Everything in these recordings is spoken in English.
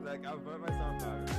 Like, I'll vote myself out.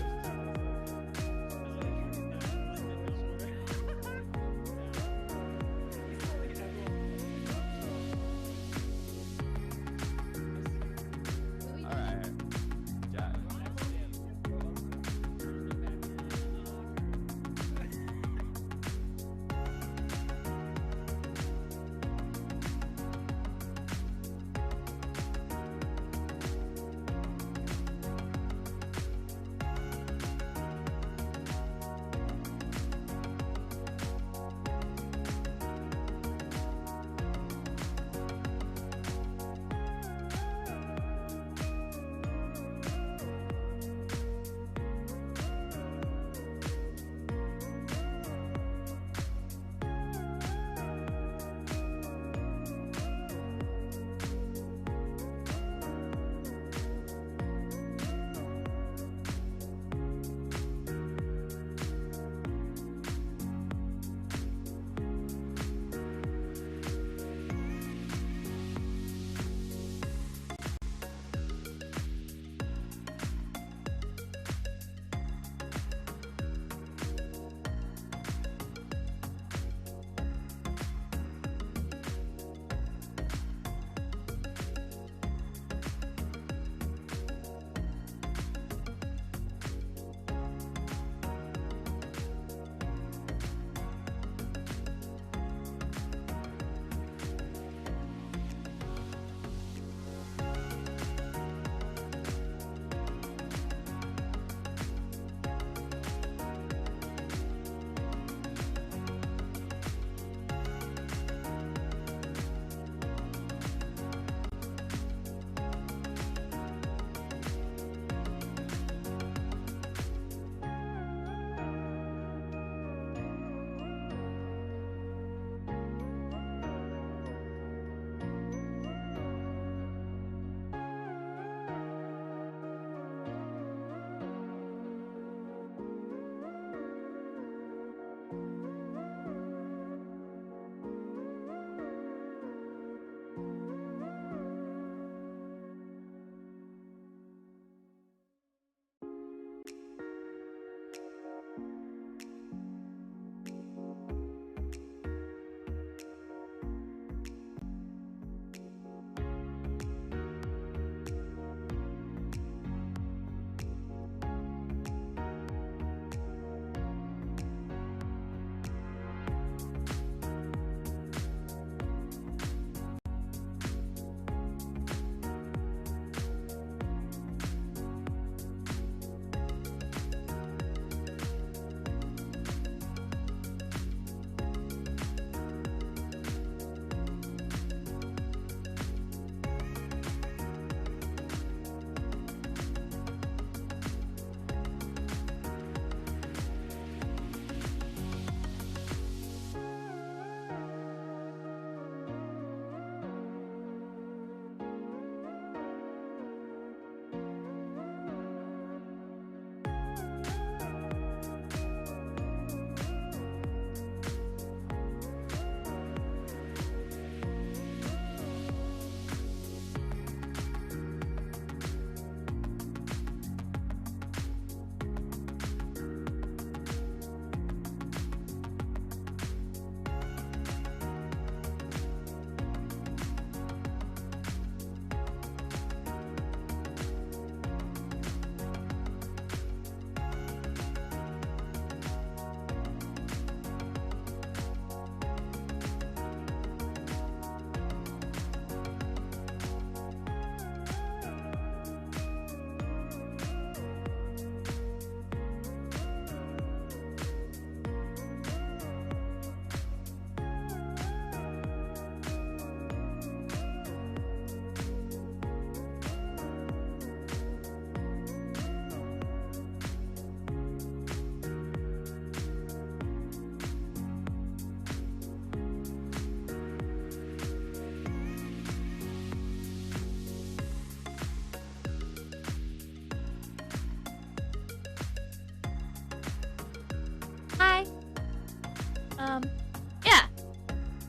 Yeah.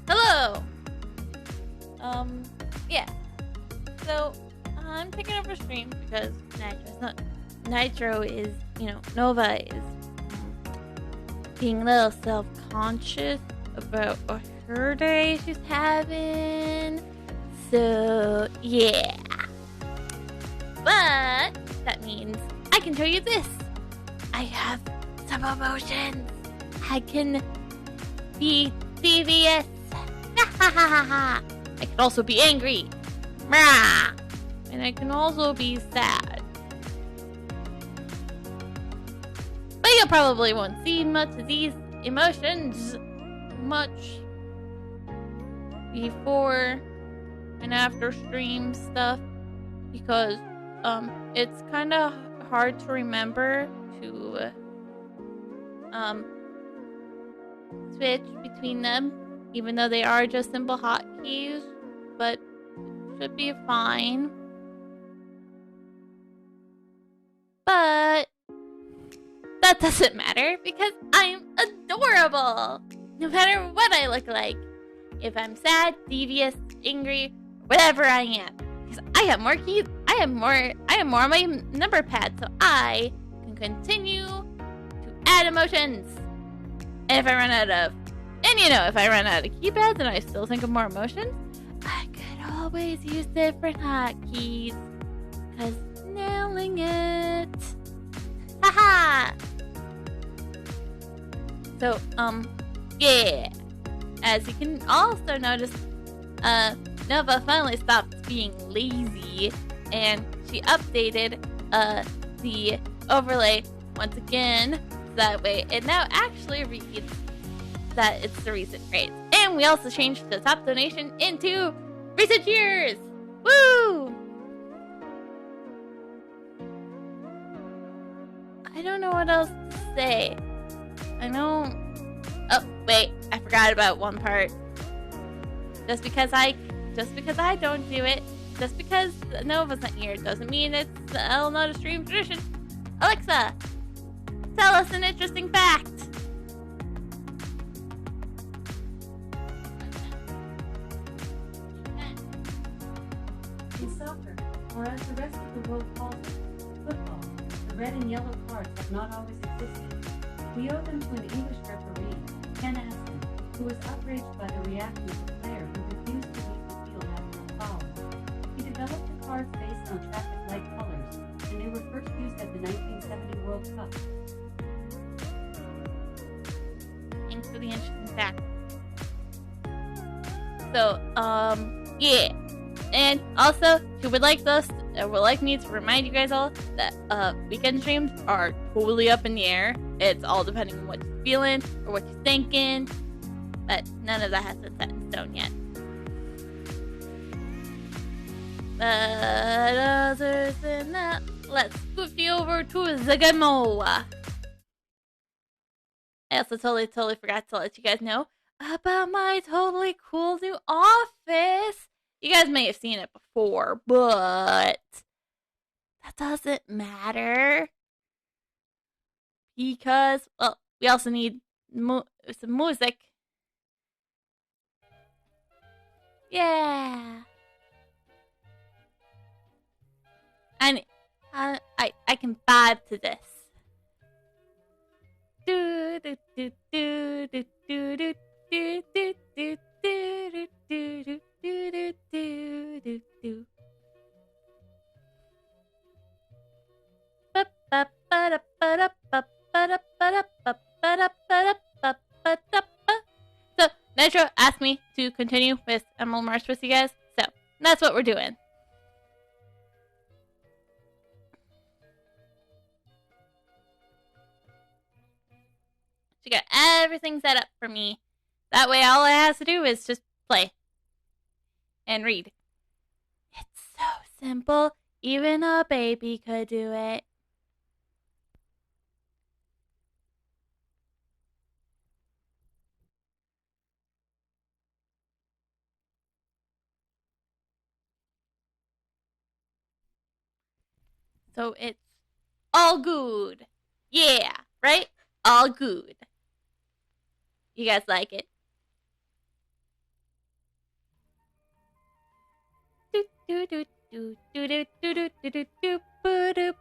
Hello. Yeah. So, I'm taking over stream because Nitro is, Nova is being a little self-conscious about her day she's having. So, yeah. But that means I can show you this. I have some emotions. I can be devious. I can also be angry. And I can also be sad. But you probably won't see much of these emotions much before and after stream stuff because it's kind of hard to remember to switch between them, even though they are just simple hotkeys, but should be fine. But that doesn't matter because I'm adorable, no matter what I look like. If I'm sad, devious, angry, whatever I am, because I have more keys. I have more on my number pad, so I can continue to add emotions. And if I run out of keypads and I still think of more emotions, I could always use different hotkeys. Cause nailing it. Haha. So, yeah. As you can also notice, Nova finally stopped being lazy and she updated the overlay once again. That way it now actually reads that it's the recent rates. And we also changed the top donation into recent years. Woo! I don't know what else to say. Oh, wait, I forgot about one part. Just because I don't do it, just because Nova's not here, doesn't mean it's not a stream tradition. Alexa, tell us an interesting fact. In soccer, or as the rest of the world calls it, football, the red and yellow cards have not always existed. We owe them to an English referee, Ken Aston, who was outraged by the reaction of a player who refused to leave the field after a foul. He developed the cards based on traffic light colors, and they were first used at the 1970 World Cup. Thanks for the interesting fact. So, yeah. And also, she would like me to remind you guys all that weekend streams are totally up in the air. It's all depending on what you're feeling or what you're thinking. But none of that has been set in stone yet. But other than that, let's scoot you over to Zagamo. I also totally forgot to let you guys know about my totally cool new office. You guys may have seen it before, but that doesn't matter. Because, well, we also need some music. Yeah. And I can vibe to this. Do do do do do do do do do do do do do do do do do. So Nitro asked me to continue with Emerald Marsh with you guys, so that's what we're doing. She got everything set up for me. That way all I have to do is just play and read. It's so simple. Even a baby could do it. So it's all good. Yeah, right? All good. You guys like it? Do do do Do do do do do do do do boo do.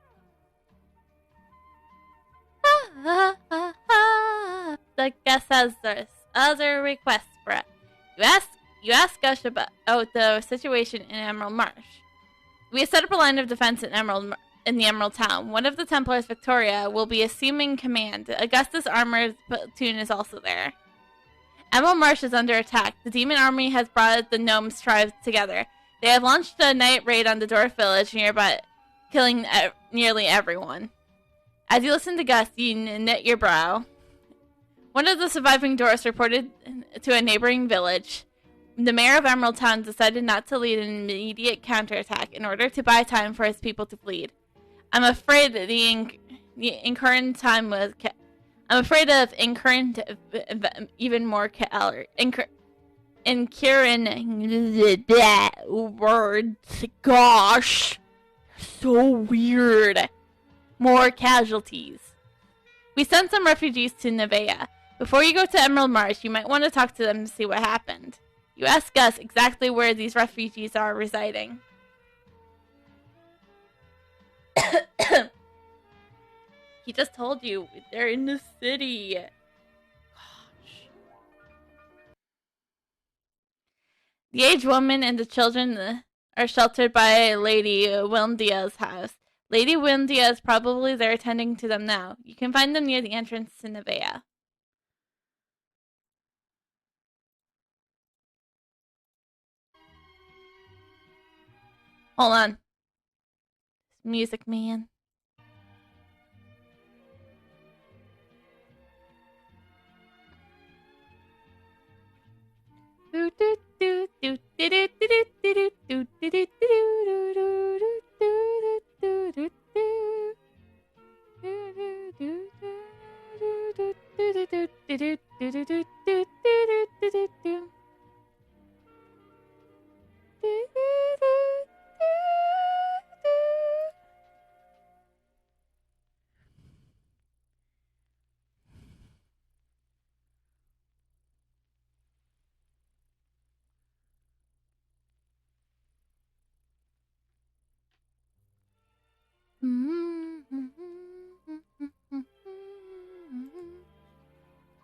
The guest has other requests, Brett. You ask Gush about the situation in Emerald Marsh. We have set up a line of defense in the Emerald Town. One of the Templars, Victoria, will be assuming command. Augustus' armored platoon is also there. Emerald Marsh is under attack. The demon army has brought the gnomes tribe together. They have launched a night raid on the Dwarf village nearby, killing nearly everyone. As you listen to Gus, you knit your brow. One of the surviving dwarfs reported to a neighboring village. The mayor of Emerald Town decided not to lead an immediate counterattack in order to buy time for his people to flee. I'm afraid of incurring even more incurring words. Gosh, so weird. More casualties. We sent some refugees to Nevaeh. Before you go to Emerald Marsh, you might want to talk to them to see what happened. You ask us exactly where these refugees are residing. He just told you they're in the city. Gosh. The aged woman and the children are sheltered by Lady Wilmdia's house. Lady Wilmdia is probably there attending to them now. You can find them near the entrance to Nevaeh. Hold on. Music man.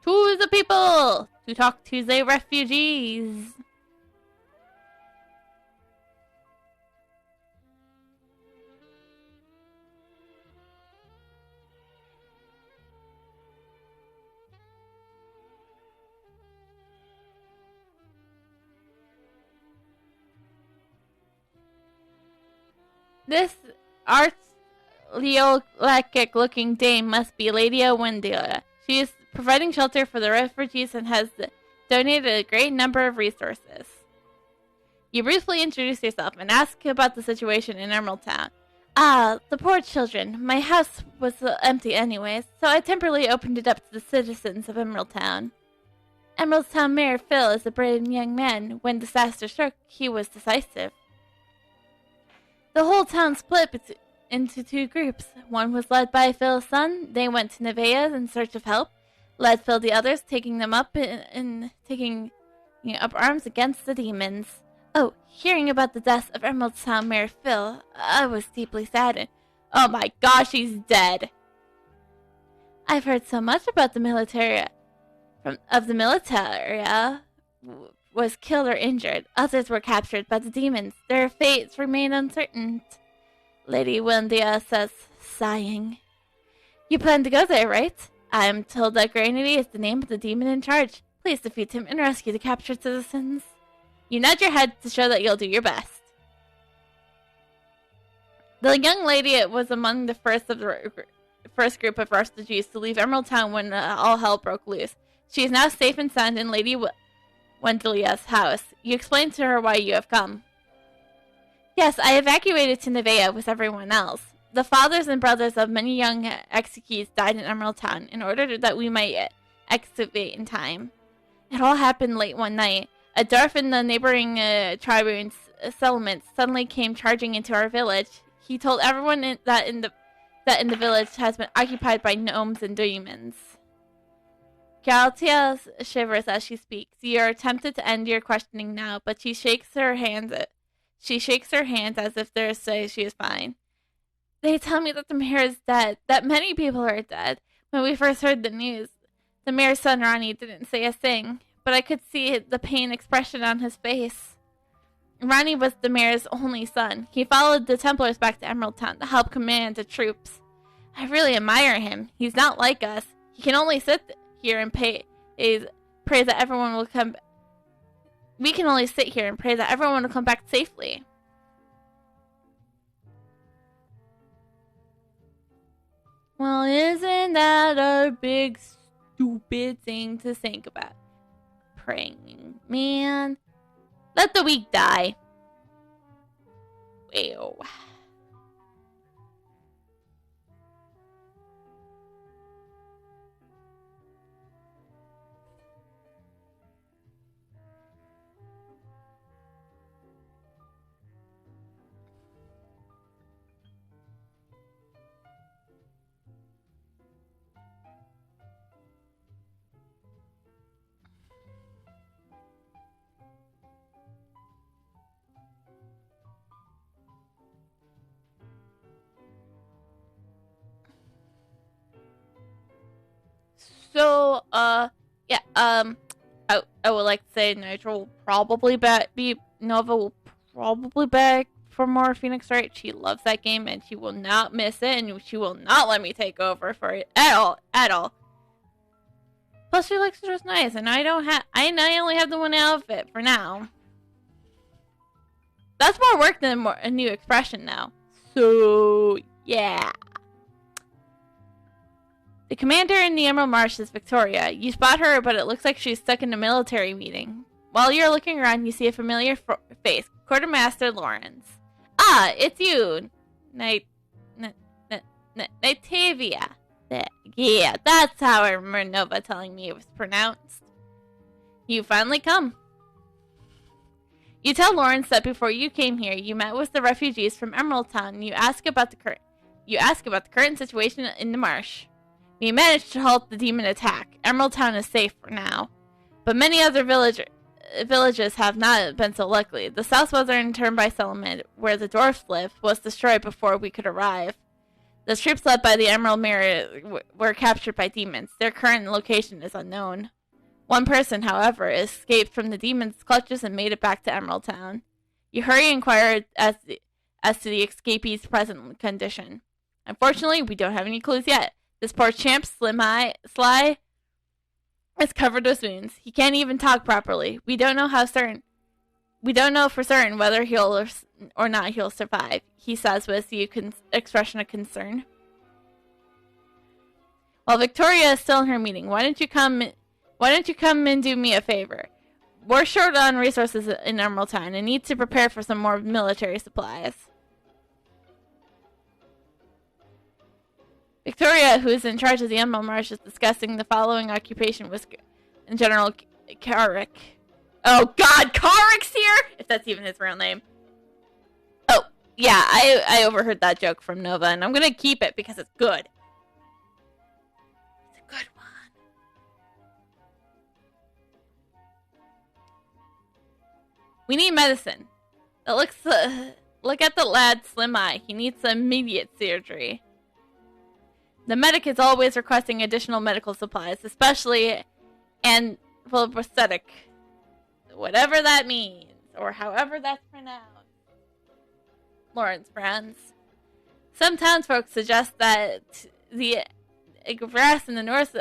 To the people to talk to the refugees. This arts-leolactic looking dame must be Lady Windia. She is providing shelter for the refugees and has donated a great number of resources. You briefly introduce yourself and ask about the situation in Emerald Town. Ah, the poor children. My house was empty anyways, so I temporarily opened it up to the citizens of Emerald Town. Emerald Town Mayor Phil is a brave young man. When disaster struck, he was decisive. The whole town split into two groups. One was led by Phil's son. They went to Nevaeh in search of help. Led Phil the others, taking them up taking up arms against the demons. Oh, hearing about the death of Emerald Town Mayor Phil, I was deeply saddened. Oh my gosh, he's dead. I've heard so much about the military. Was killed or injured. Others were captured by the demons. Their fates remain uncertain. Lady Windia says, sighing. You plan to go there, right? I am told that Granity is the name of the demon in charge. Please defeat him and rescue the captured citizens. You nod your head to show that you'll do your best. The young lady was among the first group of refugees to leave Emerald Town when all hell broke loose. She is now safe and sound in Lady Wendelia's house. You explain to her why you have come. Yes, I evacuated to Nevaeh with everyone else. The fathers and brothers of many young executees died in Emerald Town in order that we might excavate in time. It all happened late one night. A dwarf in the neighboring tribune's settlement suddenly came charging into our village. He told everyone that in the village has been occupied by gnomes and demons. Galtia shivers as she speaks. You are tempted to end your questioning now, but she shakes She shakes her hands as if to say she is fine. They tell me that the mayor is dead, that many people are dead. When we first heard the news, the mayor's son Ronnie didn't say a thing, but I could see the pain expression on his face. Ronnie was the mayor's only son. He followed the Templars back to Emerald Town to help command the troops. I really admire him. He's not like us. He can only sit here and pray that everyone will come. We can only sit here and pray that everyone will come back safely. Well, isn't that a big stupid thing to think about? Praying, man. Let the weak die. Ew. So, yeah, I would like to say Nitro will probably Nova will probably back for more Phoenix Wright. She loves that game and she will not miss it, and she will not let me take over for it at all. Plus, she likes to dress nice, and I only have the one outfit for now. That's more work than a new expression now. So, yeah. The commander in the Emerald Marsh is Victoria. You spot her, but it looks like she's stuck in a military meeting. While you're looking around, you see a familiar face, Quartermaster Lawrence. Ah, it's you, Nitavia. Yeah, that's how I remember Nova telling me it was pronounced. You finally come. You tell Lawrence that before you came here, you met with the refugees from Emerald Town, and you ask about the current situation in the marsh. We managed to halt the demon attack. Emerald Town is safe for now. But many other villages have not been so lucky. The southwestern Turnby settlement, where the dwarfs live, was destroyed before we could arrive. The troops led by the Emerald Mirror were captured by demons. Their current location is unknown. One person, however, escaped from the demon's clutches and made it back to Emerald Town. You hurry and inquire as to the escapee's present condition. Unfortunately, we don't have any clues yet. This poor champ, Sly, is covered with wounds. He can't even talk properly. We don't know for certain whether he'll or not he'll survive, he says with the expression of concern. While Victoria is still in her meeting, why don't you come and do me a favor? We're short on resources in Emerald Town and need to prepare for some more military supplies. Victoria, who is in charge of the Emerald Marsh, is discussing the following occupation with General Carrick. Oh God, Carrick's here? If that's even his real name. Oh, yeah, I overheard that joke from Nova, and I'm gonna keep it because it's good. It's a good one. We need medicine. Look at the lad's slim eye. He needs immediate surgery. The medic is always requesting additional medical supplies, especially and full prosthetic. Whatever that means, or however that's pronounced. Lawrence frowns. Some townsfolk suggest that the grass in the North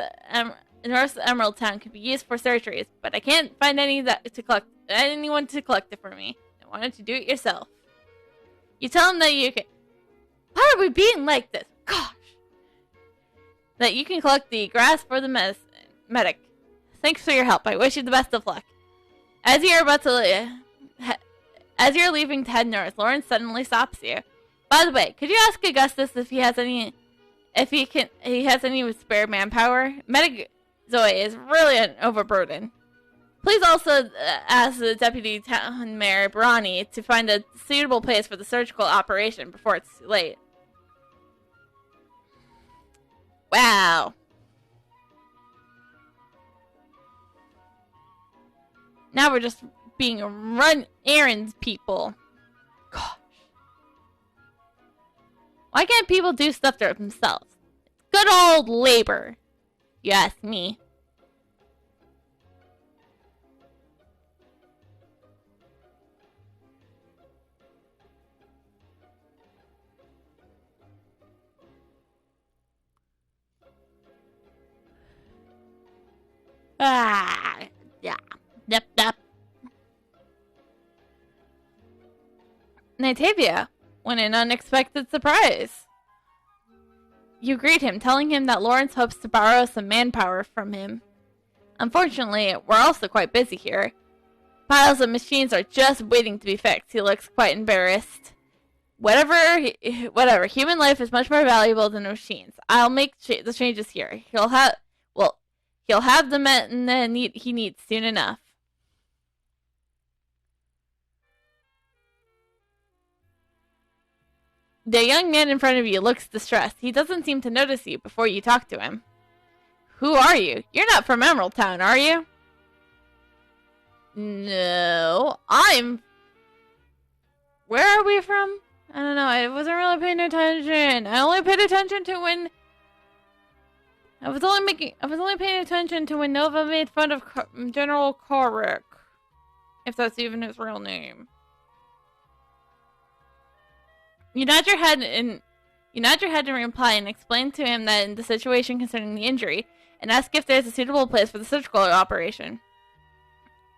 Emerald Town could be used for surgeries, but I can't find anyone to collect it for me. I wanted to do it yourself. You tell him that you can. Why are we being like this? Gosh. That you can collect the grass for the medic. Thanks for your help. I wish you the best of luck. As you're leaving to head north, Lawrence suddenly stops you. By the way, could you ask Augustus if he has any spare manpower? Medic Zoe is really overburdened. Please also ask the deputy town mayor Brani to find a suitable place for the surgical operation before it's too late. Wow. Now we're just being run errands people. Gosh. Why can't people do stuff to themselves? Good old labor. You ask me. Yeah. Yep. Natavia, what an unexpected surprise. You greet him, telling him that Lawrence hopes to borrow some manpower from him. Unfortunately, we're also quite busy here. Piles of machines are just waiting to be fixed. He looks quite embarrassed. Whatever. Human life is much more valuable than machines. I'll make the changes here. He'll have the men he needs soon enough. The young man in front of you looks distressed. He doesn't seem to notice you before you talk to him. Who are you? You're not from Emerald Town, are you? No, Where are we from? I don't know. I wasn't really paying attention. I only paid attention to when... I was only paying attention to when Nova made fun of General Carrick. If that's even his real name. You nod your head and reply and explain to him that in the situation concerning the injury, and ask if there's a suitable place for the surgical operation.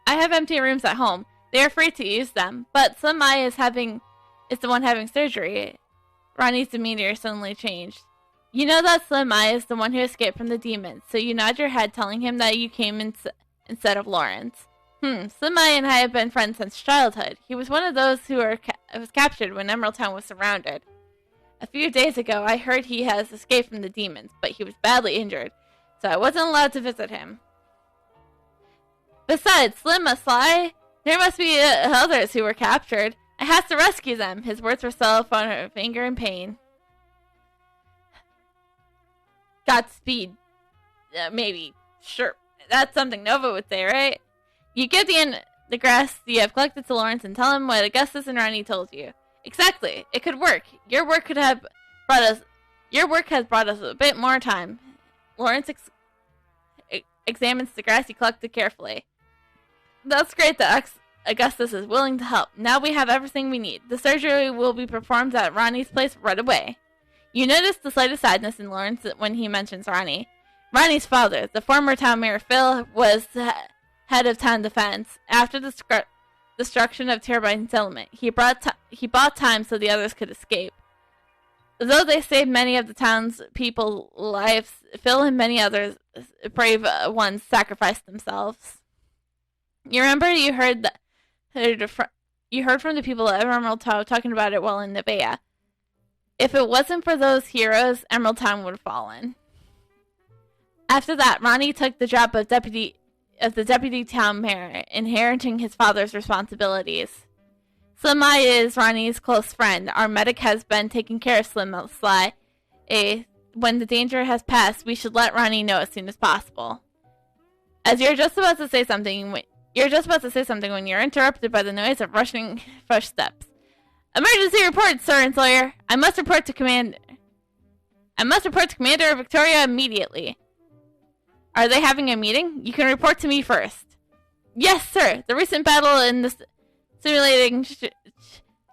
I have empty rooms at home. They are free to use them, but Slim Eye is the one having surgery. Ronnie's demeanor suddenly changed. You know that Slim Eye is the one who escaped from the demons, so you nod your head, telling him that you came instead of Lawrence. Slim Eye and I have been friends since childhood. He was one of those who was captured when Emerald Town was surrounded. A few days ago, I heard he has escaped from the demons, but he was badly injured, so I wasn't allowed to visit him. Besides, Sly, there must be others who were captured. I have to rescue them. His words were full of anger and pain. Godspeed. Maybe. Sure. That's something Nova would say, right? You give the grass you have collected to Lawrence and tell him what Augustus and Ronnie told you. Exactly. It could work. Your work has brought us a bit more time. Lawrence examines the grass you collected carefully. That's great that Augustus is willing to help. Now we have everything we need. The surgery will be performed at Ronnie's place right away. You notice the slightest sadness in Lawrence when he mentions Ronnie. Ronnie's father, the former town mayor Phil, was head of town defense. After the destruction of Turbine Settlement, he bought time so the others could escape. Though they saved many of the town's people's lives, Phil and many others brave ones sacrificed themselves. You remember you heard from the people at Emerald Town talking about it while in Nevaeh. If it wasn't for those heroes, Emerald Town would have fallen. After that, Ronnie took the job of the deputy town mayor, inheriting his father's responsibilities. Slim Eye is Ronnie's close friend. Our medic has been taking care of Sly. When the danger has passed, we should let Ronnie know as soon as possible. As you're just about to say something when you're interrupted by the noise of rushing footsteps. Emergency report, Sir and Sawyer. I must report to Commander Victoria immediately. Are they having a meeting? You can report to me first. Yes, sir. The recent battle in the simulating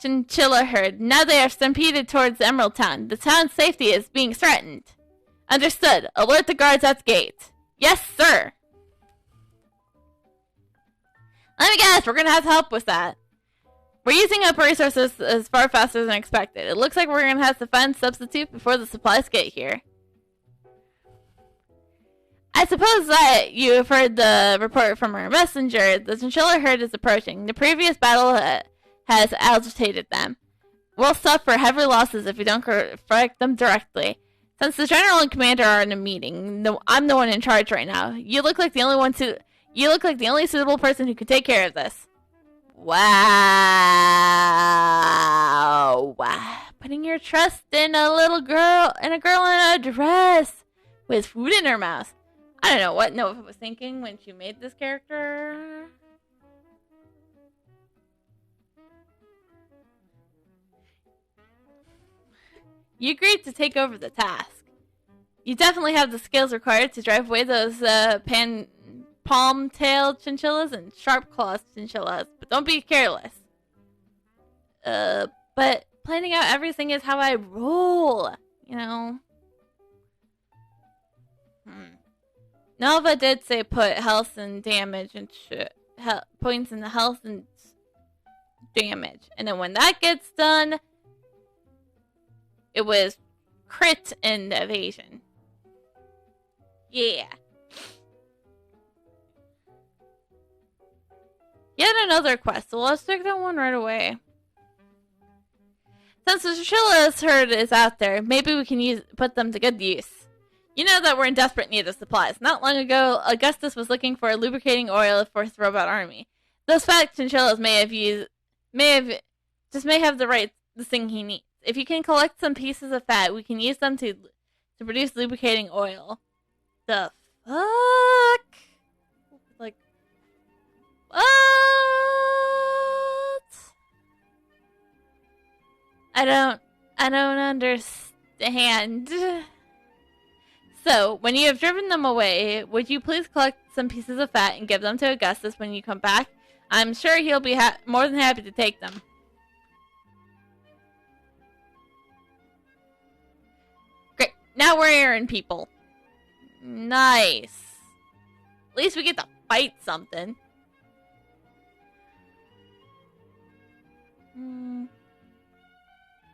chinchilla herd. Now they are stampeded towards Emerald Town. The town's safety is being threatened. Understood. Alert the guards at the gate. Yes, sir. Let me guess. We're going to have help with that. We're using up resources as far faster than expected. It looks like we're going to have to find a substitute before the supplies get here. I suppose that you have heard the report from our messenger. The chinchilla herd is approaching. The previous battle has agitated them. We'll suffer heavy losses if we don't correct them directly. Since the general and commander are in a meeting, I'm the one in charge right now. You look like the only suitable person who can take care of this. Wow. Putting your trust in a girl in a dress with food in her mouth. I don't know what Nova was thinking when she made this character. you agreed to take over the task. You definitely have the skills required to drive away those palm-tailed chinchillas and sharp-clawed chinchillas, but don't be careless. But planning out everything is how I roll, you know. Nova did say put health and damage and points in the health and damage. And then when that gets done, it was crit and evasion. Yeah. Yet another quest, so let's take that one right away. Since the chinchilla's herd is out there, maybe we can put them to good use. You know that we're in desperate need of supplies. Not long ago, Augustus was looking for lubricating oil for his robot army. Those fat chinchillas may have the thing he needs. If you can collect some pieces of fat, we can use them to produce lubricating oil. The fuck? Like, what? I don't understand. So, when you have driven them away, would you please collect some pieces of fat and give them to Augustus when you come back? I'm sure he'll be more than happy to take them. Great. Now we're errand people. Nice. At least we get to fight something.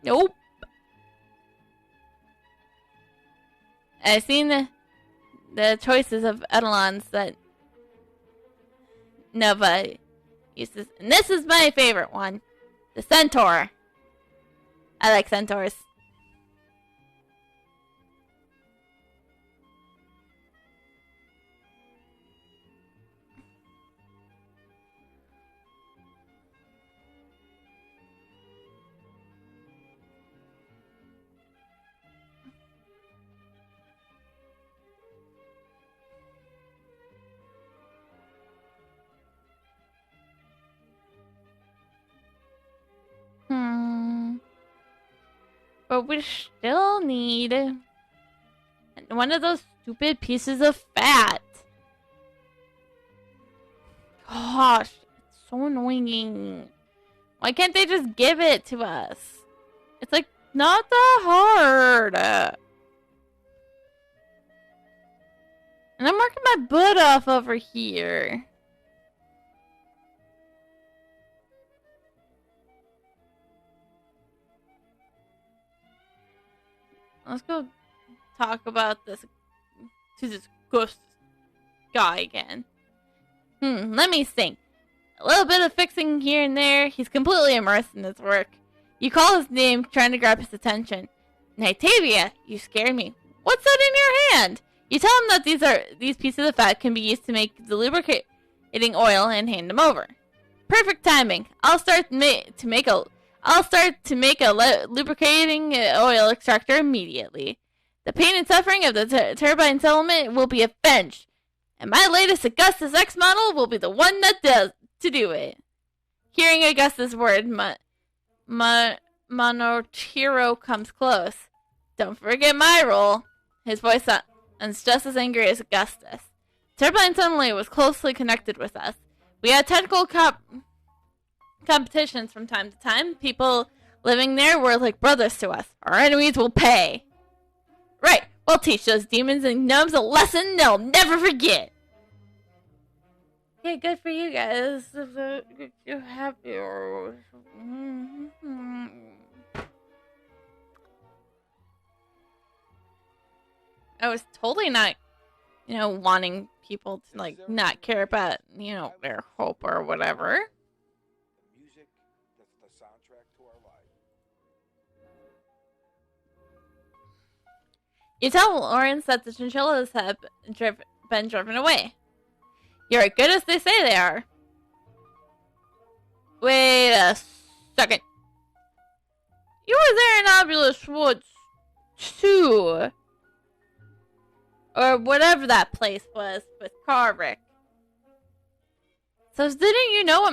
Nope. I've seen the choices of etalons that Nova uses. And this is my favorite one. The centaur. I like centaurs. But we still need one of those stupid pieces of fat. Gosh, it's so annoying. Why can't they just give it to us? It's like not that hard. And I'm working my butt off over here. Let's go talk about this to this ghost guy again. Let me think. A little bit of fixing here and there. He's completely immersed in his work. You call his name, trying to grab his attention. Nitavia, you scared me. What's that in your hand? You tell him that these pieces of fat can be used to make the lubricating oil and hand him over. Perfect timing. I'll start to make a lubricating oil extractor immediately. The pain and suffering of the turbine settlement will be avenged, and my latest Augustus X model will be the one that does to do it. Hearing Augustus' word, Monotiro comes close. Don't forget my role. His voice sounds just as angry as Augustus. Turbine settlement was closely connected with us. We had technical competitions from time to time. People living there were like brothers to us. Our enemies will pay. Right, we'll teach those demons and gnomes a lesson they'll never forget. Okay, good for you guys. You're happy. I was totally not, wanting people to like not care about, their hope or whatever. You tell Lawrence that the chinchillas have been driven away. You're as good as they say they are. Wait a second. You were there in Obulus Woods, too. Or whatever that place was with Carrick. So didn't you know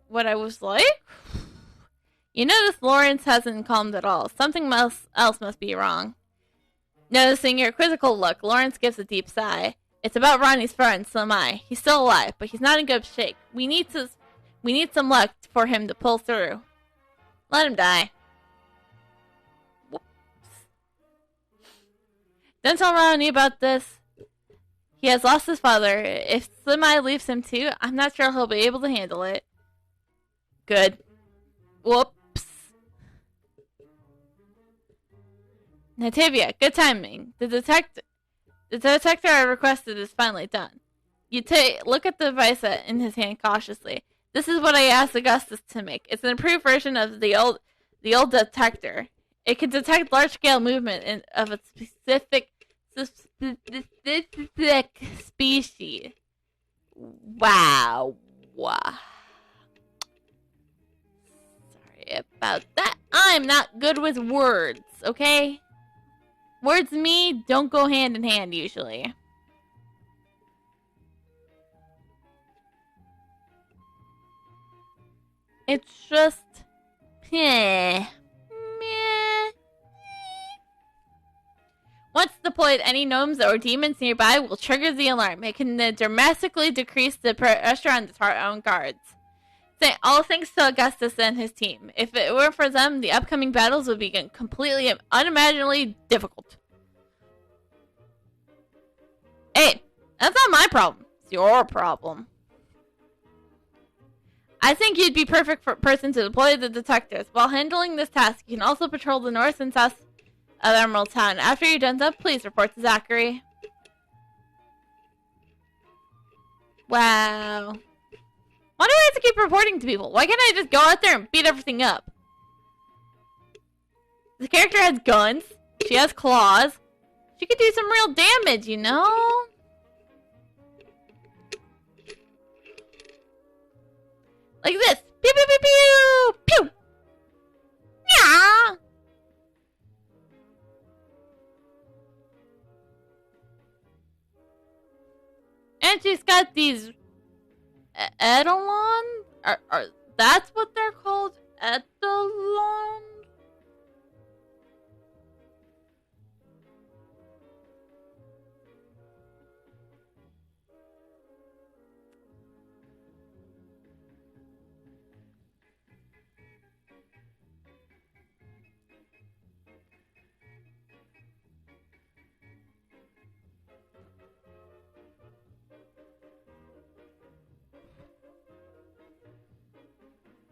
what I was like? You notice Lawrence hasn't calmed at all. Something else must be wrong. Noticing your quizzical look, Lawrence gives a deep sigh. It's about Ronnie's friend, Slim Eye. He's still alive, but he's not in good shape. We need some luck for him to pull through. Let him die. Whoops. Don't tell Ronnie about this. He has lost his father. If Slim Eye leaves him too, I'm not sure he'll be able to handle it. Good. Whoops. Natavia, good timing. The detector I requested is finally done. You look at the device in his hand cautiously. This is what I asked Augustus to make. It's an improved version of the old detector. It can detect large-scale movement of a specific species. Wow. Sorry about that. I'm not good with words, okay? Words and me don't go hand in hand usually. It's just... Meh. Once deployed, any gnomes or demons nearby will trigger the alarm. It can dramatically decrease the pressure on the own guards. All thanks to Augustus and his team. If it weren't for them, the upcoming battles would be completely unimaginably difficult. Hey, that's not my problem. It's your problem. I think you'd be perfect person to deploy the detectors. While handling this task, you can also patrol the north and south of Emerald Town. After you're done that, please report to Zachary. Wow. Why do I have to keep reporting to people? Why can't I just go out there and beat everything up? The character has guns. She has claws. She could do some real damage, you know? Like this. Pew, pew, pew, pew! Pew! Yeah! And she's got these... Eidolon? That's what they're called? Eidolon?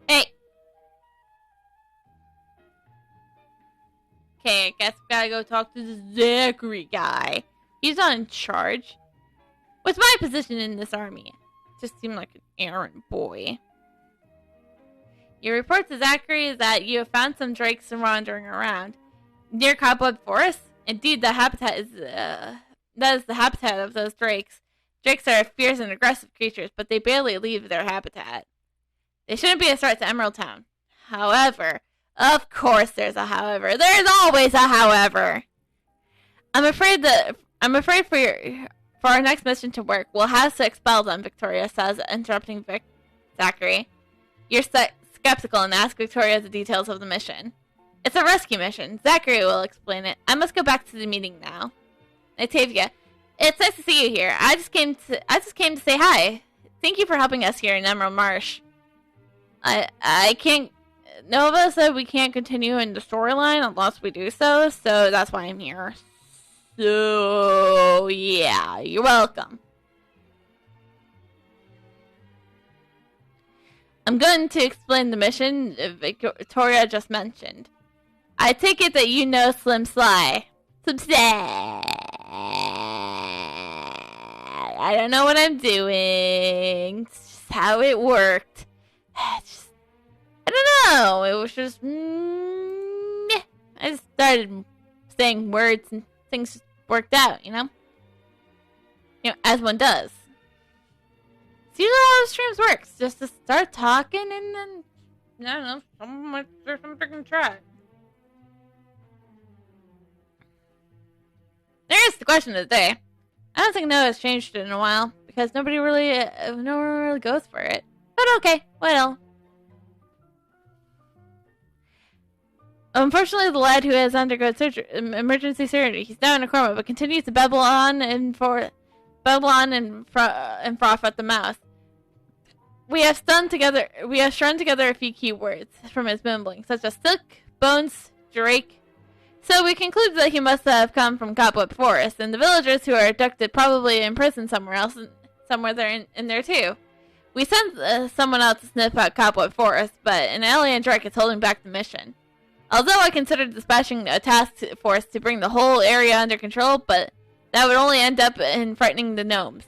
Hey! Okay, I guess we gotta go talk to the Zachary guy. He's not in charge. What's my position in this army? Just seemed like an errand boy. Your report to Zachary is that you have found some drakes wandering around near Cobweb Forest. Indeed, the habitat is that is the habitat of those drakes. Drakes are fierce and aggressive creatures, but they barely leave their habitat. They shouldn't be a threat to Emerald Town. However, of course there's a however. There's always a however. I'm afraid for our next mission to work, we'll have to expel them, Victoria says, interrupting Zachary. You're skeptical and ask Victoria the details of the mission. It's a rescue mission. Zachary will explain it. I must go back to the meeting now. Natavia, it's nice to see you here. I just came to say hi. Thank you for helping us here in Emerald Marsh. I can't... Nova said we can't continue in the storyline unless we do so that's why I'm here. So, yeah, you're welcome. I'm going to explain the mission Victoria just mentioned. I take it that you know Slim Sly. Slim Sly. I don't know what I'm doing. It's just how it worked. I don't know. It was just... I just started saying words and things just worked out, you know? You know, as one does. It's usually how the streams works. Just to start talking and then... I don't know. There's some freaking track. There's the question of the day. I don't think Noah has changed it in a while. Because no one really goes for it. But okay. Well... Unfortunately, the lad who has undergone emergency surgery, he's now in a coma, but continues to babble on and froth at the mouth. We have strung together a few key words from his mumbling, such as Sook, Bones, Drake. So we conclude that he must have come from Cobweb Forest, and the villagers who are abducted probably imprisoned somewhere else, somewhere there in there too. We sent someone out to sniff out Cobweb Forest, but an alien Drake is holding back the mission. Although I considered dispatching a task force to bring the whole area under control, but that would only end up in frightening the gnomes.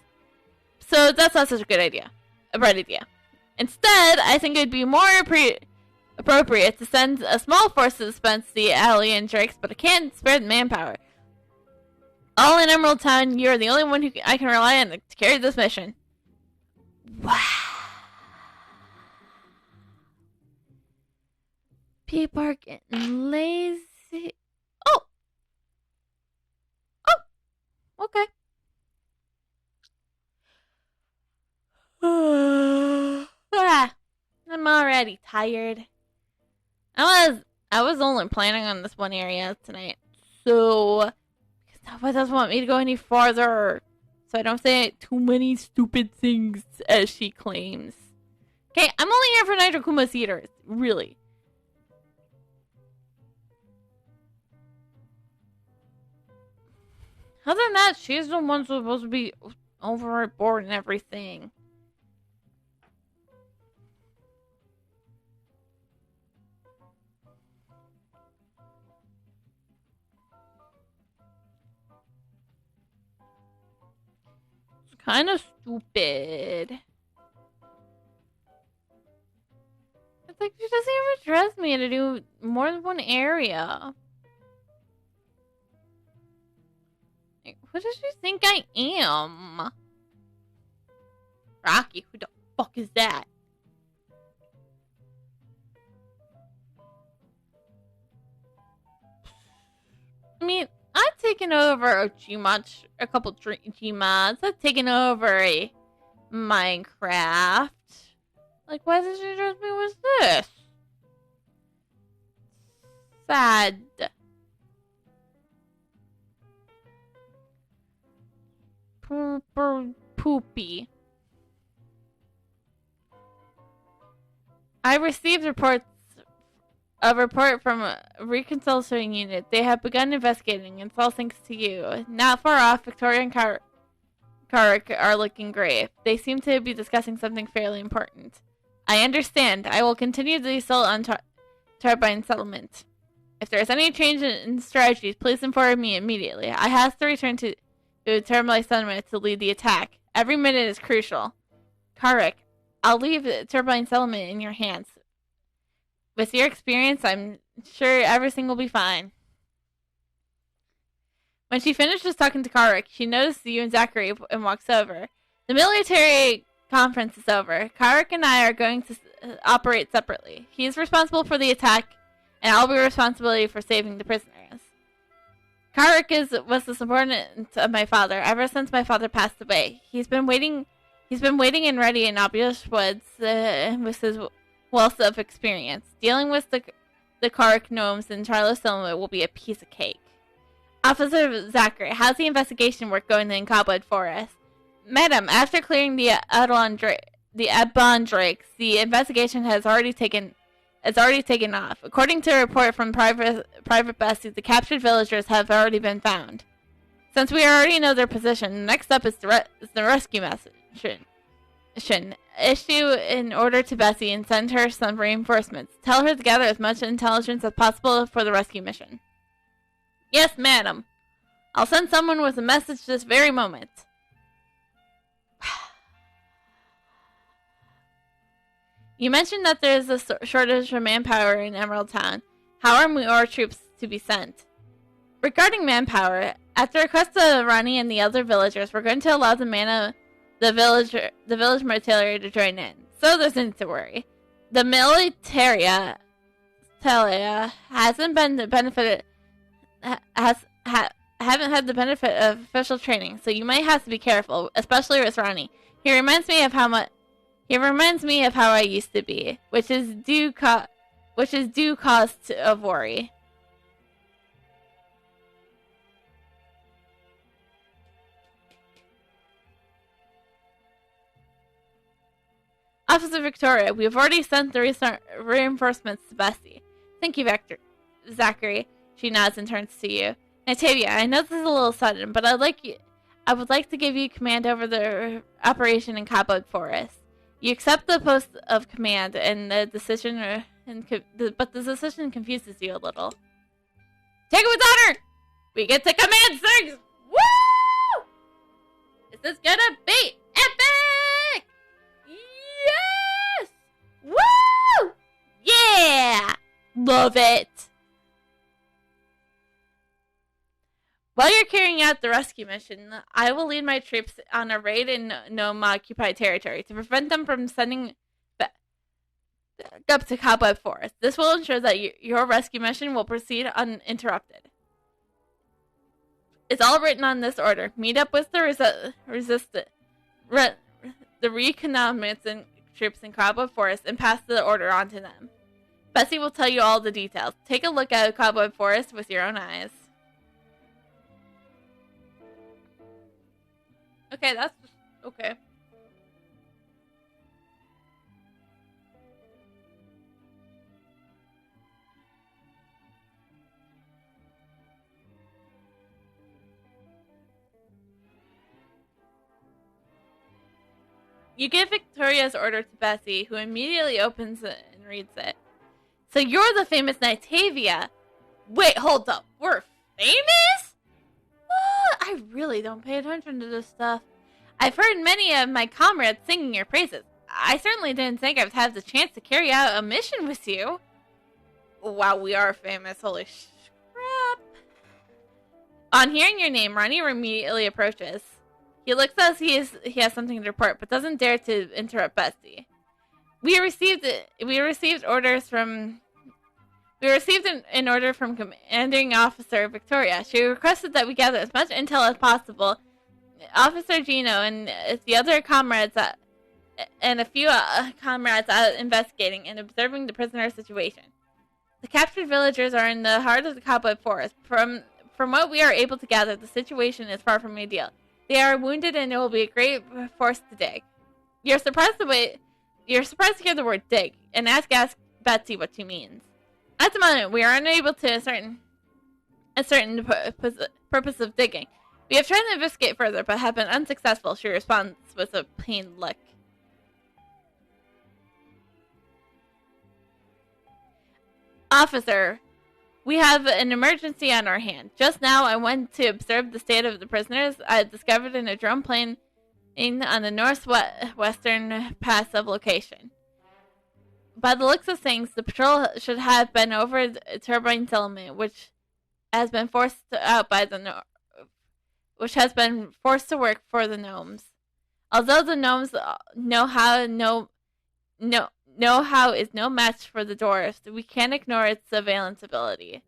So that's not such a bright idea. Instead, I think it would be more appropriate to send a small force to dispense the alien drakes, but I can't spare the manpower. All in Emerald Town, you're the only one who I can rely on to carry this mission. Wow. People are getting lazy. Oh! Okay. I'm already tired. I was only planning on this one area tonight, so because nobody doesn't want me to go any farther, so I don't say too many stupid things, as she claims. Okay, I'm only here for Nitro Kuma's eaters, really. Other than that, she's the one supposed to be overboard and everything. It's kind of stupid. It's like she doesn't even trust me to do more than one area. Who does she think I am? Rocky, who the fuck is that? I mean, I've taken over a couple Gmods. I've taken over a Minecraft. Like, why does she trust me with this? Sad. Poopy. I received a report from a reconsulting unit. They have begun investigating, and it's all thanks to you. Not far off, Victoria and Karik are looking grave. They seem to be discussing something fairly important. I understand. I will continue the assault on Turbine Settlement. If there is any change in strategies, please inform me immediately. I have to return to Turbine Settlement to lead the attack. Every minute is crucial. Karik, I'll leave Turbine Settlement in your hands. With your experience, I'm sure everything will be fine. When she finishes talking to Karik, she notices you and Zachary and walks over. The military conference is over. Karik and I are going to operate separately. He is responsible for the attack, and I'll be responsible for saving the prisoners. Karik was the subordinate of my father ever since my father passed away. He's been waiting and ready in obvious woods with his wealth of experience. Dealing with the Karik gnomes in Charlo's Settlement will be a piece of cake. Officer Zachary, how's the investigation work going in Cobweb Forest? Madam, after clearing the Adlon Drakes, the investigation has already taken off. According to a report from Private Bessie, the captured villagers have already been found. Since we already know their position, next up is the rescue mission. Issue an order to Bessie and send her some reinforcements. Tell her to gather as much intelligence as possible for the rescue mission. Yes, madam. I'll send someone with a message this very moment. You mentioned that there is a shortage of manpower in Emerald Town. How are more troops to be sent? Regarding manpower, at the request of Ronnie and the other villagers, we're going to allow the village military to join in. So there's nothing to worry. The militaria hasn't had the benefit of official training, so you might have to be careful, especially with Ronnie. He reminds me of how I used to be, which is due cause of worry. Officer Victoria, we have already sent the reinforcements to Bessie. Thank you, Zachary. She nods and turns to you. Natavia, I know this is a little sudden, but I would like to give you command over the operation in Cobweb Forest. You accept the post of command, and the decision, but the decision confuses you a little. Take it with honor! We get to command things! Woo! Is this gonna be epic? Yes! Woo! Yeah! Love it! While you're carrying out the rescue mission, I will lead my troops on a raid in Gnome-occupied territory to prevent them from sending up to Cobweb Forest. This will ensure that your rescue mission will proceed uninterrupted. It's all written on this order. Meet up with the reconnaissance troops in Cobweb Forest and pass the order on to them. Bessie will tell you all the details. Take a look at Cobweb Forest with your own eyes. Okay, that's okay. You give Victoria's order to Bessie, who immediately opens it and reads it. So you're the famous Natavia. Wait, hold up. We're famous? What? I really don't pay attention to this stuff. I've heard many of my comrades singing your praises. I certainly didn't think I would have the chance to carry out a mission with you. Wow, we are famous. Holy crap. On hearing your name, Ronnie immediately approaches. He looks as he has something to report, but doesn't dare to interrupt Bessie. We received an order from Commanding Officer Victoria. She requested that we gather as much intel as possible. Officer Gino and the other comrades and a few comrades out investigating and observing the prisoner situation. The captured villagers are in the heart of the Cobweb Forest. From what we are able to gather, the situation is far from ideal. They are wounded, and it will be a great force to dig. You're surprised to hear the word dig, and ask Betsy what she means. At the moment, we are unable to ascertain the purpose of digging. We have tried to investigate further, but have been unsuccessful, she responds with a pained look. Officer, we have an emergency on our hand. Just now, I went to observe the state of the prisoners. I discovered in a drone plane on the northwestern pass of location. By the looks of things, the patrol should have been over the turbine settlement, which has been forced out by which has been forced to work for the gnomes. Although the gnomes know-how is no match for the dwarves, we can't ignore its surveillance ability.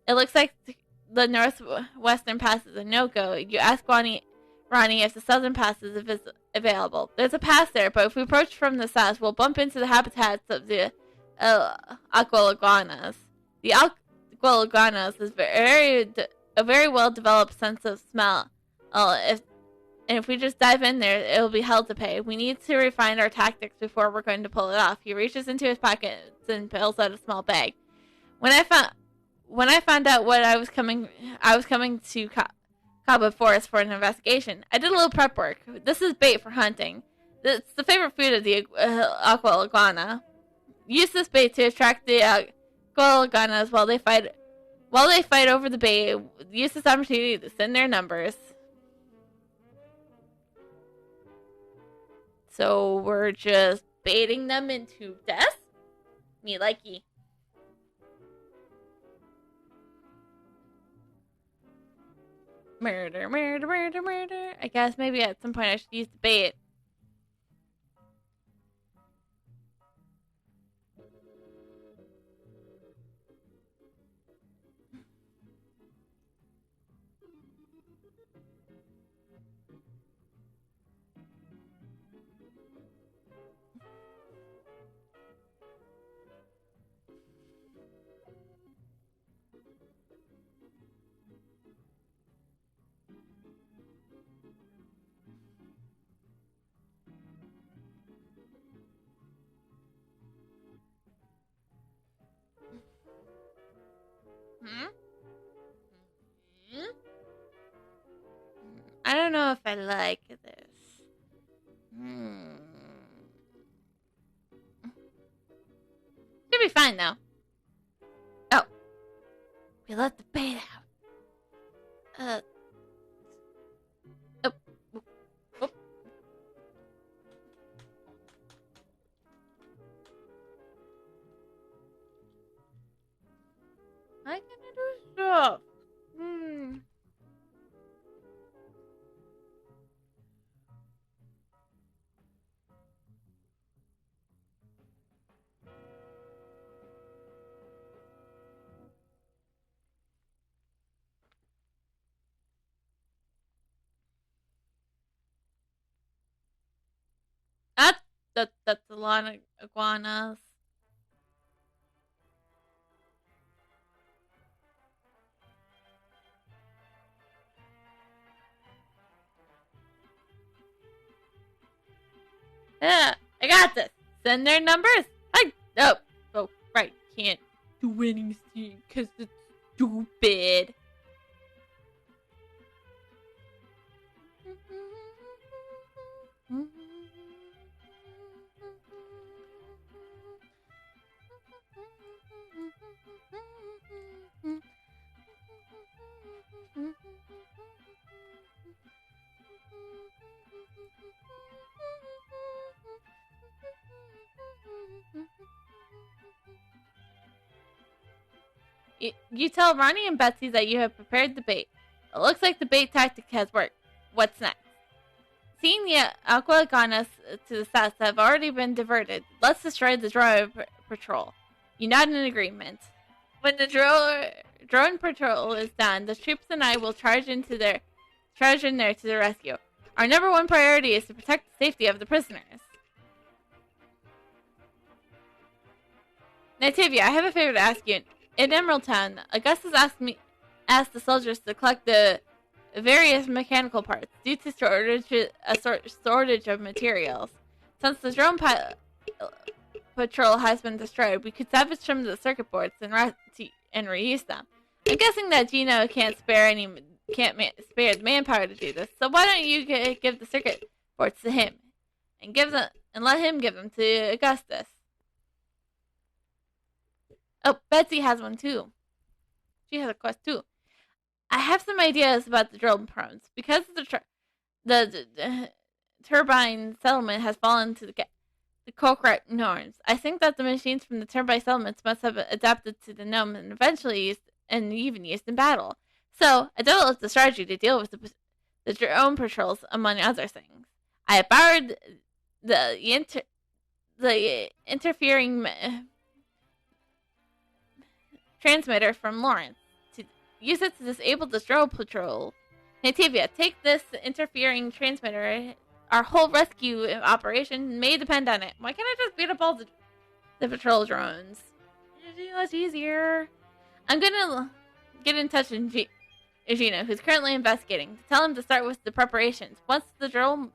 It looks like the northwestern pass is a no-go. You ask Ronnie if the southern pass is available. There's a pass there, but if we approach from the south, we'll bump into the habitats of the aqua iguanas. The aqua iguanas is a very well-developed sense of smell. If we just dive in there, it'll be hell to pay. We need to refine our tactics before we're going to pull it off. He reaches into his pockets and pulls out a small bag. When I found out what I was coming to Cobweb Forest for an investigation. I did a little prep work. This is bait for hunting. It's the favorite food of the aqua iguana. Use this bait to attract the aqua iguanas while they fight over the bait. Use this opportunity to thin their numbers. So we're just baiting them into death? Me likey. Murder, murder, murder, murder. I guess maybe at some point I should use the bait. Hmm? Hmm? I don't know if I like this. Hmm. Should be fine though. Oh, we let the bait out. Oh, oh. I gonna do stuff. Hmm. That's a lot of iguanas. Yeah, I got this. Send their numbers. Oh, right. Can't do anything because it's stupid. You tell Ronnie and Betsy that you have prepared the bait. It looks like the bait tactic has worked. What's next? Seeing the aqua iguanas to the south have already been diverted, let's destroy the drone patrol. You nod in agreement. When the drone patrol is done, the troops and I will charge in there to the rescue. Our number one priority is to protect the safety of the prisoners. Nativia, I have a favor to ask you. In Emerald Town, Augustus asked the soldiers to collect the various mechanical parts due to shortage of materials. Since the drone patrol has been destroyed, we could salvage some of the circuit boards and reuse them. I'm guessing that Gino can't spare the manpower to do this. So why don't you give the circuit boards to him and let him give them to Augustus? Oh, Betsy has one too. She has a quest too. I have some ideas about the drill prones. Because the turbine settlement has fallen to the correct norms. I think that the machines from the turbine settlements must have adapted to the gnome and eventually even used in battle. So I developed a strategy to deal with the drone patrols, among other things. I have borrowed the interfering transmitter from Lawrence to use it to disable the drone patrol. Nativia, take this interfering transmitter. Our whole rescue operation may depend on it. Why can't I just beat up all the patrol drones? It's easier. I'm gonna get in touch with Gino, who's currently investigating, to tell him to start with the preparations. Once the drone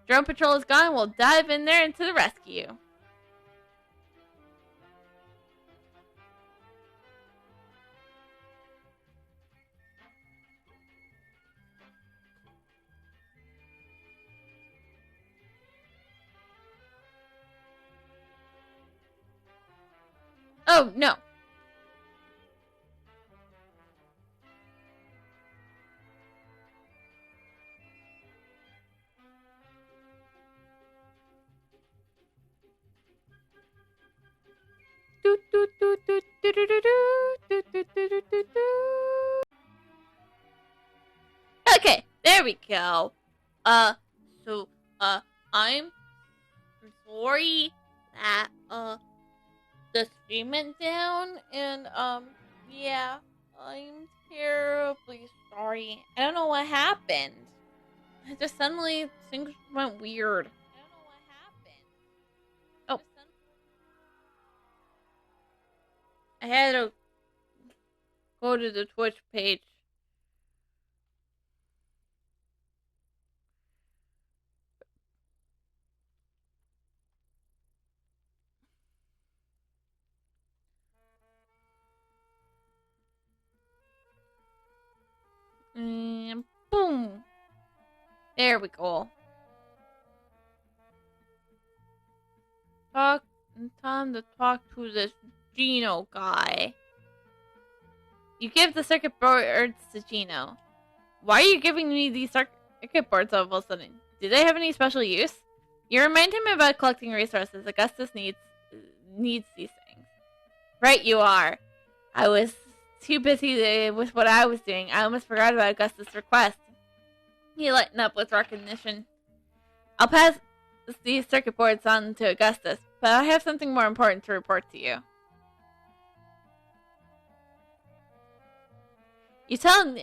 patrol is gone, we'll dive in there into the rescue. Oh, no. Okay, there we go. So, I'm sorry that, the stream went down, and, yeah, I'm terribly sorry. I don't know what happened. I just suddenly, things went weird. I don't know what happened. Oh. I had to go to the Twitch page. There we go. Time to talk to this Gino guy. You give the circuit boards to Gino. Why are you giving me these circuit boards all of a sudden? Do they have any special use? You remind him about collecting resources. Augustus needs these things. Right, you are. I was too busy with what I was doing. I almost forgot about Augustus' request. He lightened up with recognition. I'll pass these circuit boards on to Augustus, but I have something more important to report to you. You tell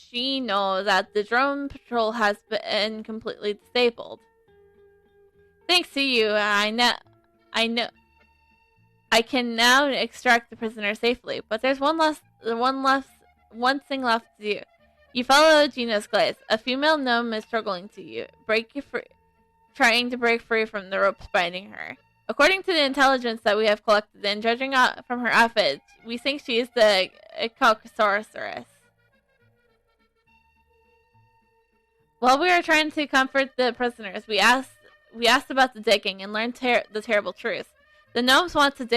Gino that the drone patrol has been completely disabled. Thanks to you, I know I can now extract the prisoner safely, but there's one thing left to do. You follow Gino's glaze. A female gnome is struggling to trying to break free from the ropes binding her. According to the intelligence that we have collected and judging from her outfit, we think she is the sorceress. While we were trying to comfort the prisoners, we asked about the digging and learned the terrible truth. The gnomes want them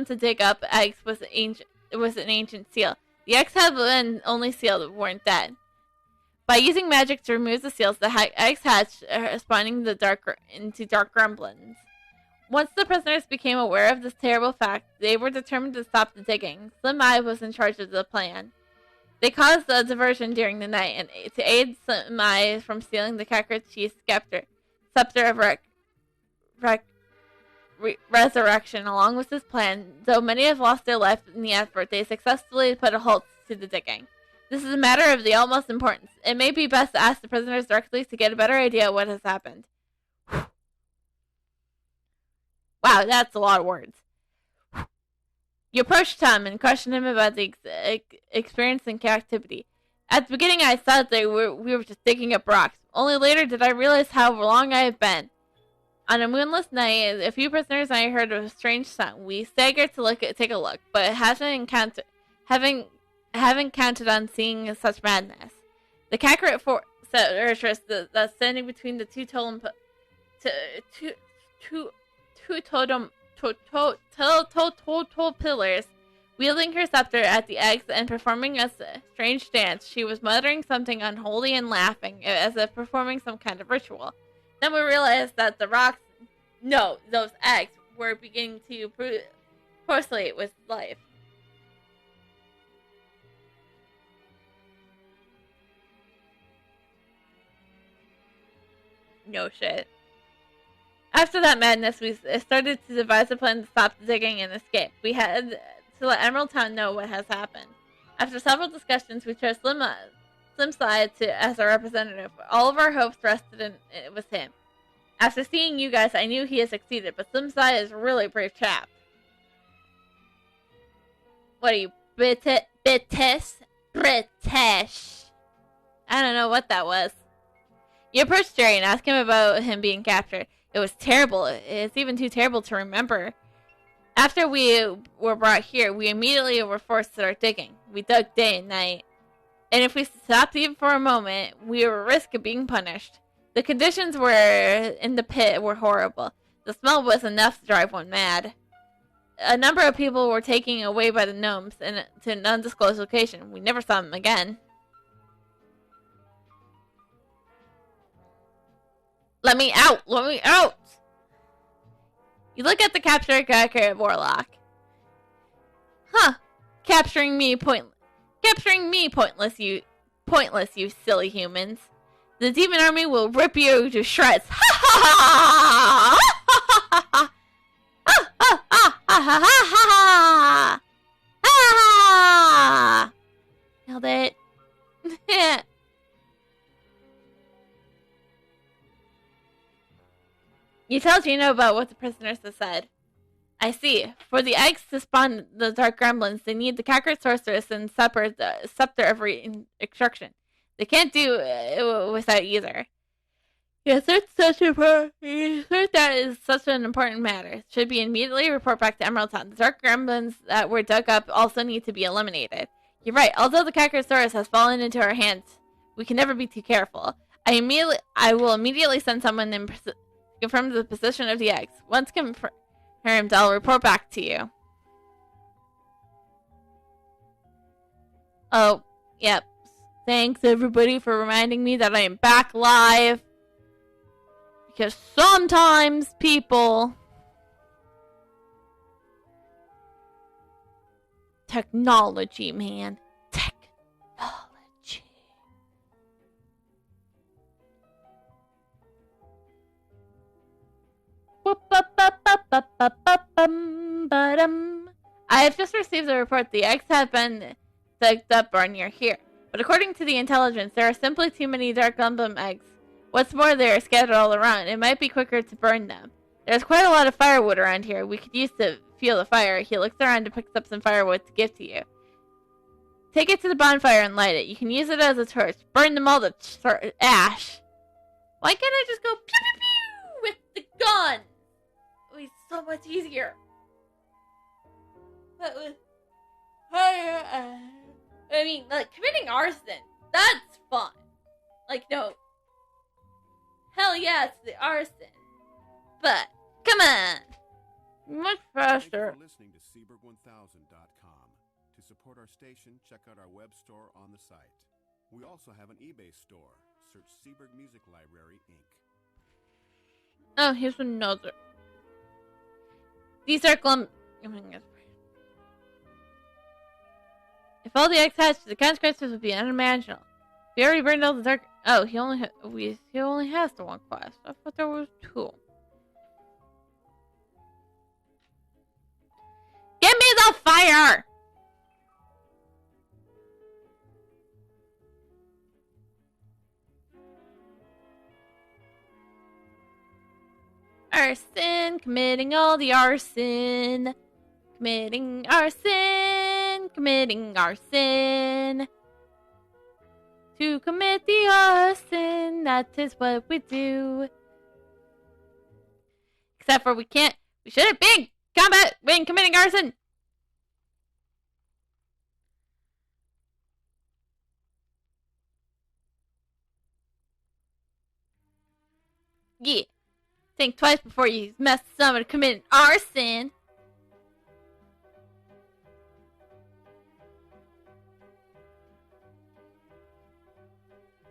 to dig up eggs with an ancient seal. The eggs have been only sealed, weren't dead. By using magic to remove the seals, the eggs hatch, spawning into dark gremlins. Once the prisoners became aware of this terrible fact, they were determined to stop the digging. Slim Eye was in charge of the plan. They caused a diversion during the night, and to aid Slim Eye from stealing the Kakarot Chief's scepter of resurrection, along with his plan, though many have lost their life in the effort, they successfully put a halt to the digging. This is a matter of the utmost importance. It may be best to ask the prisoners directly to get a better idea of what has happened. Wow, that's a lot of words. You approached Tom and questioned him about the experience in captivity. At the beginning, I thought that we were just digging up rocks. Only later did I realize how long I have been. On a moonless night, a few prisoners and I heard a strange sound. We staggered to take a look, but haven't counted on seeing such madness. The Kakarot fortress that's standing between the two totem pillars, wielding her scepter at the eggs and performing a strange dance. She was muttering something unholy and laughing, as if performing some kind of ritual. Then we realized that those eggs were beginning to pulsate with life. No shit. After that madness, we started to devise a plan to stop the digging and escape. We had to let Emerald Town know what has happened. After several discussions, we chose Slim's side as our representative. All of our hopes rested with him. After seeing you guys, I knew he had succeeded, but Slim's side is a really brave chap. What are you, British? British. I don't know what that was. You approached Jerry and asked him about him being captured. It was terrible. It's even too terrible to remember. After we were brought here, we immediately were forced to start digging. We dug day and night. And if we stopped even for a moment, we were at risk of being punished. The conditions in the pit were horrible. The smell was enough to drive one mad. A number of people were taken away by the gnomes to an undisclosed location. We never saw them again. Let me out! Let me out! You look at the captured Kakarot Warlock. Huh. Capturing me pointless, you silly humans. The demon army will rip you to shreds. Ha ha ha! Ha ha ha ha ha! Nailed it. You tell Gino about what the prisoners have said. I see. For the eggs to spawn the dark gremlins, they need the Kakarot sorceress and scepter of extraction. They can't do it without either. You assert that is such an important matter. Should be immediately report back to Emerald Town. The dark gremlins that were dug up also need to be eliminated. You're right. Although the Kakarot sorceress has fallen into our hands, We can never be too careful. I will immediately send someone in confirm the position of the eggs. Once confirmed, I'll report back to you. Oh, yep. Thanks everybody for reminding me that I am back live. Because sometimes people... Technology, man. Technology. I have just received a report. The eggs have been dug up or near here. But according to the intelligence, there are simply too many dark emblem eggs. What's more, they are scattered all around. It might be quicker to burn them. There's quite a lot of firewood around here. We could use to fuel the fire. He looks around and picks up some firewood to give to you. Take it to the bonfire and light it. You can use it as a torch. Burn them all to ash. Why can't I just go pew pew pew with the gun? It would be so much easier. But with fire, I mean, like, committing arson, that's fun. Like, no. Hell yeah, it's the arson. But, come on. Much faster. Thank you for listening to Seaberg1000.com. To support our station, check out our web store on the site. We also have an eBay store. Search Seaberg Music Library, Inc. Oh, here's another. These are if all the eggs hatched, the consequences would be unimaginable. We already burned all the dark. Oh, he only has the one quest. I thought there was two. Give me the fire! Arson, committing all the arson. Committing arson, committing arson. To commit the arson, that is what we do. Except for we shouldn't be in combat when committing arson. Yeah. Think twice before you mess someone committing arson.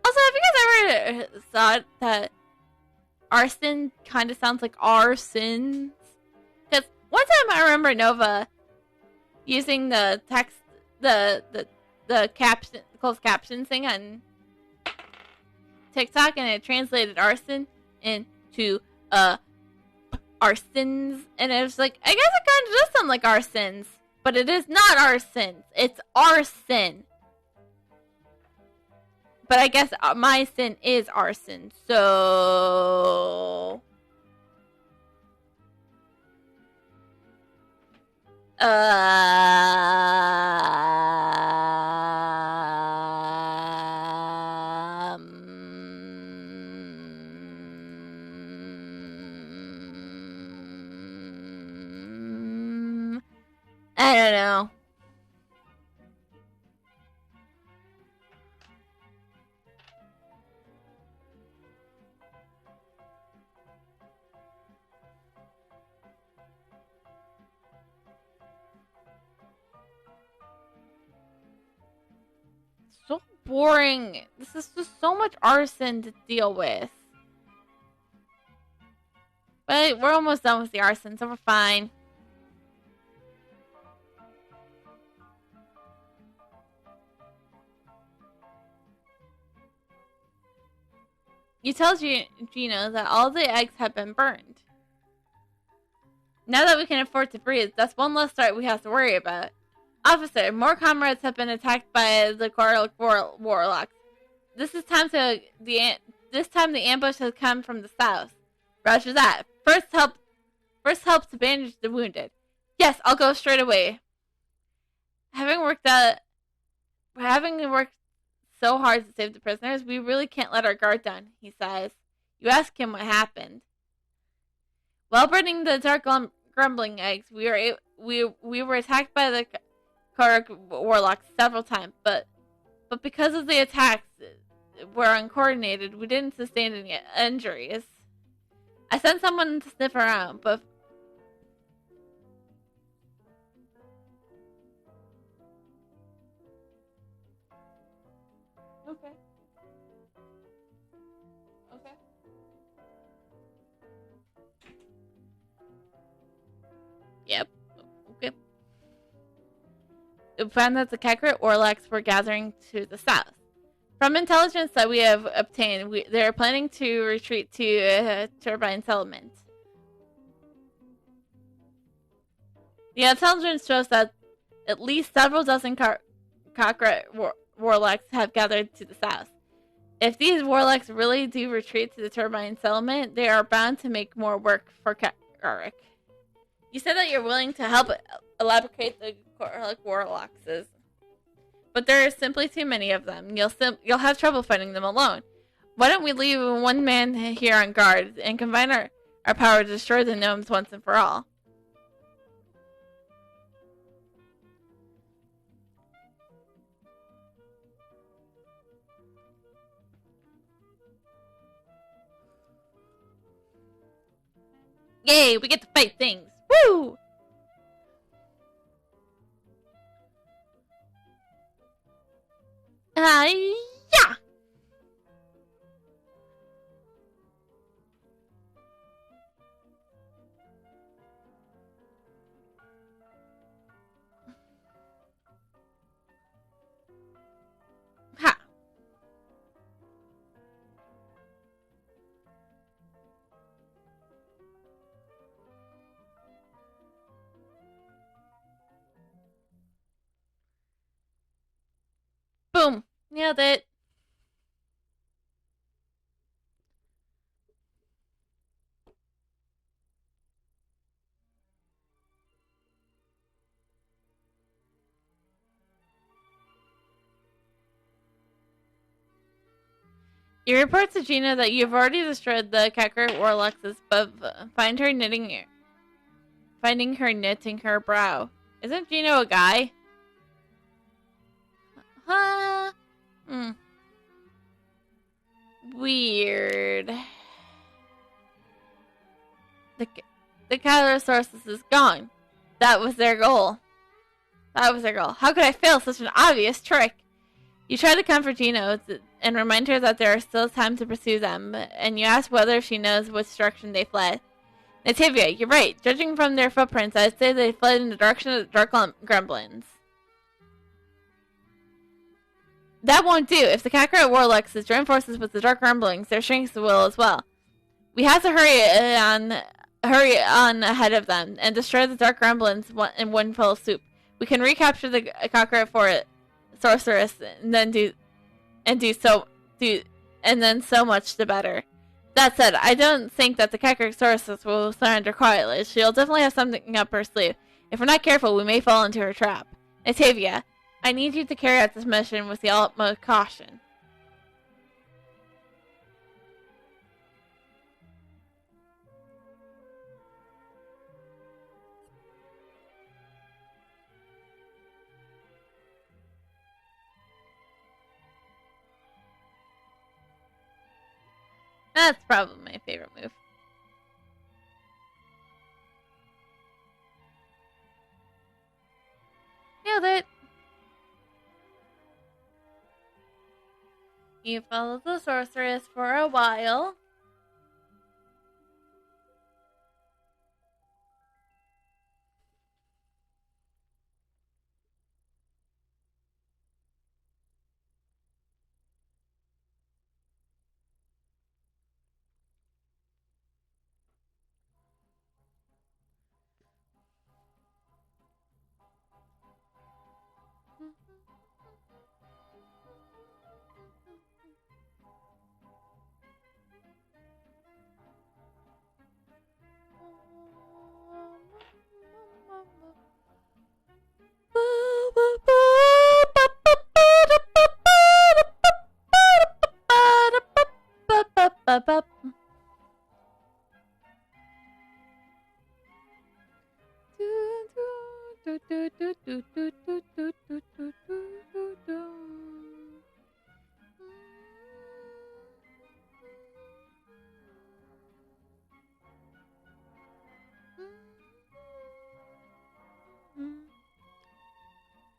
Also, have you guys ever thought that arson kind of sounds like arsons? Because one time I remember Nova using the text, the caption, closed caption thing on TikTok, and it translated arson into arsons, and it was like, I guess it kind of does sound like arsons, but it is not arsons. It's arson. But I guess my sin is arson, so... I don't know. So boring. This is just so much arson to deal with. But we're almost done with the arson, so we're fine. You tell Gino that all the eggs have been burned. Now that we can afford to breathe, that's one less threat we have to worry about. Officer, more comrades have been attacked by the warlocks. This time the ambush has come from the south. Roger that. First help to bandage the wounded. Yes, I'll go straight away. Having worked so hard to save the prisoners, we really can't let our guard down, he sighs. You ask him what happened. While burning the dark grumbling eggs, we were attacked by the Karuk warlocks several times, but because of the attacks, were uncoordinated, we didn't sustain any injuries. I sent someone to sniff around, but okay. Okay. Yep. Okay. We found that the Kekrit Orlax were gathering to the south. From intelligence that we have obtained, they are planning to retreat to Turbine Settlement. The intelligence shows that at least several dozen Kekrit Warlocks have gathered to the south. If these Warlocks really do retreat to the Turbine Settlement, they are bound to make more work for Karik. You said that you're willing to help elaborate the Warlocks, but there are simply too many of them. You'll have trouble fighting them alone. Why don't we leave one man here on guard and combine our power to destroy the gnomes once and for all? Yay, we get to fight things. Woo! Yeah! Ha! Boom! Nailed it. You report to Gina that you've already destroyed the Kekrit Warlocks, but finding her knitting her brow. Isn't Gino a guy? Huh? Weird. The Kylosaurus is gone. That was their goal. How could I fail such an obvious trick? You try to comfort Gino and remind her that there is still time to pursue them, and you ask whether she knows which direction they fled. Nativia, you're right. Judging from their footprints, I'd say they fled in the direction of the Dark Gremlins. That won't do. If the Kakarot Warlocks join forces with the Dark Gremlins, their strengths will as well. We have to hurry on ahead of them and destroy the Dark Gremlins in one fell swoop. We can recapture the Kakarot Sorceress and then so much the better. That said, I don't think that the Kakarot Sorceress will surrender quietly. She'll definitely have something up her sleeve. If we're not careful, we may fall into her trap. Natavia, I need you to carry out this mission with the utmost caution. That's probably my favorite move. Nailed it. You follow the sorceress for a while.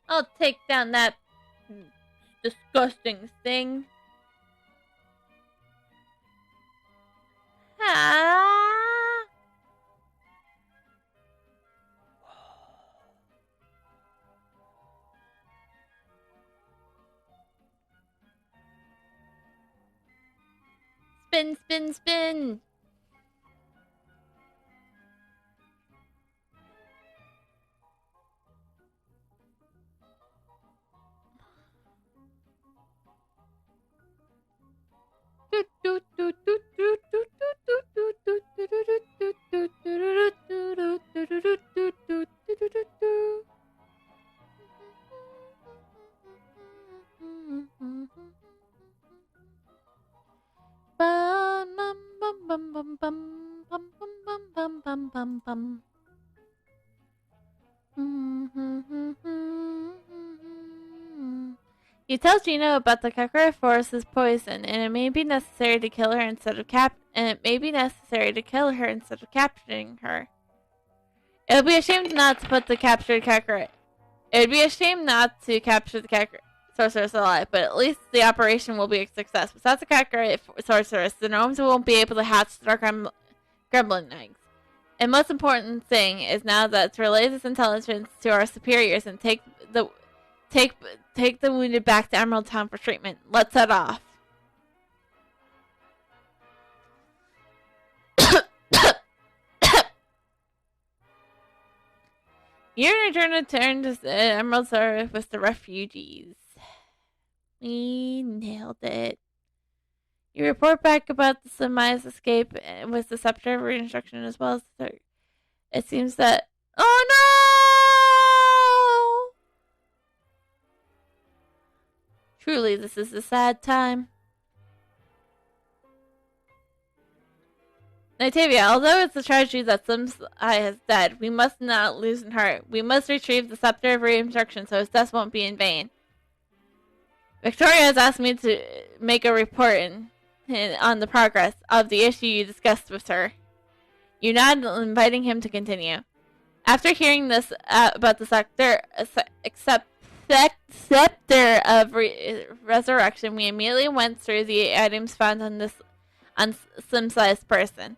I'll take down that disgusting thing. Ah. Spin, spin, spin. You tell Gino about the Kakura Forest's poison, and it may be necessary to kill her instead of capturing her. It would be a shame not to put the captured Kakura. It would be a shame not to capture the Kakura sorceress alive, but at least the operation will be a success. Without the Kakura sorceress, the gnomes won't be able to hatch their gremlin eggs. And most important thing is now that to relay this intelligence to our superiors and take the wounded back to Emerald Town for treatment. Let's head off. You're gonna return to the Emerald Town with the refugees. We nailed it. You report back about the Semi's escape with the scepter of reinstruction as well as the third. It seems that... Oh no! Truly, this is a sad time. Nitavia, although it's a tragedy that Sim's eye has died, we must not lose heart. We must retrieve the scepter of reinstruction so his death won't be in vain. Victoria has asked me to make a report on the progress of the issue you discussed with her. You're not inviting him to continue. After hearing this about the scepter of resurrection, we immediately went through the items found on Sim's person.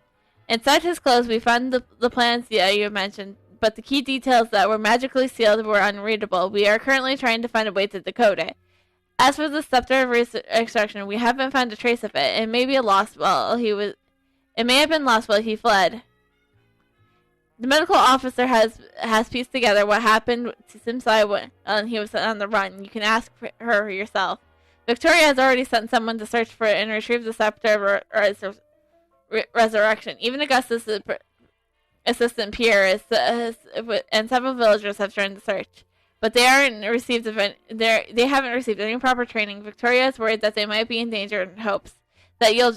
Inside his clothes, we found the plans you mentioned, but the key details that were magically sealed were unreadable. We are currently trying to find a way to decode it. As for the scepter of resurrection, we haven't found a trace of it. It may be lost while he was. It may have been lost while he fled. The medical officer has pieced together what happened to Simsai when he was on the run. You can ask her yourself. Victoria has already sent someone to search for it and retrieve the scepter of resurrection. Even Augustus' assistant Pierre and several villagers have joined the search. But they haven't received any proper training. Victoria is worried that they might be in danger in hopes that you'll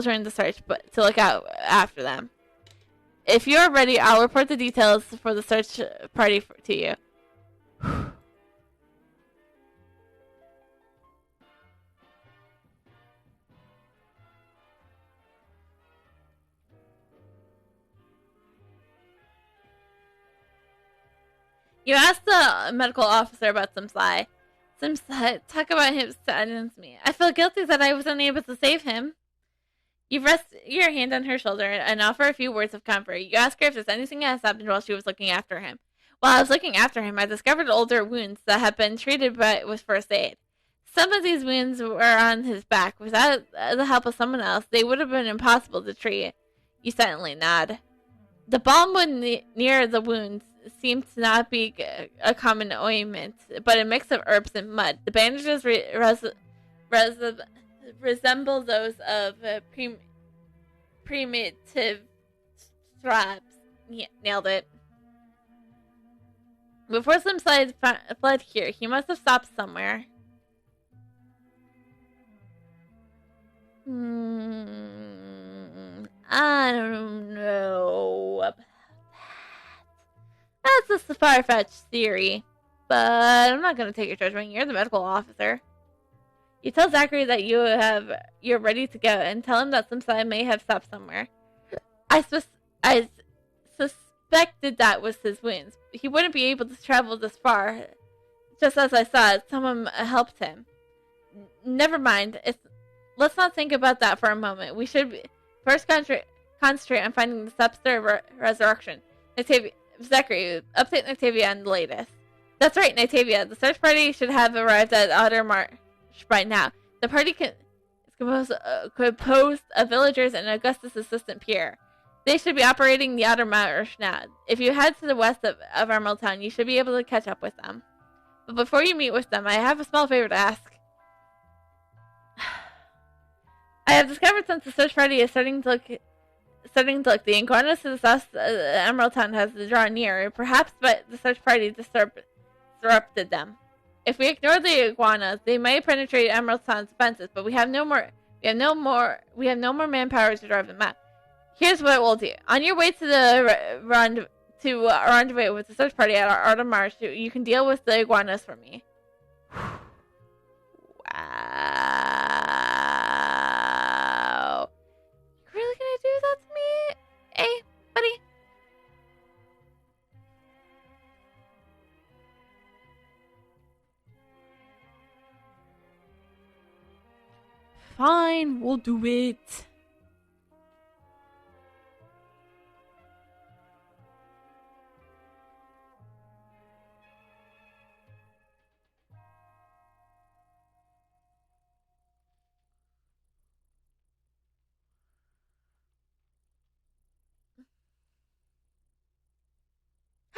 join the search, but to look out after them. If you are ready, I'll report the details for the search party to you. You asked the medical officer about Simsai. Simsai, talk about him saddens me. I feel guilty that I was unable to save him. You rest your hand on her shoulder and offer a few words of comfort. You ask her if there's anything that has happened while she was looking after him. While I was looking after him, I discovered older wounds that had been treated with first aid. Some of these wounds were on his back. Without the help of someone else, they would have been impossible to treat. You silently nod. The balm would near the wounds seemed to not be a common ointment, but a mix of herbs and mud. The bandages resemble those of primitive straps. Yeah, nailed it. Before some slides fled here, he must have stopped somewhere. I don't know about that. That's a far-fetched theory, but I'm not going to take your judgment. You're the medical officer. You tell Zachary that you're ready to go, and tell him that some side may have stopped somewhere. I suspected did that with his wounds. He wouldn't be able to travel this far. Just as I saw it, someone helped him. Never mind. Let's not think about that for a moment. We should first concentrate on finding the substance of resurrection. Zachary, update Noctavia on the latest. That's right, Noctavia. The search party should have arrived at Outer Marsh by now. The party is composed of villagers and Augustus' assistant Pierre. They should be operating the Outer Marsh now. If you head to the west of Emerald Town, you should be able to catch up with them. But before you meet with them, I have a small favor to ask. I have discovered since the search party is starting to look, the iguanas to the south of Emerald Town has drawn near, perhaps, but the search party disrupted them. If we ignore the iguanas, they might penetrate Emerald Town's defenses, but we have no more manpower to drive them out. Here's what we'll do. On your way to the rendezvous with the search party at Outer Marsh, you can deal with the iguanas for me. Wow. You really gonna do that to me? Hey, buddy? Fine, we'll do it.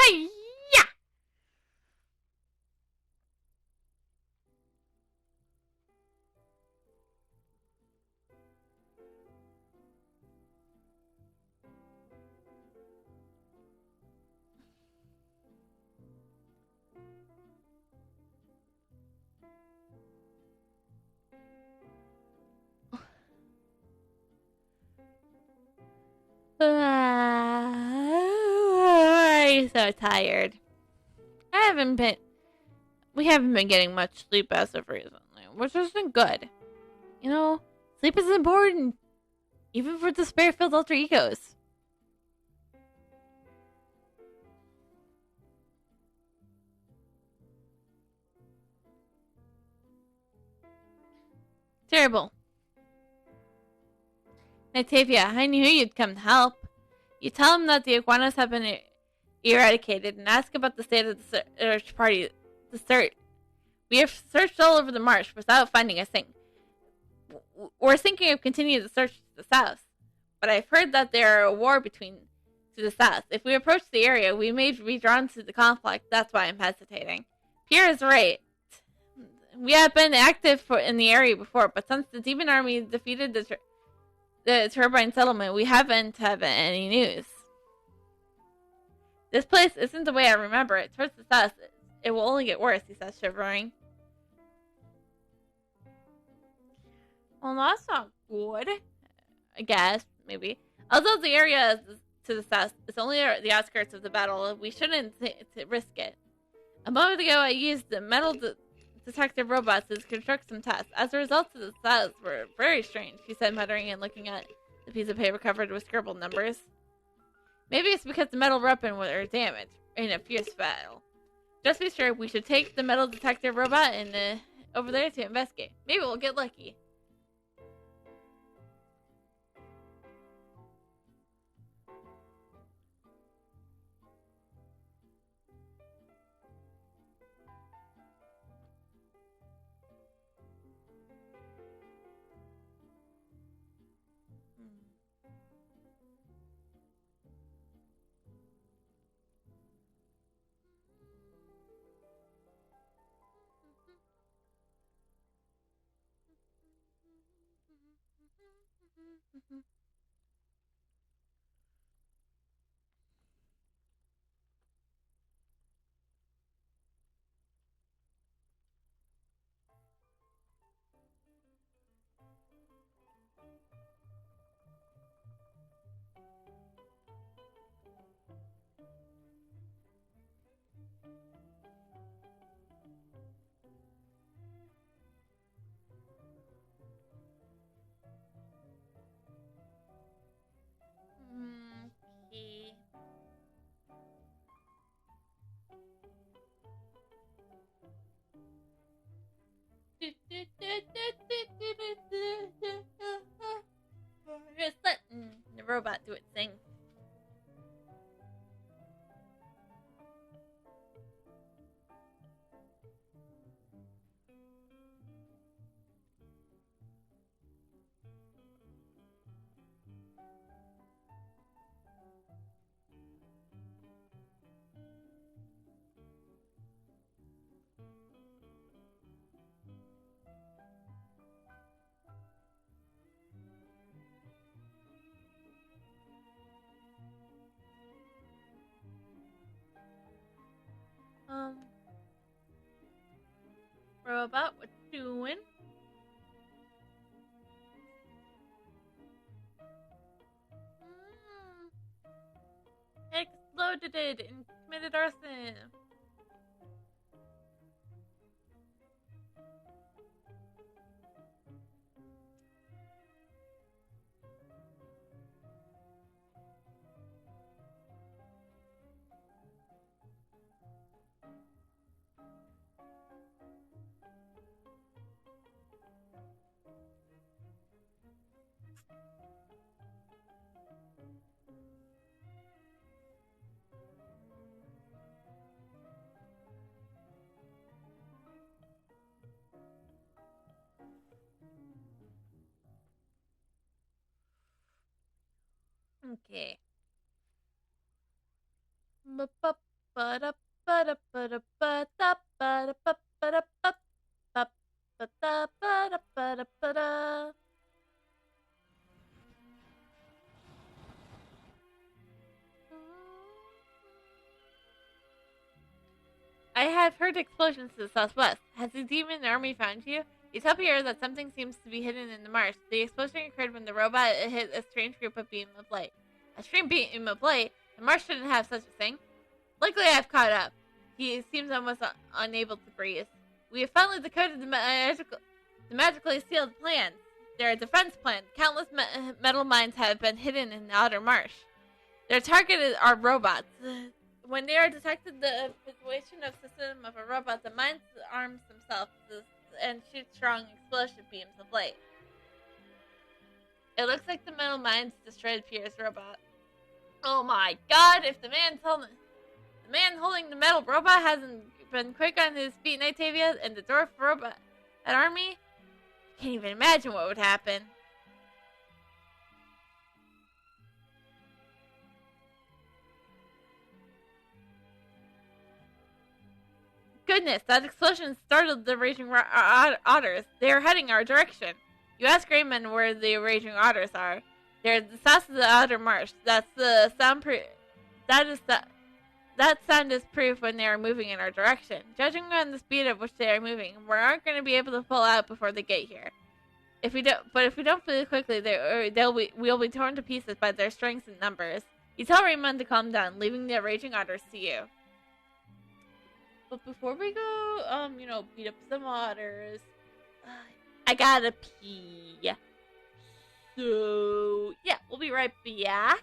Hi-ya! I'm so tired. We haven't been getting much sleep as of recently, which isn't good. You know, sleep is important, even for despair-filled alter egos. Terrible. Noctavia, I knew you'd come to help. You tell him that the iguanas have been eradicated and ask about the state of the search party. We have searched all over the marsh without finding a thing. We're thinking of continuing the search to the south, but I've heard that there are a war to the south. If we approach the area, we may be drawn to the conflict. That's why I'm hesitating. Pierre is right. We have been active in the area before, but since the demon army defeated the turbine settlement, we haven't had any news. This place isn't the way I remember it. Towards the south, it will only get worse, he says, shivering. Well, that's not good. I guess, maybe. Although the area to the south is only the outskirts of the battle, we shouldn't risk it. A moment ago, I used the metal detective robots to construct some tests. As a result, the south were very strange, he said, muttering and looking at the piece of paper covered with scribbled numbers. Maybe it's because the metal weapon were damaged in a fierce battle. Just be sure, we should take the metal detective robot and over there to investigate. Maybe we'll get lucky. robot do its thing. Robot, what you doing? Exploded it and committed arson. Okay. I have heard explosions to the southwest. Has the demon army found you? You tell Pierre that something seems to be hidden in the marsh. The explosion occurred when the robot hit a strange group of beam of light. A strange beam of light? The marsh shouldn't have such a thing. Luckily, I've caught up. He seems almost unable to breathe. We have finally decoded the magically sealed plans. They're a defense plan. Countless metal mines have been hidden in the outer marsh. Their target are robots. When they are detected, the situation of system of a robot, the mines arms themselves and shoot strong explosive beams of light. It looks like the metal mines destroyed Pierre's robot. Oh my god, if the man holding the metal robot hasn't been quick on his feet, Nightavia, and the dwarf robot at army, I can't even imagine what would happen. Goodness, that explosion startled the raging otters. They are heading our direction. You ask Grayman where the raging otters are. They're south of the outer marsh. That's the sound. That sound is proof when they are moving in our direction. Judging on the speed at which they are moving, we aren't going to be able to pull out before they get here. If we don't flee quickly, we'll be torn to pieces by their strength and numbers. You tell Raymond to calm down, leaving the raging otters to you. But before we go, beat up some otters, I gotta pee. So, yeah, we'll be right back.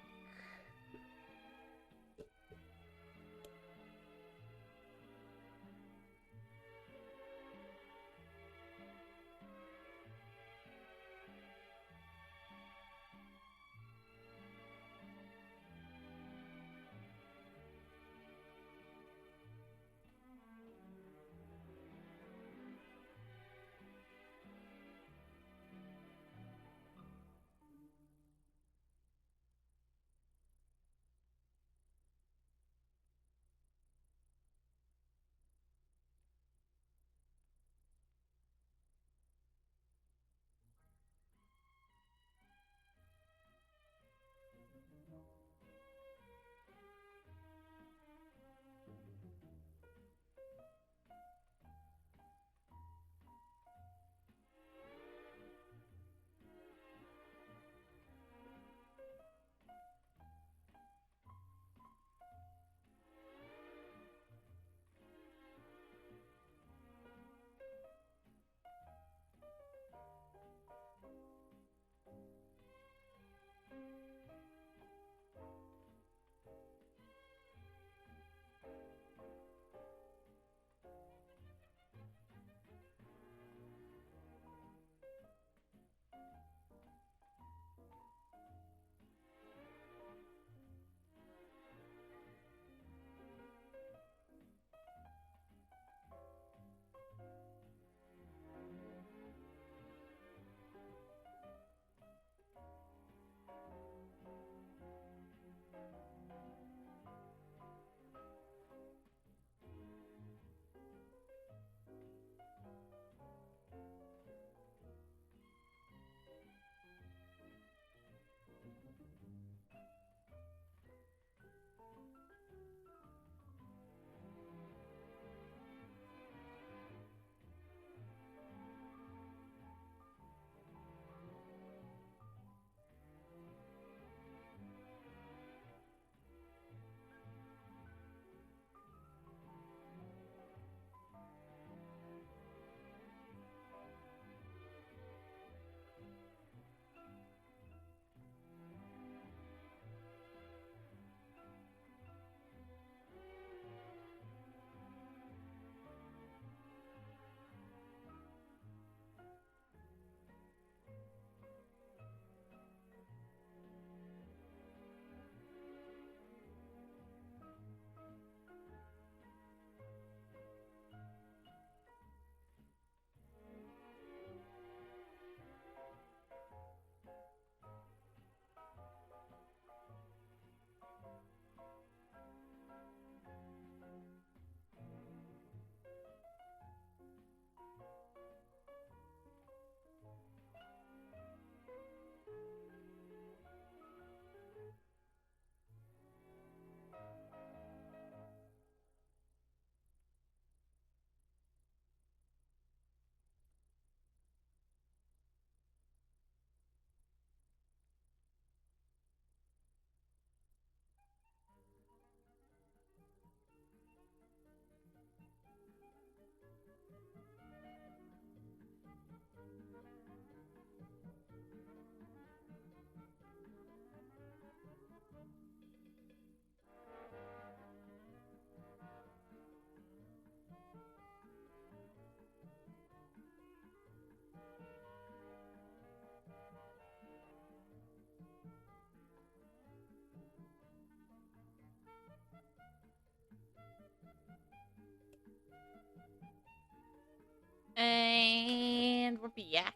Rupiak.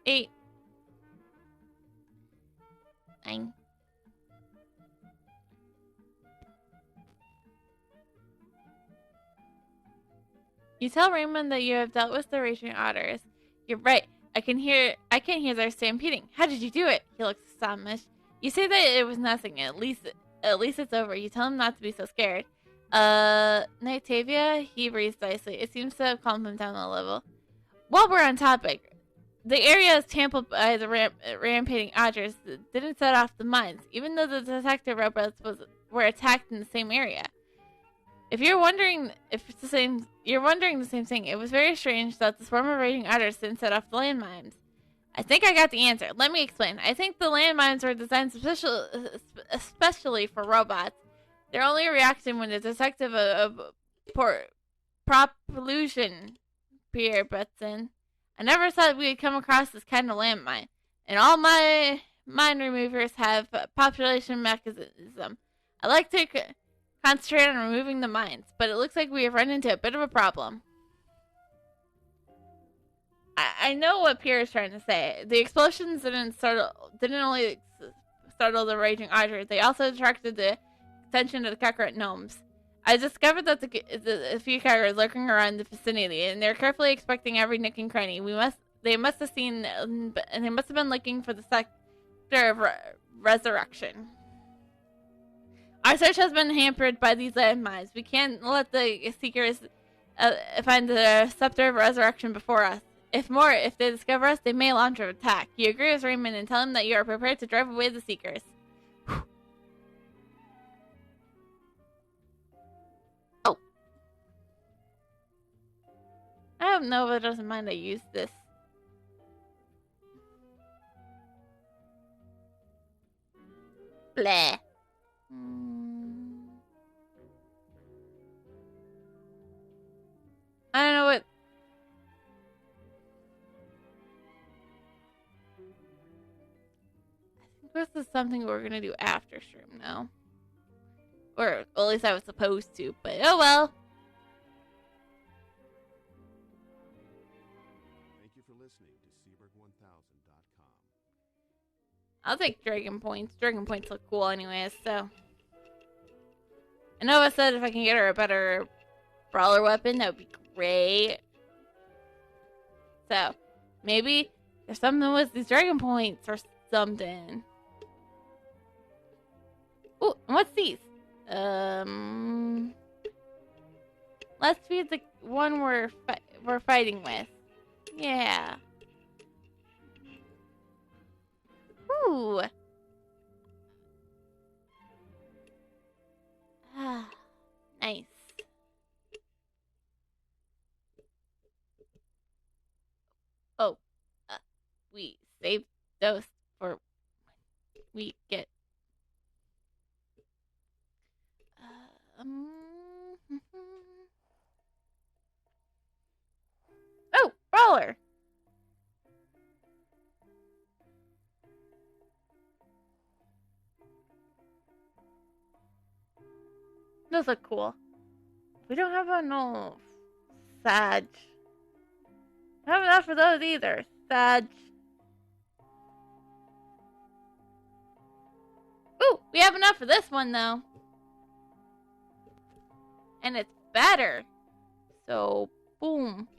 Eight. 9. You tell Raymond that you have dealt with the raging otters. You're right. I can hear their stampeding. How did you do it? He looks astonished. You say that it was nothing. At least it's over. You tell him not to be so scared. Nightavia? He breathes nicely. It seems to have calmed him down a little. While we're on topic, the area is tampered by the rampaging otters that didn't set off the mines, even though the detective robots were attacked in the same area. If you're wondering if it's the same, you're wondering the same thing. It was very strange that the swarm of raging otters didn't set off the landmines. I think I got the answer. Let me explain. I think the landmines were designed especially for robots. They're only a reaction when the detective of propulsion Pierre butts in. I never thought we had come across this kind of landmine. And all my mine removers have population mechanism. I like to concentrate on removing the mines, but it looks like we have run into a bit of a problem. I know what Pierre is trying to say. The explosions didn't only startle the raging otter, they also attracted the attention of the Kakarot gnomes. I discovered that the few Kakarot lurking around the vicinity, and they're carefully expecting every nook and cranny. They must have been looking for the sector of resurrection. Our search has been hampered by these landmines. We can't let the seekers find the scepter of resurrection before us. If they discover us, they may launch an attack. You agree with Raymond and tell him that you are prepared to drive away the seekers. Oh. I hope Nova doesn't mind I use this. Blah. I don't know what. I think this is something we're gonna do after stream now. Or well, at least I was supposed to, but oh well. Thank you for listening to Seaberg1000.com. I'll take Dragon Points. Dragon Points look cool anyways, so. I know I said if I can get her a better brawler weapon, that would be great. So, maybe there's something with these Dragon Points or something. Ooh, and what's these? Let's be the one we're fighting with. Yeah. Ooh. Ah, nice. Oh, we saved those for when we get. Oh, brawler. Those look cool. We don't have enough. Sag. I don't have enough for those either. Sag. Ooh, we have enough for this one though. And it's better. So, boom.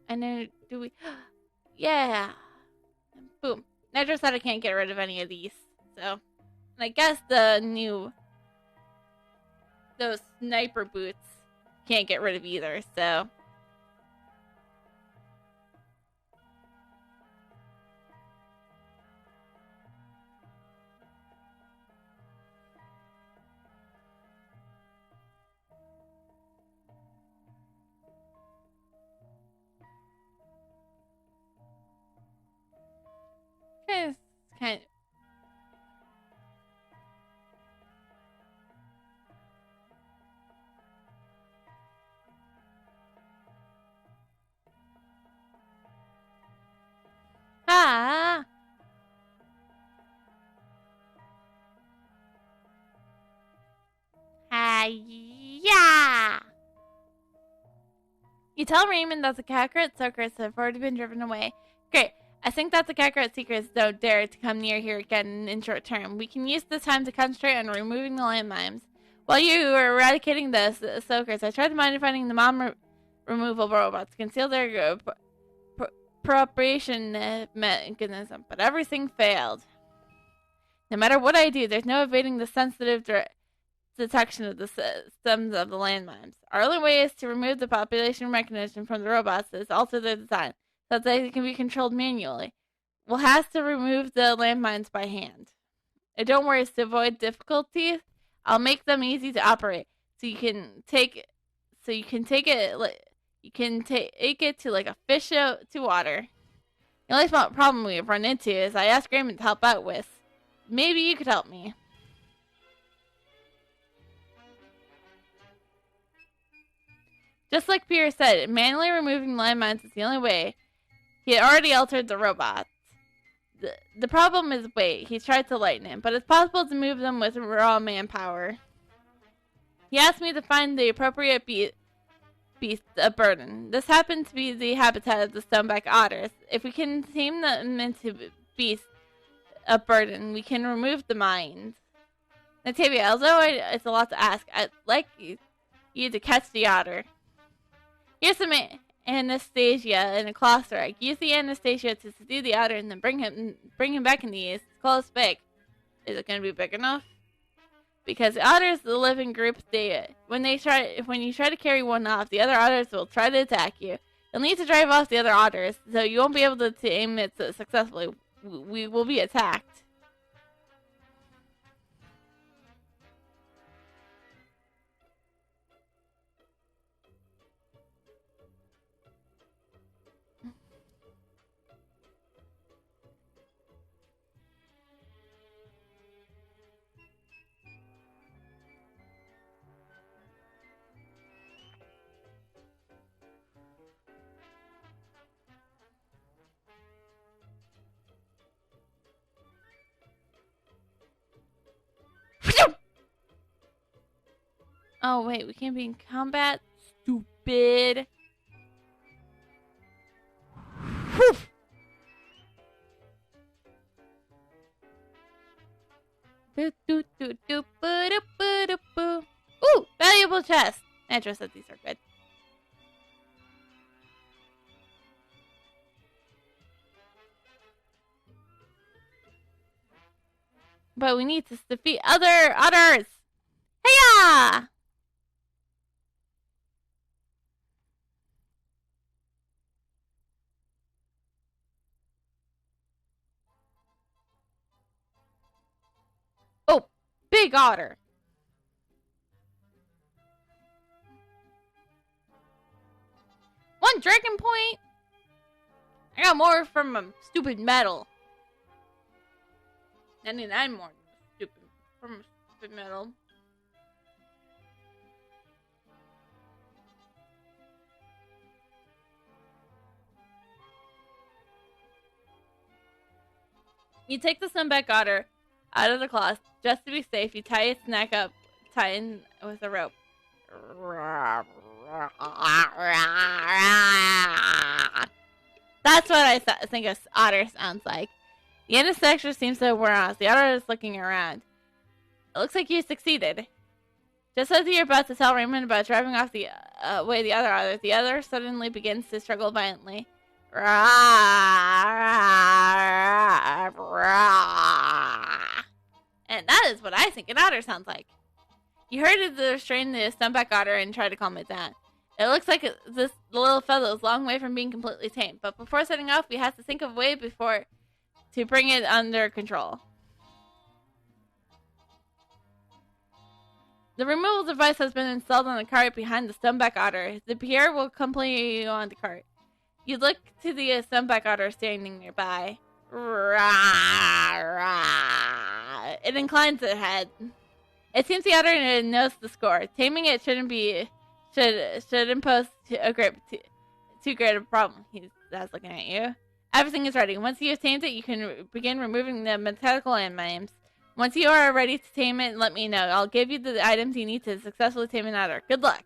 And then do we... Yeah. Boom. I just said I can't get rid of any of these. So, And I guess those sniper boots can't get rid of either, so. It's kind of. Ah! Yeah! You tell Raymond that the Kakarot Soakers have already been driven away. Great. I think that the Kakarot Seekers don't dare to come near here again in short term. We can use this time to concentrate on removing the landmines. While you were eradicating the Soakers, I tried to mind finding the bomb removal robots to conceal their propagation mechanism, but everything failed. No matter what I do, there's no evading the sensitive detection of the systems of the landmines. Our only way is to remove the population mechanism from the robots is alter their design, so that they can be controlled manually. We'll have to remove the landmines by hand. And don't worry, to avoid difficulties, I'll make them easy to operate. So you can take it to like a fish out to water. The only problem we've run into is I asked Raymond to help out with. Maybe you could help me. Just like Pierre said, manually removing landmines is the only way. He had already altered the robots. The problem is weight. He tried to lighten it, but it's possible to move them with raw manpower. He asked me to find the appropriate beast of burden. This happened to be the habitat of the stoneback otters. If we can tame them into beasts of burden, we can remove the mines. Natavia, although it's a lot to ask, I'd like you to catch the otter. Here's some Anastasia and a cloth rag. Use the Anastasia to subdue the otter and then bring him back in the east. Close big. Is it going to be big enough? Because the otters live in groups. When you try to carry one off, the other otters will try to attack you. You'll need to drive off the other otters, so you won't be able to aim it successfully. We will be attacked. Oh, wait, we can't be in combat? Stupid. Whew. Ooh, valuable chest. Andrew said these are good. But we need to defeat other otters. Hey-ya! Oh, big otter. One dragon point? I got more from a stupid metal. 99 more from stupid metal. You take the sunback otter out of the cloth. Just to be safe, you tie its neck up, tied with a rope. That's what I think an otter sounds like. The end of the section seems to have worn off. The otter is looking around. It looks like you succeeded. Just as you're about to tell Raymond about driving off the away the other suddenly begins to struggle violently. And And that is what I think an otter sounds like. You heard it restrain the stumpback otter and try to calm it down. It looks like this little fellow is a long way from being completely tame, but before setting off, we have to think of a way to bring it under control. The removal device has been installed on the cart behind the stumpback otter. The Pierre will accompany you on the cart. You look to the stumpback otter standing nearby. Rah, rah. It inclines its head. It seems the otter knows the score. Taming it should impose too great a problem. That's looking at you. Everything is ready. Once you have tamed it, you can begin removing the mechanical landmines. Once you are ready to tame it, let me know. I'll give you the items you need to successfully tame an otter. Good luck.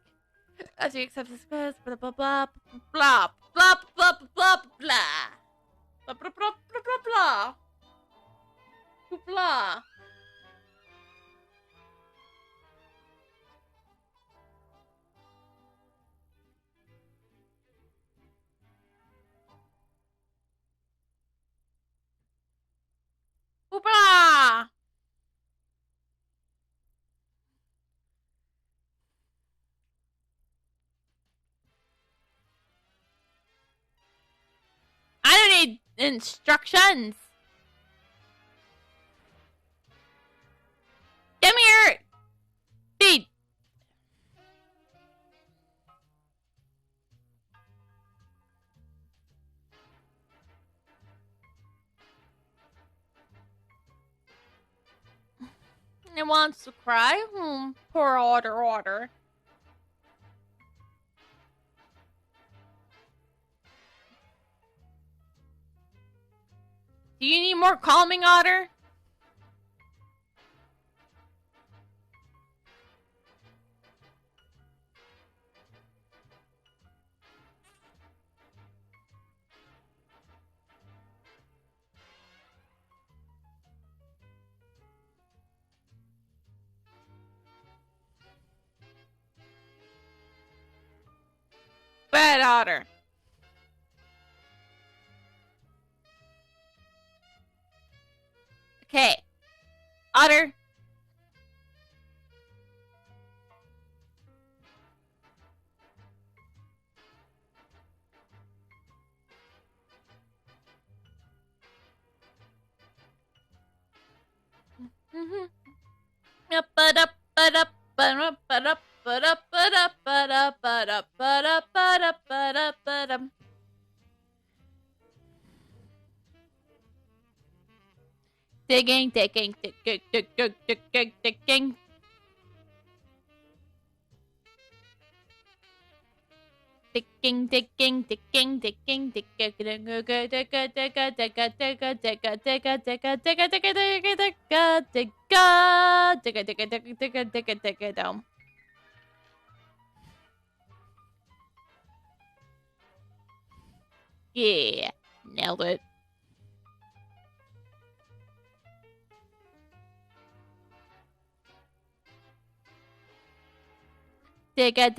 As you accept this quest, blah blah blah blah blah blah blah blah blah blah blah blah blah blah blah. Hoopla! I don't need instructions. Come here. Feed. It wants to cry. Poor otter. Do you need more calming, otter? Bad otter. Okay. Otter. Digging. Digging. Yeah, nailed it. Digga.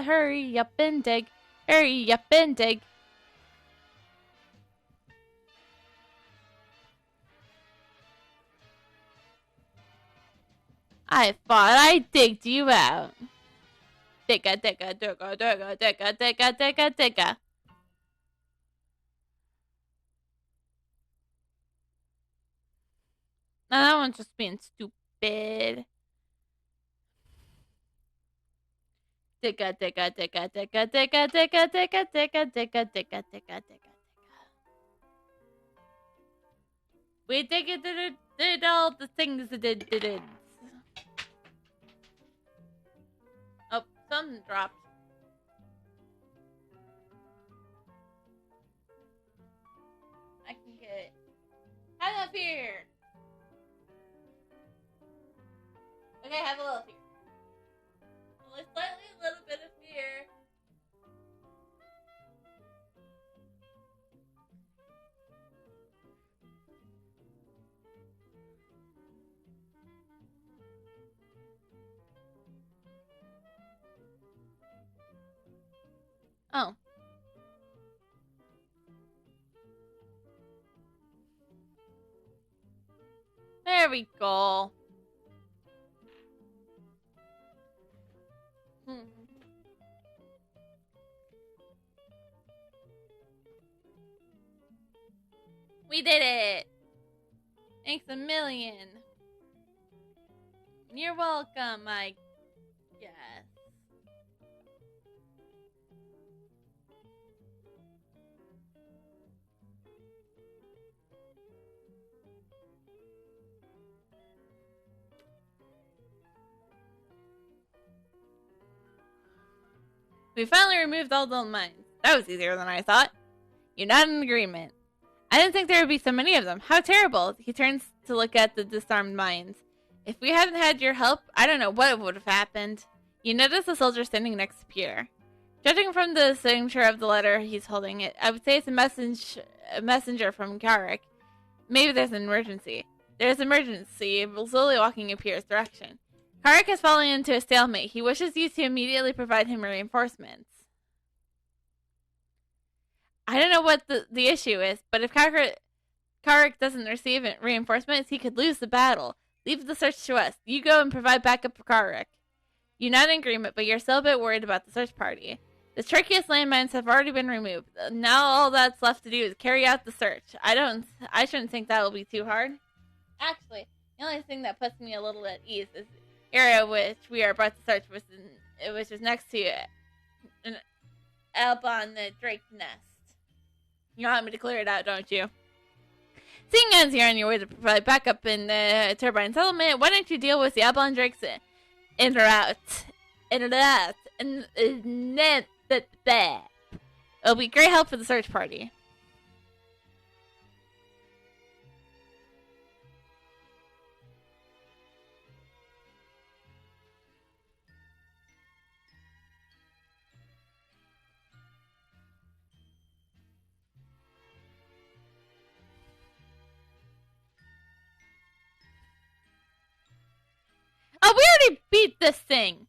Hurry up and dig. Hurry up and dig. I thought I digged you out. Digga. Now that one's just being stupid. Digga. We did all the things that did. Oh, something dropped. I can get it. Come up here. Okay, I have a little fear. Only slightly a little bit of fear. Oh. There we go. We did it! Thanks a million. You're welcome, I guess. We finally removed all the mines. That was easier than I thought. You're not in agreement. I didn't think there would be so many of them. How terrible. He turns to look at the disarmed mines. If we hadn't had your help, I don't know what would have happened. You notice a soldier standing next to Peter. Judging from the signature of the letter he's holding it, I would say it's a messenger from Carrick. Maybe there's an emergency. There's an emergency, slowly walking in Peter's direction. Carrick has fallen into a stalemate. He wishes you to immediately provide him reinforcements. I don't know what the issue is, but if Carrick doesn't receive reinforcements, he could lose the battle. Leave the search to us. You go and provide backup for Carrick. You're not in agreement, but you're still a bit worried about the search party. The trickiest landmines have already been removed. Now all that's left to do is carry out the search. I shouldn't think that will be too hard. Actually, the only thing that puts me a little at ease is the area which we are about to search, which is next to up on the Drake nest. You want me to clear it out, don't you? Seeing as you're on your way to provide backup in the turbine settlement, why don't you deal with the Avalon Drakes in or out? It'll be great help for the search party. Oh, we already beat this thing.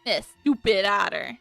This stupid otter.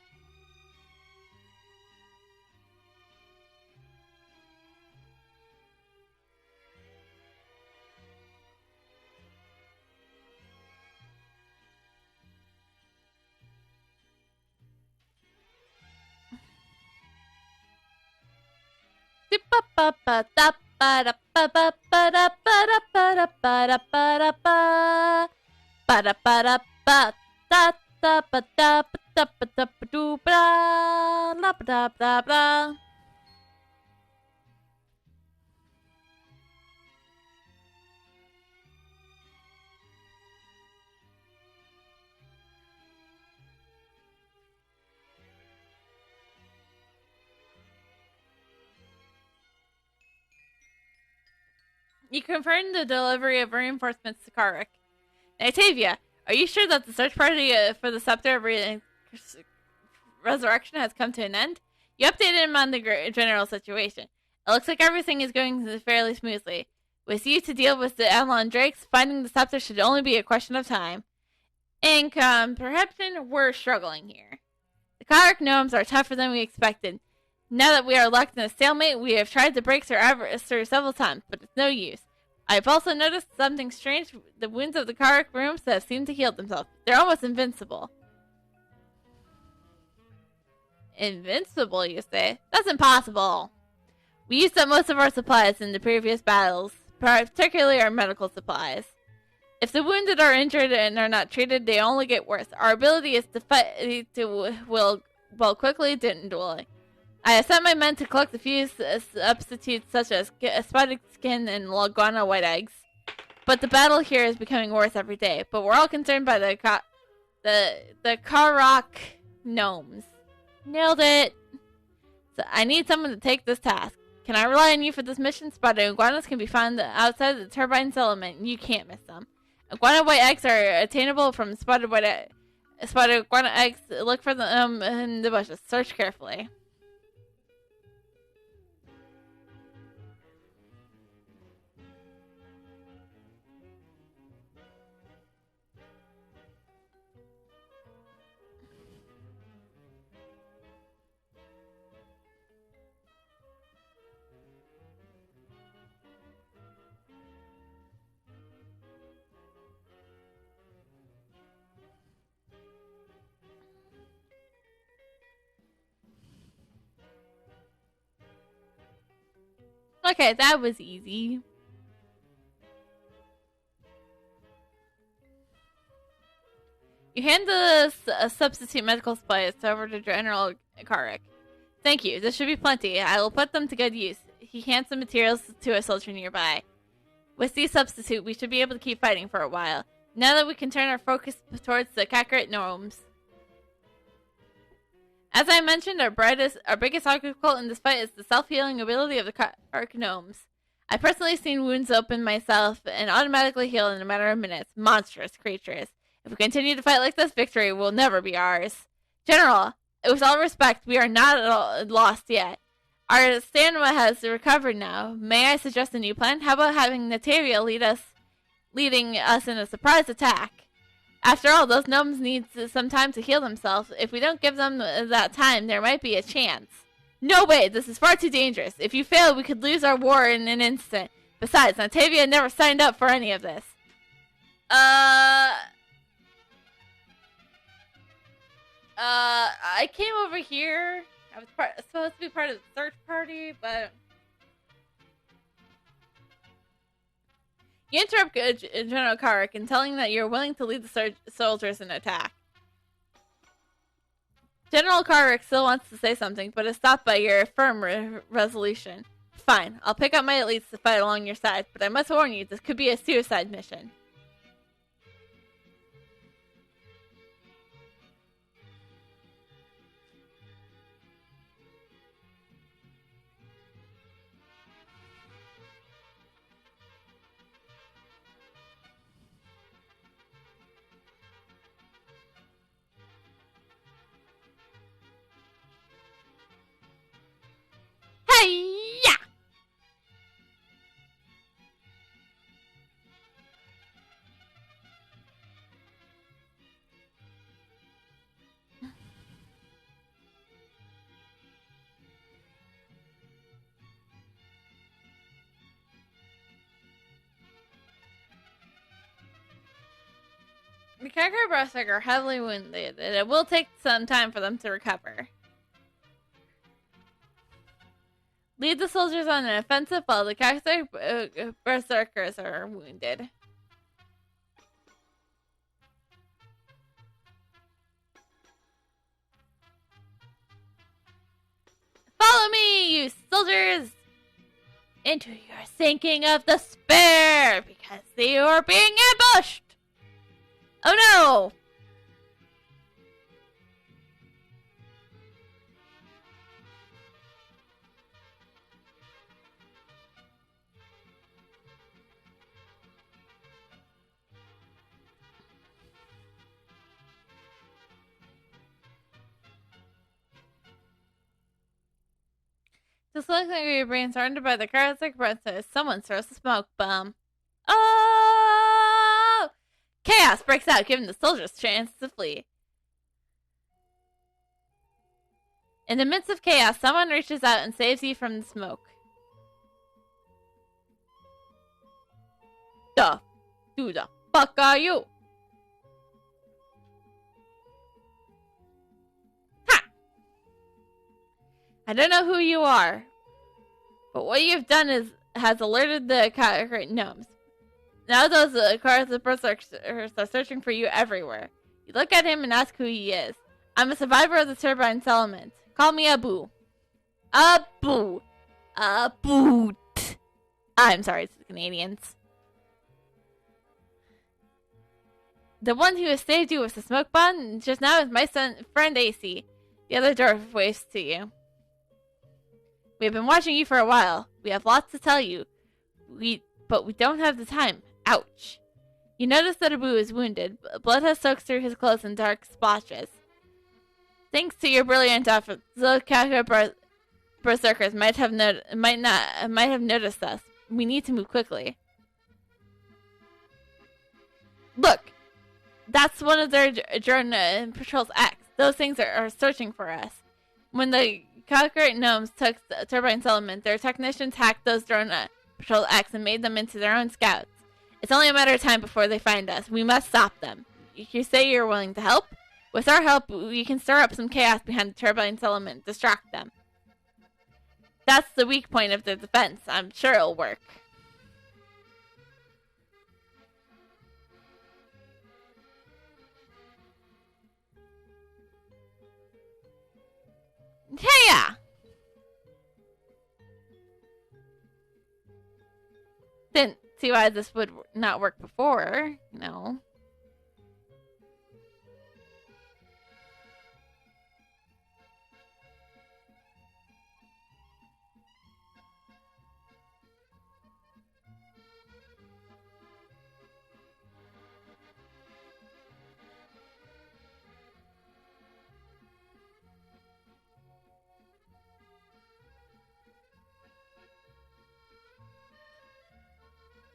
You confirmed the delivery of reinforcements to Carrick. Natavia, are you sure that the search party for the Scepter of Resurrection has come to an end? You updated him on the general situation. It looks like everything is going fairly smoothly. With you to deal with the Avalon Drakes, finding the Scepter should only be a question of time. In comprehension, we're struggling here. The Carrick gnomes are tougher than we expected. Now that we are locked in a stalemate, we have tried to break through several times, but it's no use. I have also noticed something strange. The wounds of the Carrick rooms have seemed to heal themselves. They're almost invincible. Invincible, you say? That's impossible. We used up most of our supplies in the previous battles, particularly our medical supplies. If the wounded are injured and are not treated, they only get worse. Our ability is to fight will quickly dwindle. I have sent my men to collect a few substitutes such as spotted skin and Lagana white eggs. But the battle here is becoming worse every day. But we're all concerned by the Karok gnomes. Nailed it! So I need someone to take this task. Can I rely on you for this mission? Spotted iguanas can be found outside the turbine settlement. You can't miss them. Iguana white eggs are attainable from spotted iguana eggs. Look for them in the bushes. Search carefully. Okay, that was easy. You hand the substitute medical supplies over to General Karek. Thank you. This should be plenty. I will put them to good use. He hands the materials to a soldier nearby. With these substitute, we should be able to keep fighting for a while. Now that we can turn our focus towards the Kakarot gnomes. As I mentioned, our biggest obstacle in this fight is the self-healing ability of the Kakarot gnomes. I personally seen wounds open myself and automatically heal in a matter of minutes. Monstrous creatures. If we continue to fight like this, victory will never be ours. General, with all respect, we are not lost yet. Our stamina has recovered now. May I suggest a new plan? How about having Natavia leading us in a surprise attack? After all, those gnomes need some time to heal themselves. If we don't give them that time, there might be a chance. No way! This is far too dangerous. If you fail, we could lose our war in an instant. Besides, Natavia never signed up for any of this. I came over here. I was supposed to be part of the search party, but... You interrupt General Karek in telling that you're willing to lead the soldiers in attack. General Karek still wants to say something, but is stopped by your firm resolution. Fine, I'll pick up my elites to fight along your side, but I must warn you, this could be a suicide mission. Hey-ya! The Kakarot are heavily wounded, and it will take some time for them to recover. Lead the soldiers on an offensive while the Kakarot berserkers are wounded. Follow me, you soldiers, into your sinking of despair, because they are being ambushed! Oh no! Just looks like your brain surrounded by the chaotic princess. Someone throws a smoke bomb. Oh! Chaos breaks out, giving the soldiers a chance to flee. In the midst of chaos, someone reaches out and saves you from the smoke. Who the fuck are you? Ha! I don't know who you are, but what you've done has alerted the Kakarot gnomes. Now those cars of berserkers are searching for you everywhere. You look at him and ask who he is. I'm a survivor of the turbine settlement. Call me Abu. Abu. Abu. I'm sorry to the Canadians. The one who has saved you with the smoke bomb just now is my friend AC. The other dwarf waves to you. We have been watching you for a while. We have lots to tell you. But we don't have the time. Ouch. You notice that Abu is wounded. Blood has soaked through his clothes in dark splotches. Thanks to your brilliant efforts, the Kaka berserkers might have noticed us. We need to move quickly. Look, that's one of their drone patrols X. Those things are searching for us. When the Kaka gnomes took the turbine settlement, their technicians hacked those drone patrol X and made them into their own scouts. It's only a matter of time before they find us. We must stop them. You say you're willing to help? With our help, we can stir up some chaos behind the turbine settlement, distract them. That's the weak point of their defense. I'm sure it'll work. Yeah. Didn't see why this would not work before. No.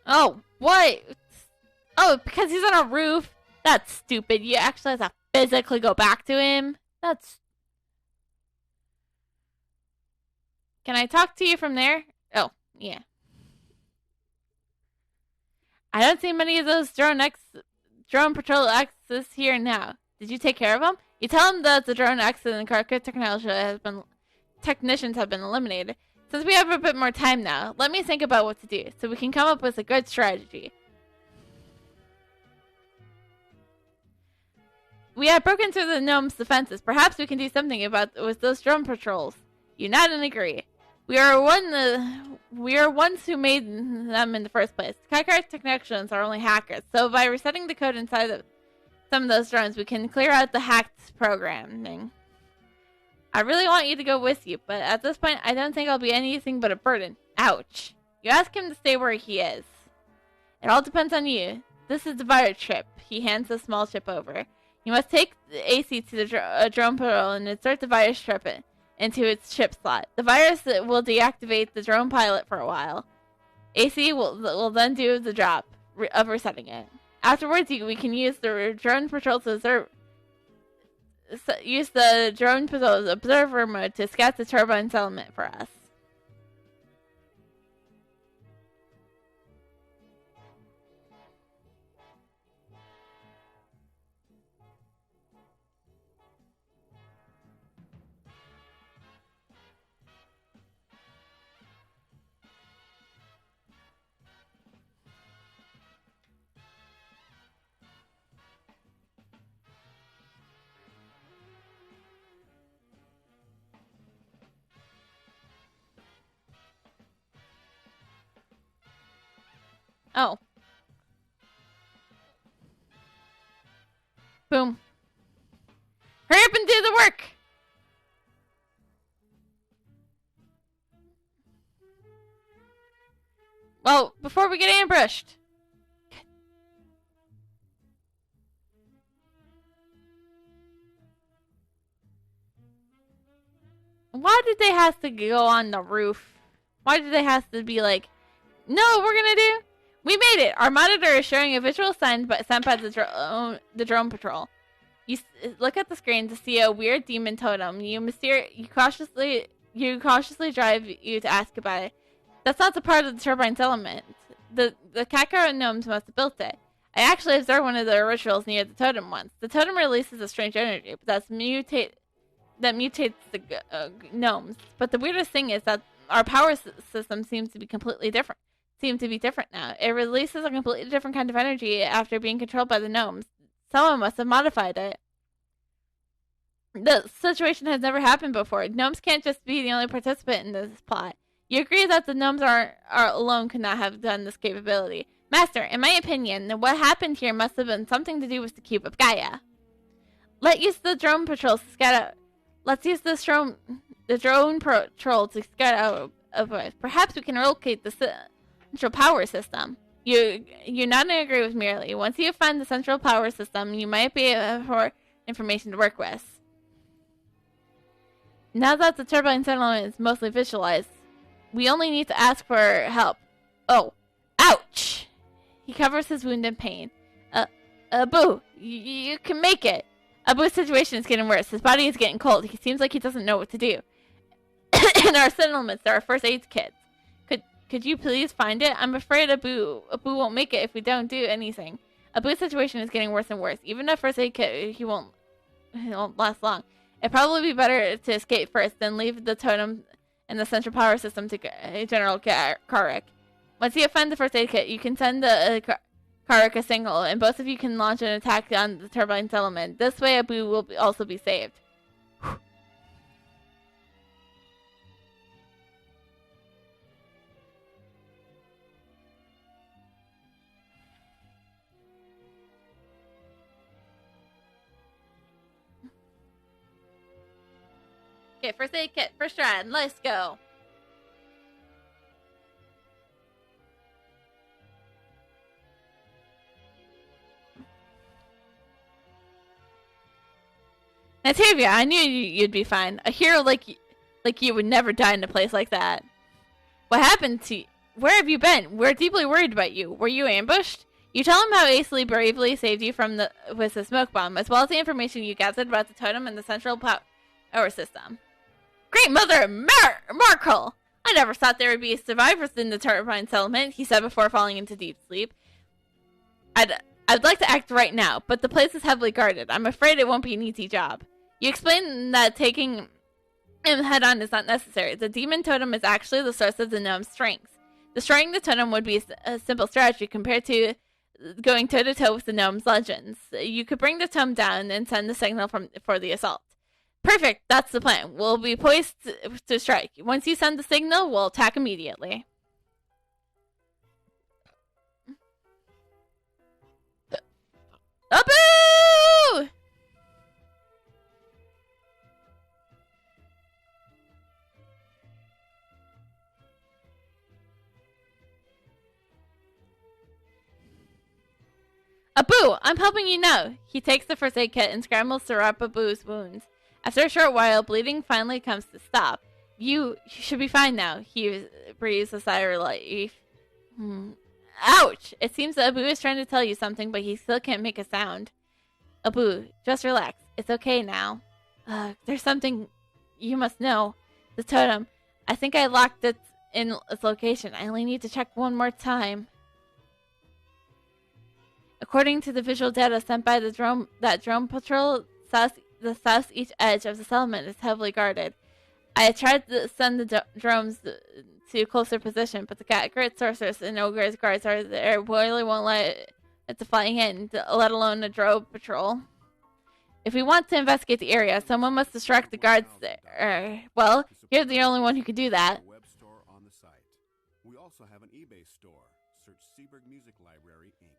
Oh, what? Oh, because he's on a roof? That's stupid. You actually have to physically go back to him? That's... Can I talk to you from there? Oh, yeah. I don't see many of those drone patrol X's here now. Did you take care of them? You tell them that the drone X and the Karka technicians have been eliminated. Since we have a bit more time now, let me think about what to do, so we can come up with a good strategy. We have broken through the gnomes' defenses. Perhaps we can do something with those drone patrols. You nod and agree. We are ones who made them in the first place. Kaikar technicians are only hackers, so by resetting the code inside of some of those drones, we can clear out the hacked programming. I really want you to go with you, but at this point, I don't think I'll be anything but a burden. Ouch. You ask him to stay where he is. It all depends on you. This is the virus chip. He hands the small chip over. You must take the AC to the drone patrol and insert the virus chip into its chip slot. The virus will deactivate the drone pilot for a while. AC will then do the job of resetting it. Afterwards, we can use the drone patrol to use the drone patrol's observer mode to scout the turbine settlement for us. Oh. Boom. Hurry up and do the work! Well, before we get ambushed. Why did they have to go on the roof? Why did they have to be like, no, we're gonna do? We made it! Our monitor is showing a visual sign sent by the drone patrol. You look at the screen to see a weird demon totem. You cautiously drive you to ask about it. That's not the part of the turbine settlement. The Kakara gnomes must have built it. I actually observed one of their rituals near the totem once. The totem releases a strange energy, but that mutates the gnomes. But the weirdest thing is that our power system seems to be completely different. Now. It releases a completely different kind of energy after being controlled by the gnomes. Someone must have modified it. The situation has never happened before. Gnomes can't just be the only participant in this plot. You agree that the gnomes alone could not have done this capability. Master, in my opinion, what happened here must have been something to do with the cube of Gaia. Let's use the drone patrols to scout let's use the drone patrol to scout out a voice. Perhaps we can locate the central power system. You're not in agree with merely. Once you find the central power system, you might be able to have information to work with. Now that the turbine settlement is mostly visualized, we only need to ask for help. Oh, ouch! He covers his wound in pain. Abu, you can make it. Abu's situation is getting worse. His body is getting cold. He seems like he doesn't know what to do. In our settlements, there are first aid kits. Could you please find it? I'm afraid Abu won't make it if we don't do anything. Abu's situation is getting worse and worse. Even a first aid kit, he won't last long. It'd probably be better to escape first, then leave the totem and the central power system to General Karek. Once you find the first aid kit, you can send the Karek a signal, and both of you can launch an attack on the turbine settlement. This way, Abu will also be saved. Okay, first aid kit, first ride, let's go. Natavia, I knew you'd be fine. A hero like you would never die in a place like that. What happened to you? Where have you been? We're deeply worried about you. Were you ambushed? You tell him how Aisley bravely saved you with the smoke bomb, as well as the information you gathered about the totem and the central power system. Great Mother Markle! I never thought there would be survivors in the turbine settlement, he said before falling into deep sleep. I'd like to act right now, but the place is heavily guarded. I'm afraid it won't be an easy job. You explained that taking him head-on is not necessary. The demon totem is actually the source of the gnome's strength. Destroying the totem would be a simple strategy compared to going toe-to-toe with the gnome's legends. You could bring the totem down and send the signal for the assault. Perfect, that's the plan. We'll be poised to strike. Once you send the signal, we'll attack immediately. Abu! Abu, I'm helping you now. He takes the first aid kit and scrambles to wrap Abu's wounds. After a short while, bleeding finally comes to stop. You should be fine now. He breathes a sigh of relief. Ouch! It seems that Abu is trying to tell you something, but he still can't make a sound. Abu, just relax. It's okay now. There's something you must know. The totem. I think I locked it in its location. I only need to check one more time. According to the visual data sent by the drone patrol, the southeast edge of the settlement is heavily guarded. I tried to send the drones to a closer position, but the Catgrit sorceress and Ogre's guards are there. Really won't let it to fly in, let alone a drone patrol. If we want to investigate the area, someone must distract the guards there. Well, you're the only one who can do that. Web store on the site. We also have an eBay store. Search Seaberg Music Library, Inc.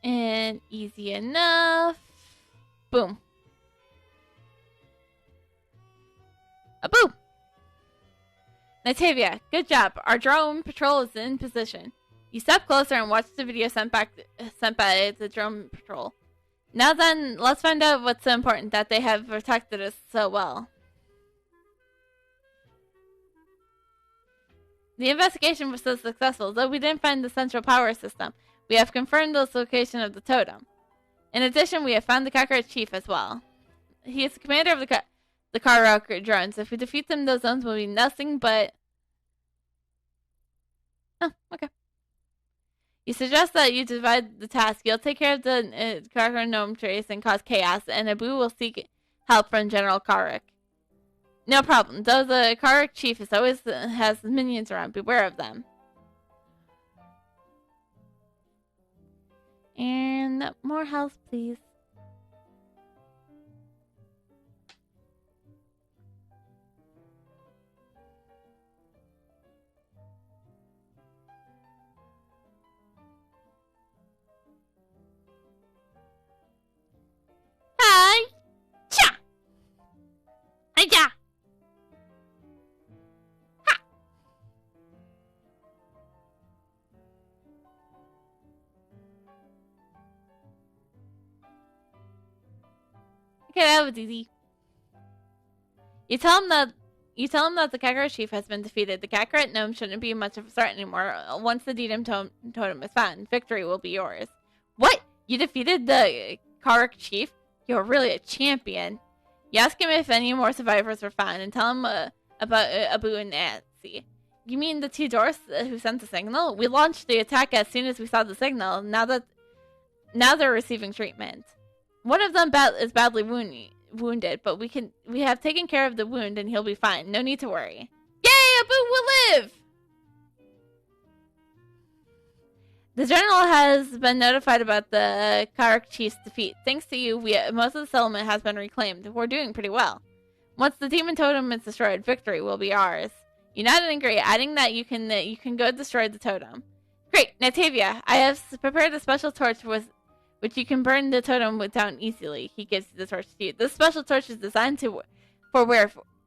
And easy enough. Boom. Boom. Natavia, good job. Our drone patrol is in position. You step closer and watch the video sent by the drone patrol. Now then, let's find out what's so important that they have protected us so well. The investigation was so successful, though we didn't find the central power system. We have confirmed the location of the totem. In addition, we have found the Kakarot chief as well. He is the commander of the Karok drones. If we defeat them, those zones will be nothing but... Oh, okay. You suggest that you divide the task. You'll take care of the Karok gnome trace and cause chaos, and Abu will seek help from General Karok. No problem. Though the Karok chief always has minions around, beware of them. And more health, please. Hi! Cha! Hi-ya! Ha! Okay, that was easy. You tell him that the Kakarot chief has been defeated. The Kakarot gnome shouldn't be much of a threat anymore. Once the totem is found, victory will be yours. What? You defeated the Kakarot chief? You're really a champion. You ask him if any more survivors were found, and tell him about Abu and Nancy. You mean the two dwarfs who sent the signal? We launched the attack as soon as we saw the signal. Now they're receiving treatment. One of them is badly wounded, but we have taken care of the wound and he'll be fine. No need to worry. Yay! Abu will live! The general has been notified about the Karak chief's defeat. Thanks to you, most of the settlement has been reclaimed. We're doing pretty well. Once the demon totem is destroyed, victory will be ours. You nodded and agree, adding that you can go destroy the totem. Great, Natavia, I have prepared a special torch which you can burn the totem down easily. He gives the torch to you. This special torch is designed for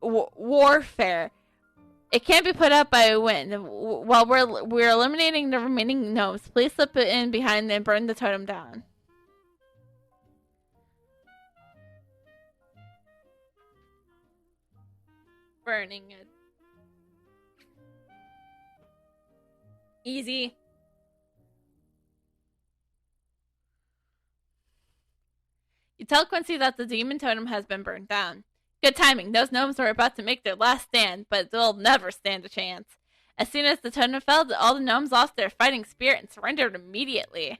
warfare. It can't be put out by wind. While we're eliminating the remaining gnomes, please slip it in behind and burn the totem down. Burning it. Easy. You tell Quincy that the demon totem has been burned down. Good timing. Those gnomes were about to make their last stand, but they'll never stand a chance. As soon as the totem fell, all the gnomes lost their fighting spirit and surrendered immediately.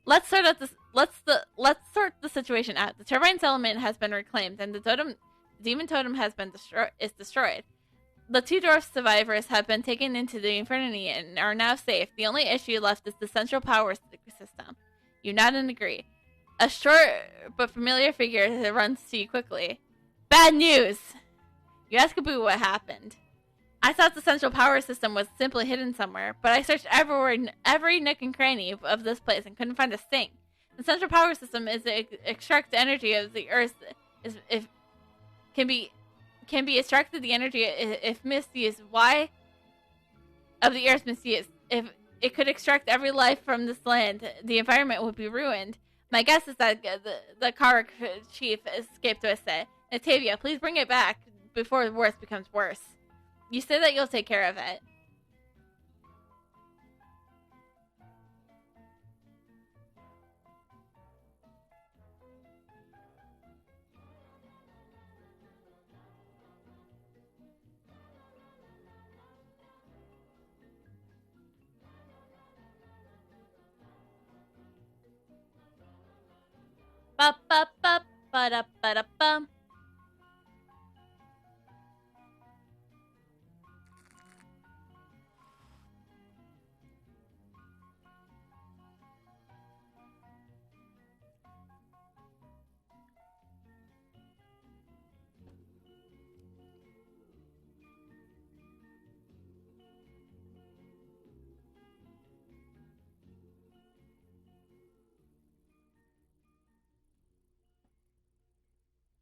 Let's sort the situation out. The turbine settlement has been reclaimed, and the demon totem has been destroyed. The two dwarf survivors have been taken into the infernity and are now safe. The only issue left is the central power system. You nod and agree. A short but familiar figure that runs to you quickly. Bad news! You ask Abu what happened. I thought the central power system was simply hidden somewhere, but I searched everywhere, every nook and cranny of this place and couldn't find a thing. The central power system is to extract the energy of the earth. Can be extracted the energy if misused. Why? Of the earth's misuse. If it could extract every life from this land, the environment would be ruined. My guess is that the Karak chief escaped with it. Natavia, please bring it back before the worst becomes worse. You say that you'll take care of it. Ba ba ba ba da ba da bum.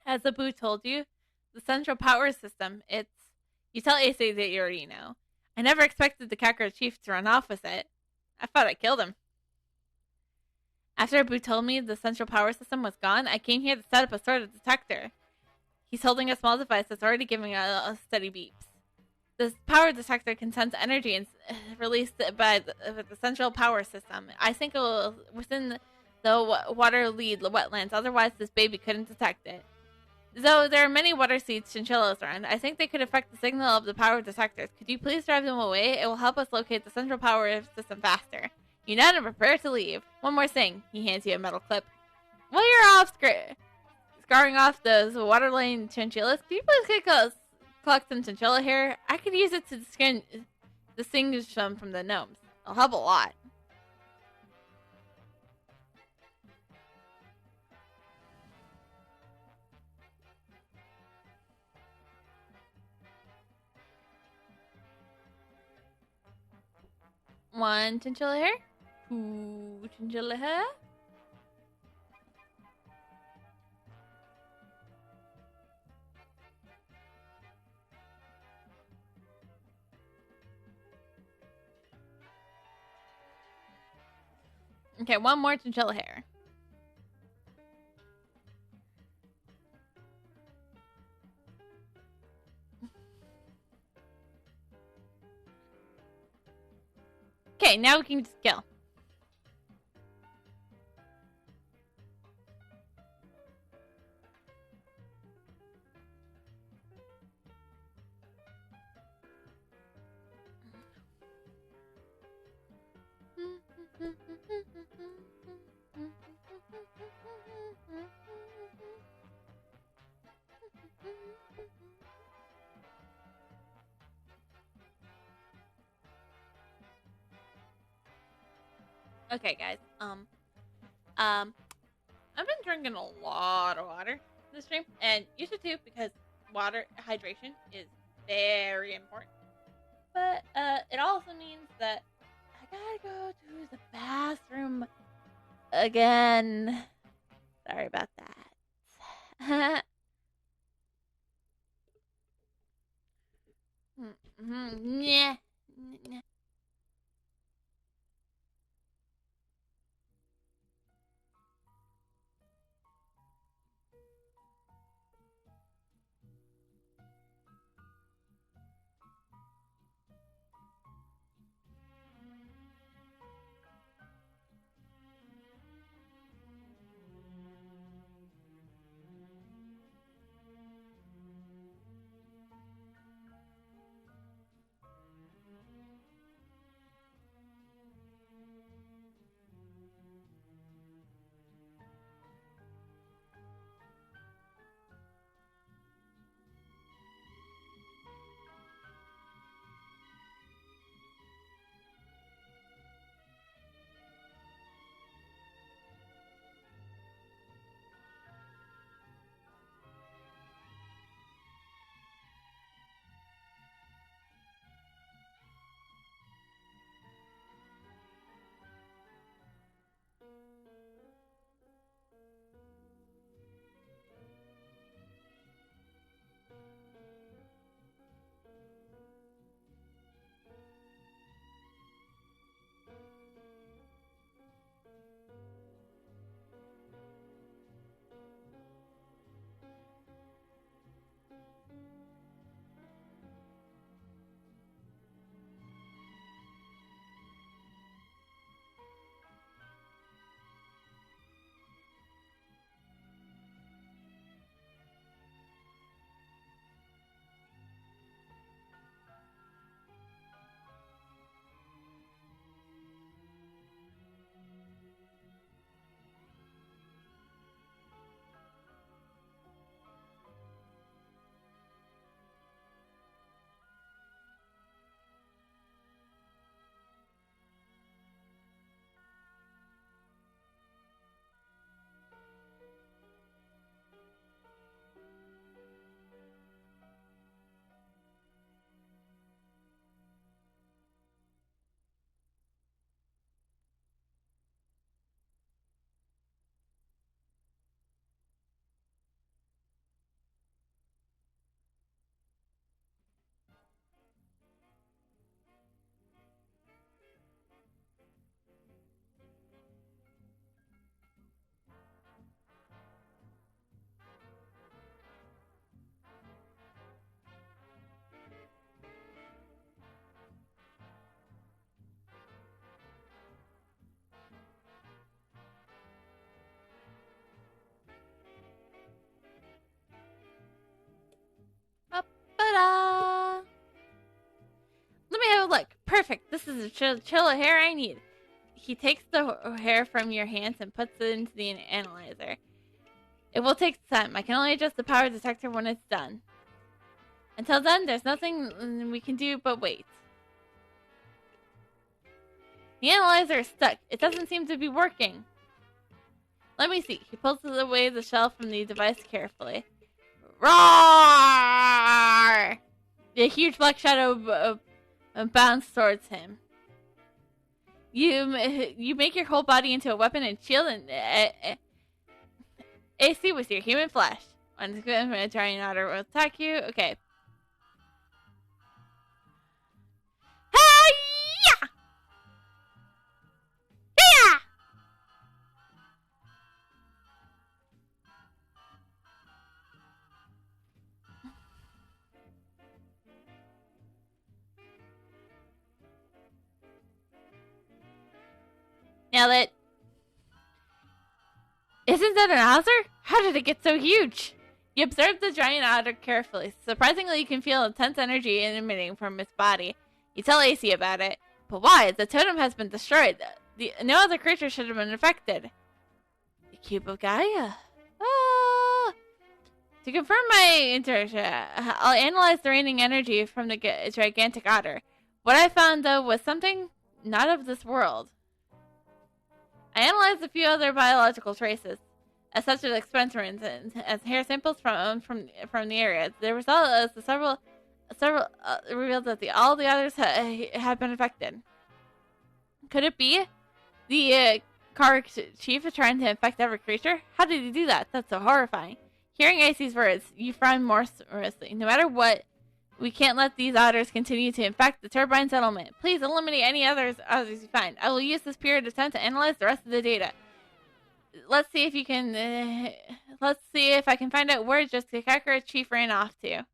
Has Abu told you? The central power system, You tell Ace that you already know. I never expected the Kakarot chief to run off with it. I thought I killed him. After Abu told me the central power system was gone, I came here to set up a sort of detector. He's holding a small device that's already giving a steady beeps. This power detector can sense energy and released by the central power system. I think it will within the water lead wetlands, otherwise this baby couldn't detect it. Though there are many water seeds chinchillas around, I think they could affect the signal of the power detectors. Could you please drive them away? It will help us locate the central power system faster. You nod and prepare to leave. One more thing. He hands you a metal clip. While you're off scarring off those water lane chinchillas, could you please collect some chinchilla hair? I could use it to distinguish them from the gnomes. It'll help a lot. 1 chinchilla hair. 2 chinchilla hair. Okay, 1 more chinchilla hair. Okay, now we can just kill. Okay, guys. I've been drinking a lot of water this stream, and you should too, because water hydration is very important. But it also means that I gotta go to the bathroom again. Sorry about that. Yeah. Ba-da! Let me have a look. Perfect. This is the chinchilla hair I need. He takes the hair from your hands and puts it into the analyzer. It will take time. I can only adjust the power detector when it's done. Until then, there's nothing we can do but wait. The analyzer is stuck. It doesn't seem to be working. Let me see. He pulls away the shell from the device carefully. Roar! The huge black shadow bounced towards him. You make your whole body into a weapon and shield, and AC with your human flesh. One giant otter will attack you. Okay. Hi-ya! Yeah! Nailed it. Isn't that an otter? How did it get so huge? You observe the giant otter carefully. Surprisingly, you can feel intense energy emitting from its body. You tell AC about it. But why? The totem has been destroyed. No other creature should have been affected. The cube of Gaia. Ah. To confirm my interaction, I'll analyze the raining energy from the gigantic otter. What I found, though, was something not of this world. I analyzed a few other biological traces, such as experiments as hair samples from the area. The result is several revealed that all the others had been affected. Could it be the Kark chief trying to infect every creature? How did he do that? That's so horrifying. Hearing Icy's words, you frown morosely. No matter what, we can't let these otters continue to infect the turbine settlement. Please eliminate any others you find. I will use this period of time to analyze the rest of the data. Let's see if you can. Let's see if I can find out where just the Kakara chief ran off to.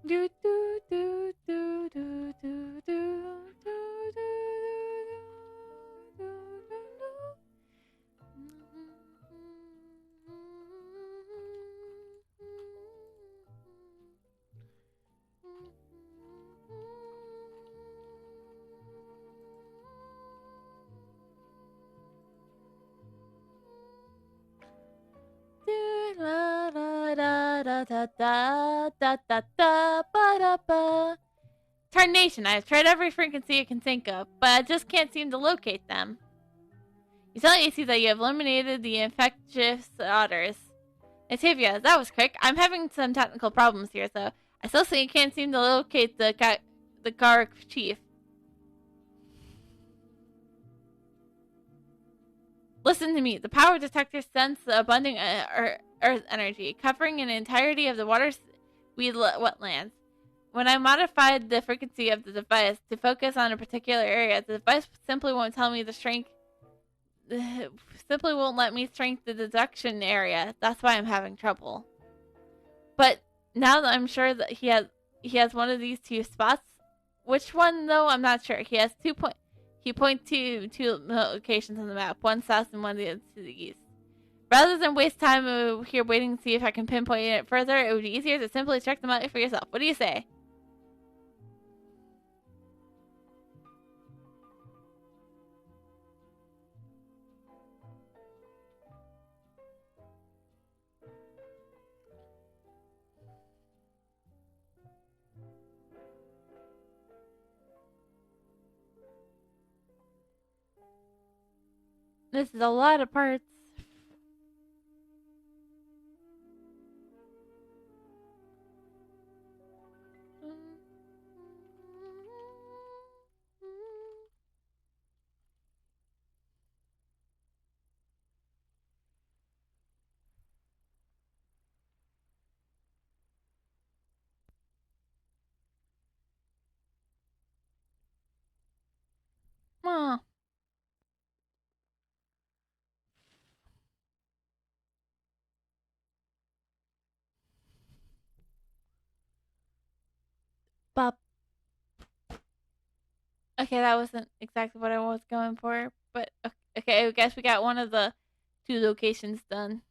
Do do do do do do do do do Tarnation, I have tried every frequency I can think of, but I just can't seem to locate them. You tell AC that you have eliminated the infectious otters. Atavia, that was quick. I'm having some technical problems here, so I still can't seem to locate the Kark chief. Listen to me. The power detector sensed the abundant earth energy, covering an entirety of the wetlands. When I modified the frequency of the device to focus on a particular area, the device simply won't tell me the strength. Simply won't let me strength the deduction area. That's why I'm having trouble. But now that I'm sure that he has one of these two spots. Which one though? I'm not sure. He has 2 point. He points to two locations on the map, one south and one to the east. Rather than waste time here waiting to see if I can pinpoint it further, it would be easier to simply check them out for yourself. What do you say? This is a lot of parts. Oh. Bop. Okay, that wasn't exactly what I was going for, but okay, I guess we got one of the two locations done.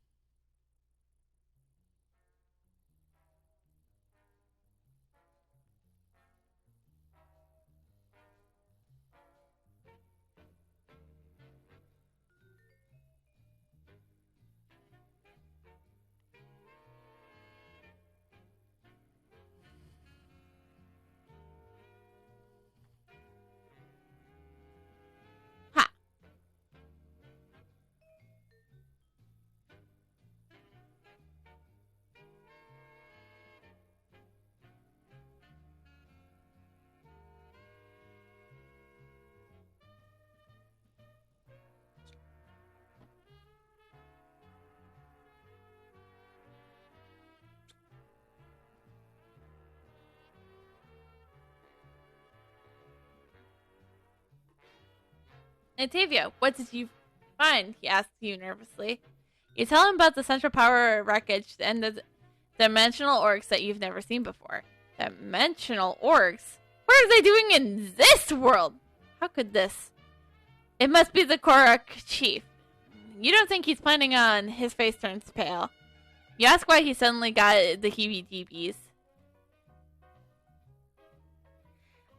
Tavia, what did you find? He asks you nervously. You tell him about the central power wreckage and the dimensional orcs that you've never seen before. Dimensional orcs? What are they doing in this world? How could this? It must be the Korok chief. You don't think he's planning on... His face turns pale. You ask why he suddenly got the heebie-jeebies.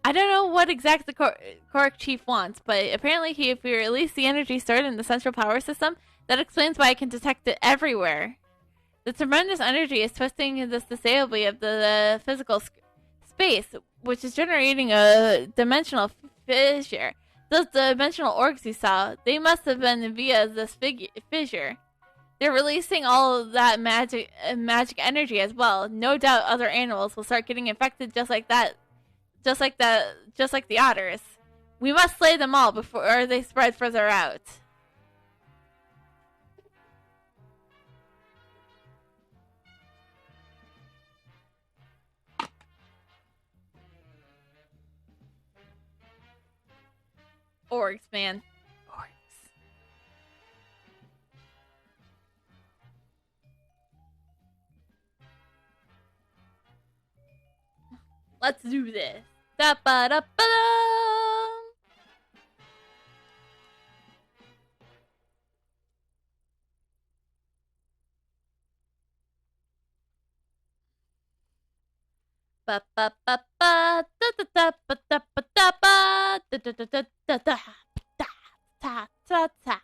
I don't know what exactly the Korok chief wants, but apparently if we release the energy stored in the central power system, that explains why I can detect it everywhere. The tremendous energy is twisting the stability of the physical space, which is generating a dimensional fissure. Those dimensional orcs you saw, they must have been via this fissure. They're releasing all of that magic energy as well. No doubt other animals will start getting infected just like that. Just like the otters. We must slay them all before they spread further out. Orcs, man. Orcs. Let's do this. Da ba da ba da. Ba ba ba ba da da da ba da ba da ba da da da da da da da ta ta ta.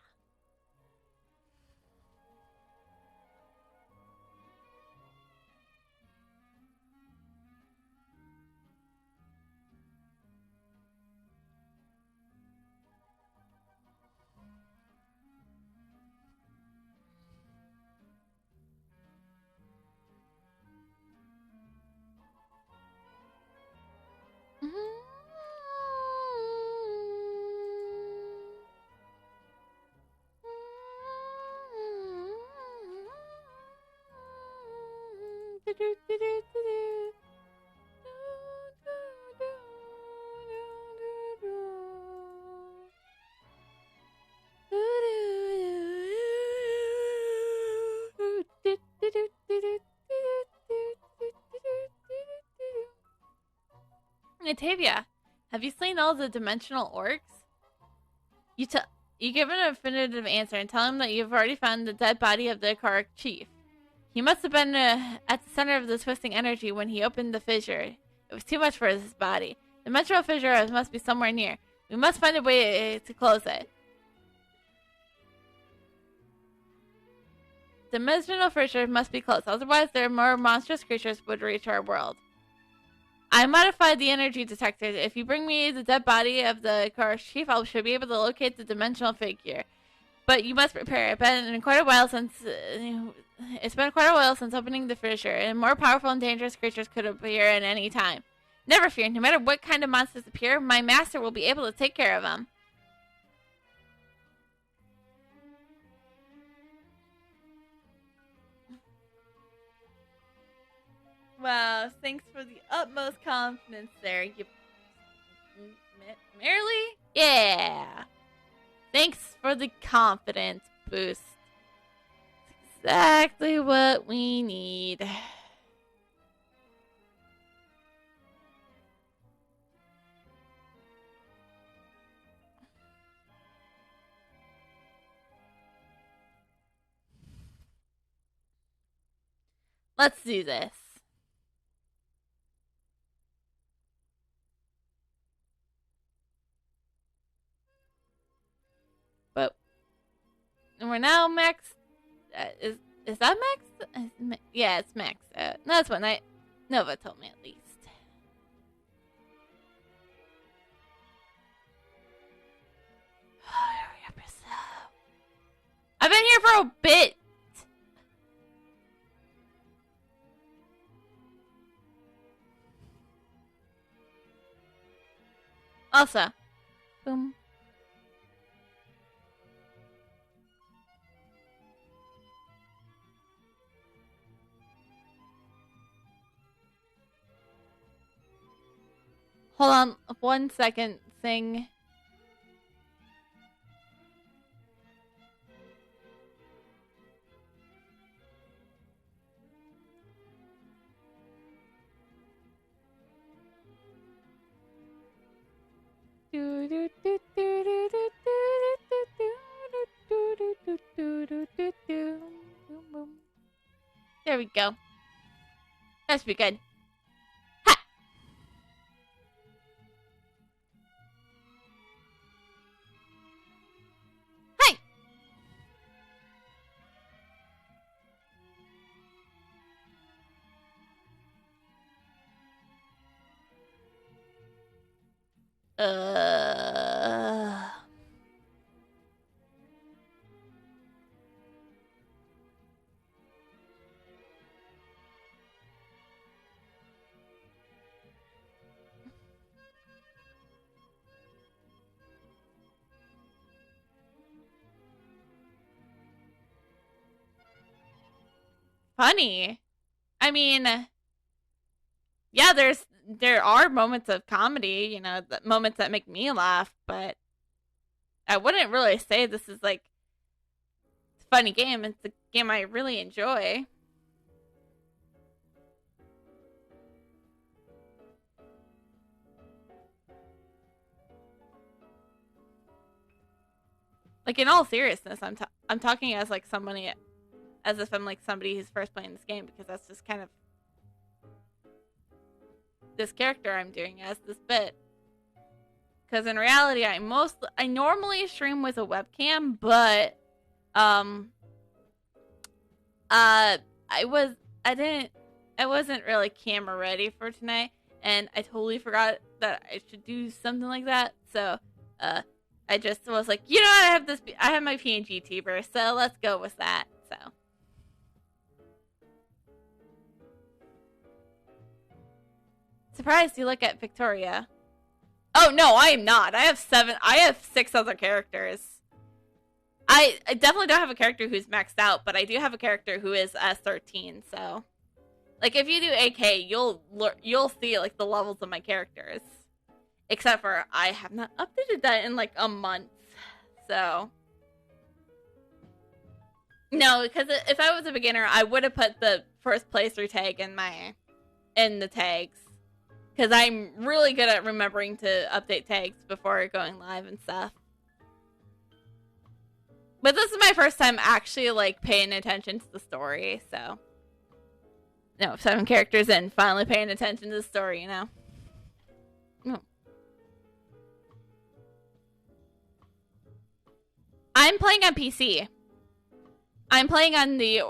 Tavia, have you slain all the dimensional orcs? You give an affirmative answer and tell him that you've already found the dead body of the Korok chief. He must have been at the center of the twisting energy when he opened the fissure. It was too much for his body. The dimensional fissure must be somewhere near. We must find a way to close it. The dimensional fissure must be closed, otherwise there are more monstrous creatures would reach our world. I modified the energy detector. If you bring me the dead body of the Korok chief, I should be able to locate the dimensional figure. But you must prepare. It's been quite a while since opening the fissure, and more powerful and dangerous creatures could appear at any time. Never fear. No matter what kind of monsters appear, my master will be able to take care of them. Wow, thanks for the utmost confidence there. You merely? Yeah. Thanks for the confidence boost. It's exactly what we need. Let's do this. But we're now max. Is that max? Yeah, it's max. That's what Nova told me at least. Hurry up yourself. I've been here for a bit. Also, boom. Hold on 1 second, thing. we go. That should be good. Ha! Hey! Funny. I mean, yeah, there are moments of comedy, you know, moments that make me laugh, but I wouldn't really say this is like a funny game. It's a game I really enjoy. Like, in all seriousness, I'm talking as like somebody, as if I'm like somebody who's first playing this game, because that's just kind of this character I'm doing as this bit. Because in reality, I normally stream with a webcam, but I wasn't really camera ready for tonight, and I totally forgot that I should do something like that. So I just was like, you know what, I have my PNG tuber, so let's go with that. So surprised you look at Victoria. Oh no, I am not. I have 6 other characters. I definitely don't have a character who's maxed out, but I do have a character who is 13. So, like, if you do AK, you'll see like the levels of my characters. Except for I have not updated that in like a month. So no, because if I was a beginner, I would have put the first playthrough tag in the tags. Because I'm really good at remembering to update tags before going live and stuff. But this is my first time actually like paying attention to the story, so no, 7 characters in, finally paying attention to the story, you know. Oh. I'm playing on PC. I'm playing on the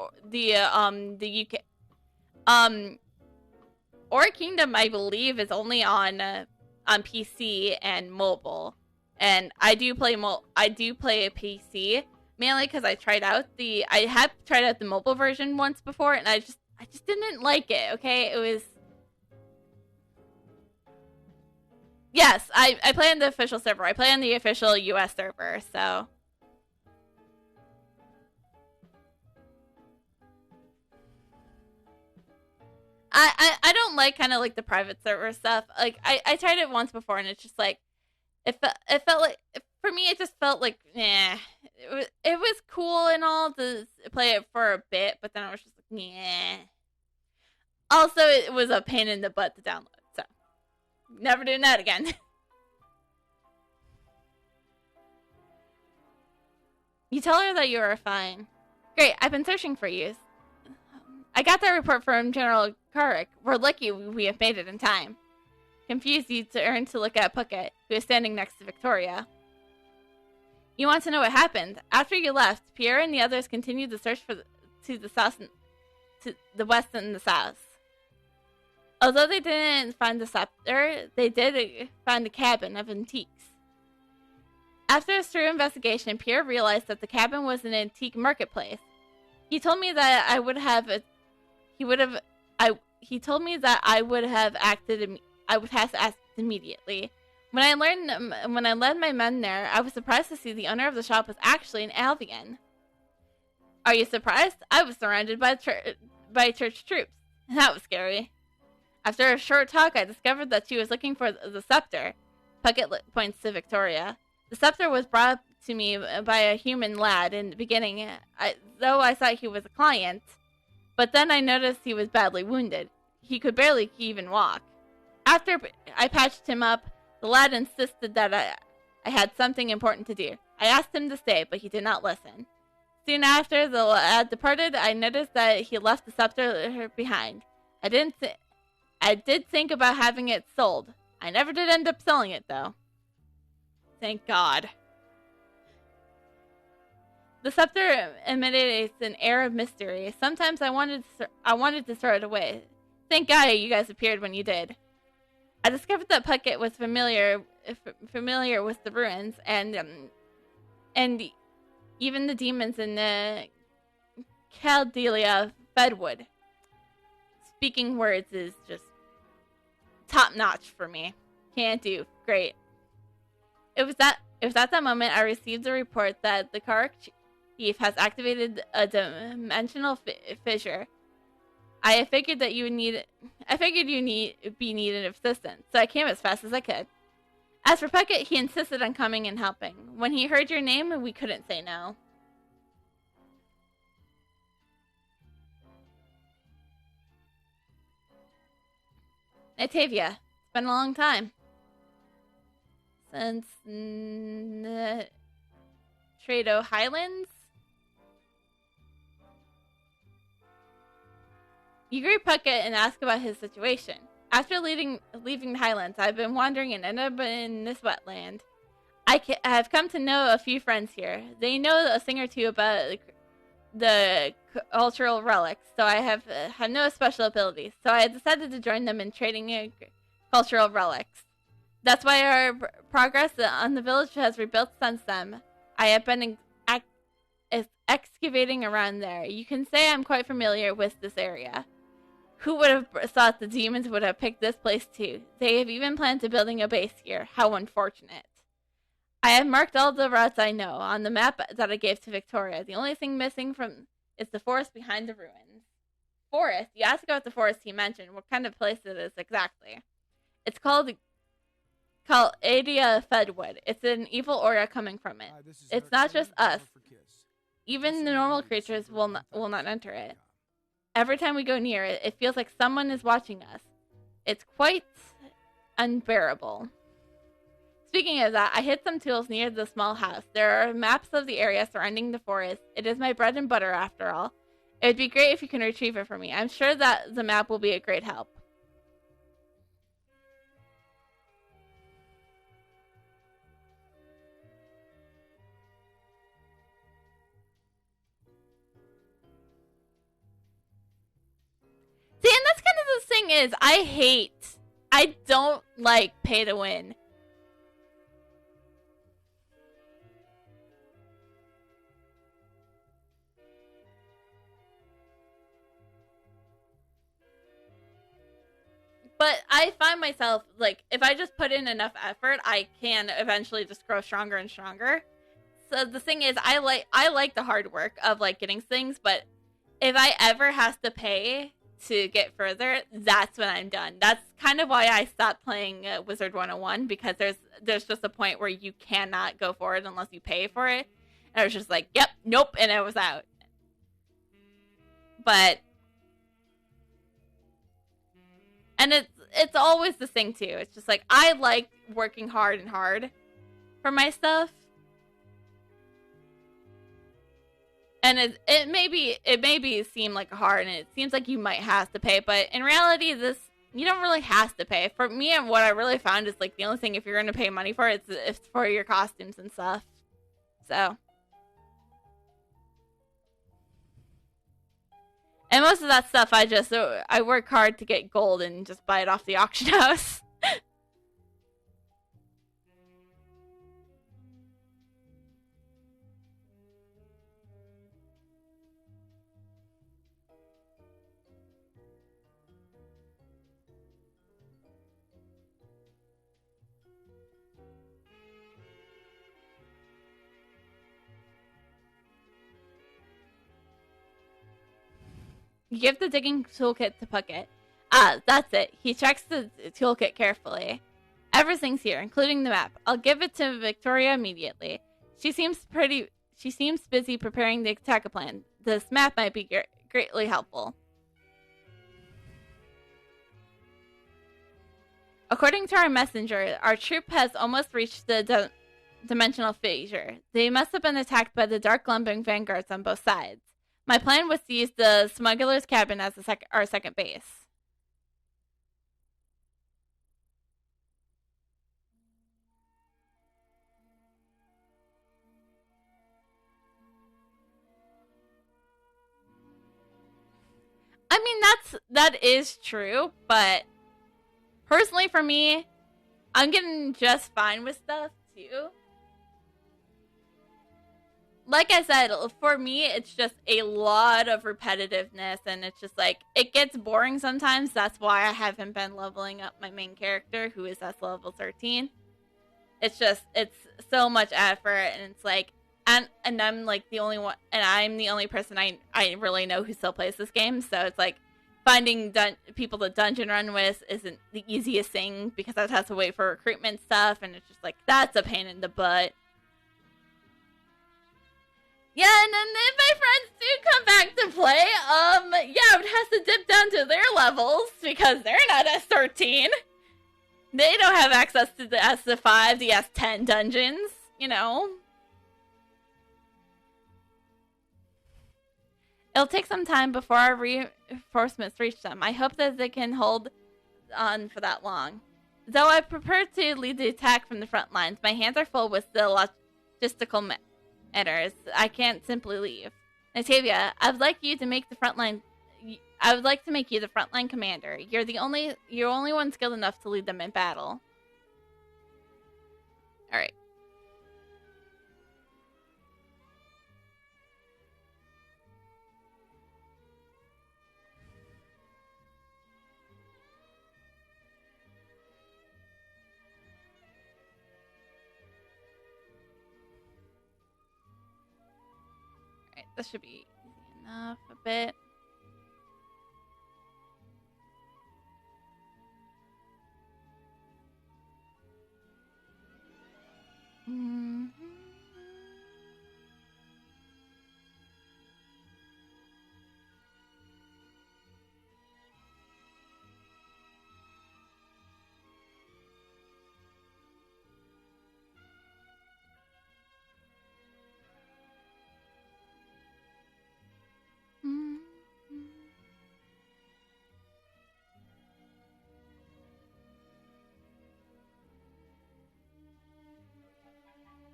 UK. Or Kingdom, I believe, is only on PC and mobile, and I do play a PC mainly because I have tried out the mobile version once before, and I just didn't like it. Okay, it was. Yes, I play on the official server. I play on the official US server, so. I don't like kind of like the private server stuff. Like I tried it once before, and it's just like it felt like, for me, it just felt like it was cool and all to play it for a bit, but then I was just like Also, it was a pain in the butt to download, so never doing that again. You tell her that you are fine. Great, I've been searching for you. I got that report from General Karek. We're lucky we have made it in time. Confused, you turned to look at Puckett, who is standing next to Victoria. You want to know what happened? After you left, Pierre and the others continued the search to the west and the south. Although they didn't find the scepter, they did find the cabin of antiques. After a thorough investigation, Pierre realized that the cabin was an antique marketplace. He told me that I would have acted immediately. When I led my men there, I was surprised to see the owner of the shop was actually an Albion. Are you surprised? I was surrounded by church troops. That was scary. After a short talk, I discovered that she was looking for the scepter. Puckett points to Victoria. The scepter was brought to me by a human lad in the beginning, though I thought he was a client. But then I noticed he was badly wounded. He could barely even walk. After I patched him up, the lad insisted that I had something important to do. I asked him to stay, but he did not listen. Soon after the lad departed, I noticed that he left the scepter behind. I did think about having it sold. I never did end up selling it, though. Thank God. The scepter emanates an air of mystery. Sometimes I wanted to throw it away. Thank God you guys appeared when you did. I discovered that Puckett was familiar with the ruins and even the demons in the Caldelia Fedwood. Speaking words is just top notch for me. Can't do. Great. It was at that moment I received a report that the Kark chief has activated a dimensional fissure. I figured you'd need assistance, so I came as fast as I could. As for Puckett, he insisted on coming and helping. When he heard your name, we couldn't say no. Natavia, it's been a long time. Since Trado Highlands? You greet Puckett and ask about his situation. After leaving the Highlands, I've been wandering and ended up in this wetland. I have come to know a few friends here. They know a thing or two about the cultural relics, so I have no special abilities. So I decided to join them in trading cultural relics. That's why our progress on the village has rebuilt since then. I have been excavating around there. You can say I'm quite familiar with this area. Who would have thought the demons would have picked this place too? They have even planned to building a base here. How unfortunate. I have marked all the routes I know on the map that I gave to Victoria. The only thing missing is the forest behind the ruins. Forest? You asked about the forest he mentioned. What kind of place it is exactly? It's called Adia Fedwood. It's an evil aura coming from it. It's not just us. Even the normal creatures will not enter it. Every time we go near it, it feels like someone is watching us. It's quite unbearable. Speaking of that, I hid some tools near the small house. There are maps of the area surrounding the forest. It is my bread and butter, after all. It would be great if you can retrieve it for me. I'm sure that the map will be a great help. See, and that's kind of the thing is, I don't like pay to win. But I find myself, like, if I just put in enough effort, I can eventually just grow stronger and stronger. So the thing is, I like the hard work of, like, getting things, but if I ever have to pay to get further, that's when I'm done. That's kind of why I stopped playing Wizard 101, because there's just a point where you cannot go forward unless you pay for it. And I was just like, yep, nope, and I was out. But and it's always the thing too. It's just like I like working hard and hard for my stuff. And it maybe seem like hard, and it seems like you might have to pay, but in reality, you don't really have to pay. For me, and what I really found is like the only thing if you're gonna pay money for it's for your costumes and stuff. So, and most of that stuff I work hard to get gold and just buy it off the auction house. You give the digging toolkit to Puckett. Ah, that's it. He checks the toolkit carefully. Everything's here, including the map. I'll give it to Victoria immediately. She seems busy preparing the attack plan. This map might be greatly helpful. According to our messenger, our troop has almost reached the dimensional fissure. They must have been attacked by the dark lumbering vanguards on both sides. My plan was to use the smuggler's cabin as our second base. I mean, that is true, but personally for me, I'm getting just fine with stuff too. Like I said, for me, it's just a lot of repetitiveness, and it's just like, it gets boring sometimes. That's why I haven't been leveling up my main character, who is S level 13. It's just, it's so much effort, and it's like, and I'm like the only one, and I'm the only person I really know who still plays this game, so it's like, finding people to dungeon run with isn't the easiest thing, because I have to wait for recruitment stuff, and it's just like, that's a pain in the butt. Yeah, and then if my friends do come back to play, yeah, it has to dip down to their levels, because they're not S13. They don't have access to the S5, the S10 dungeons, you know. It'll take some time before our reinforcements reach them. I hope that they can hold on for that long. Though I prefer to lead the attack from the front lines, my hands are full with the logistical matters. I can't simply leave. Natavia, I would like you to make the frontline. I would like to make you the frontline commander. You're only one skilled enough to lead them in battle. All right. This should be easy enough a bit.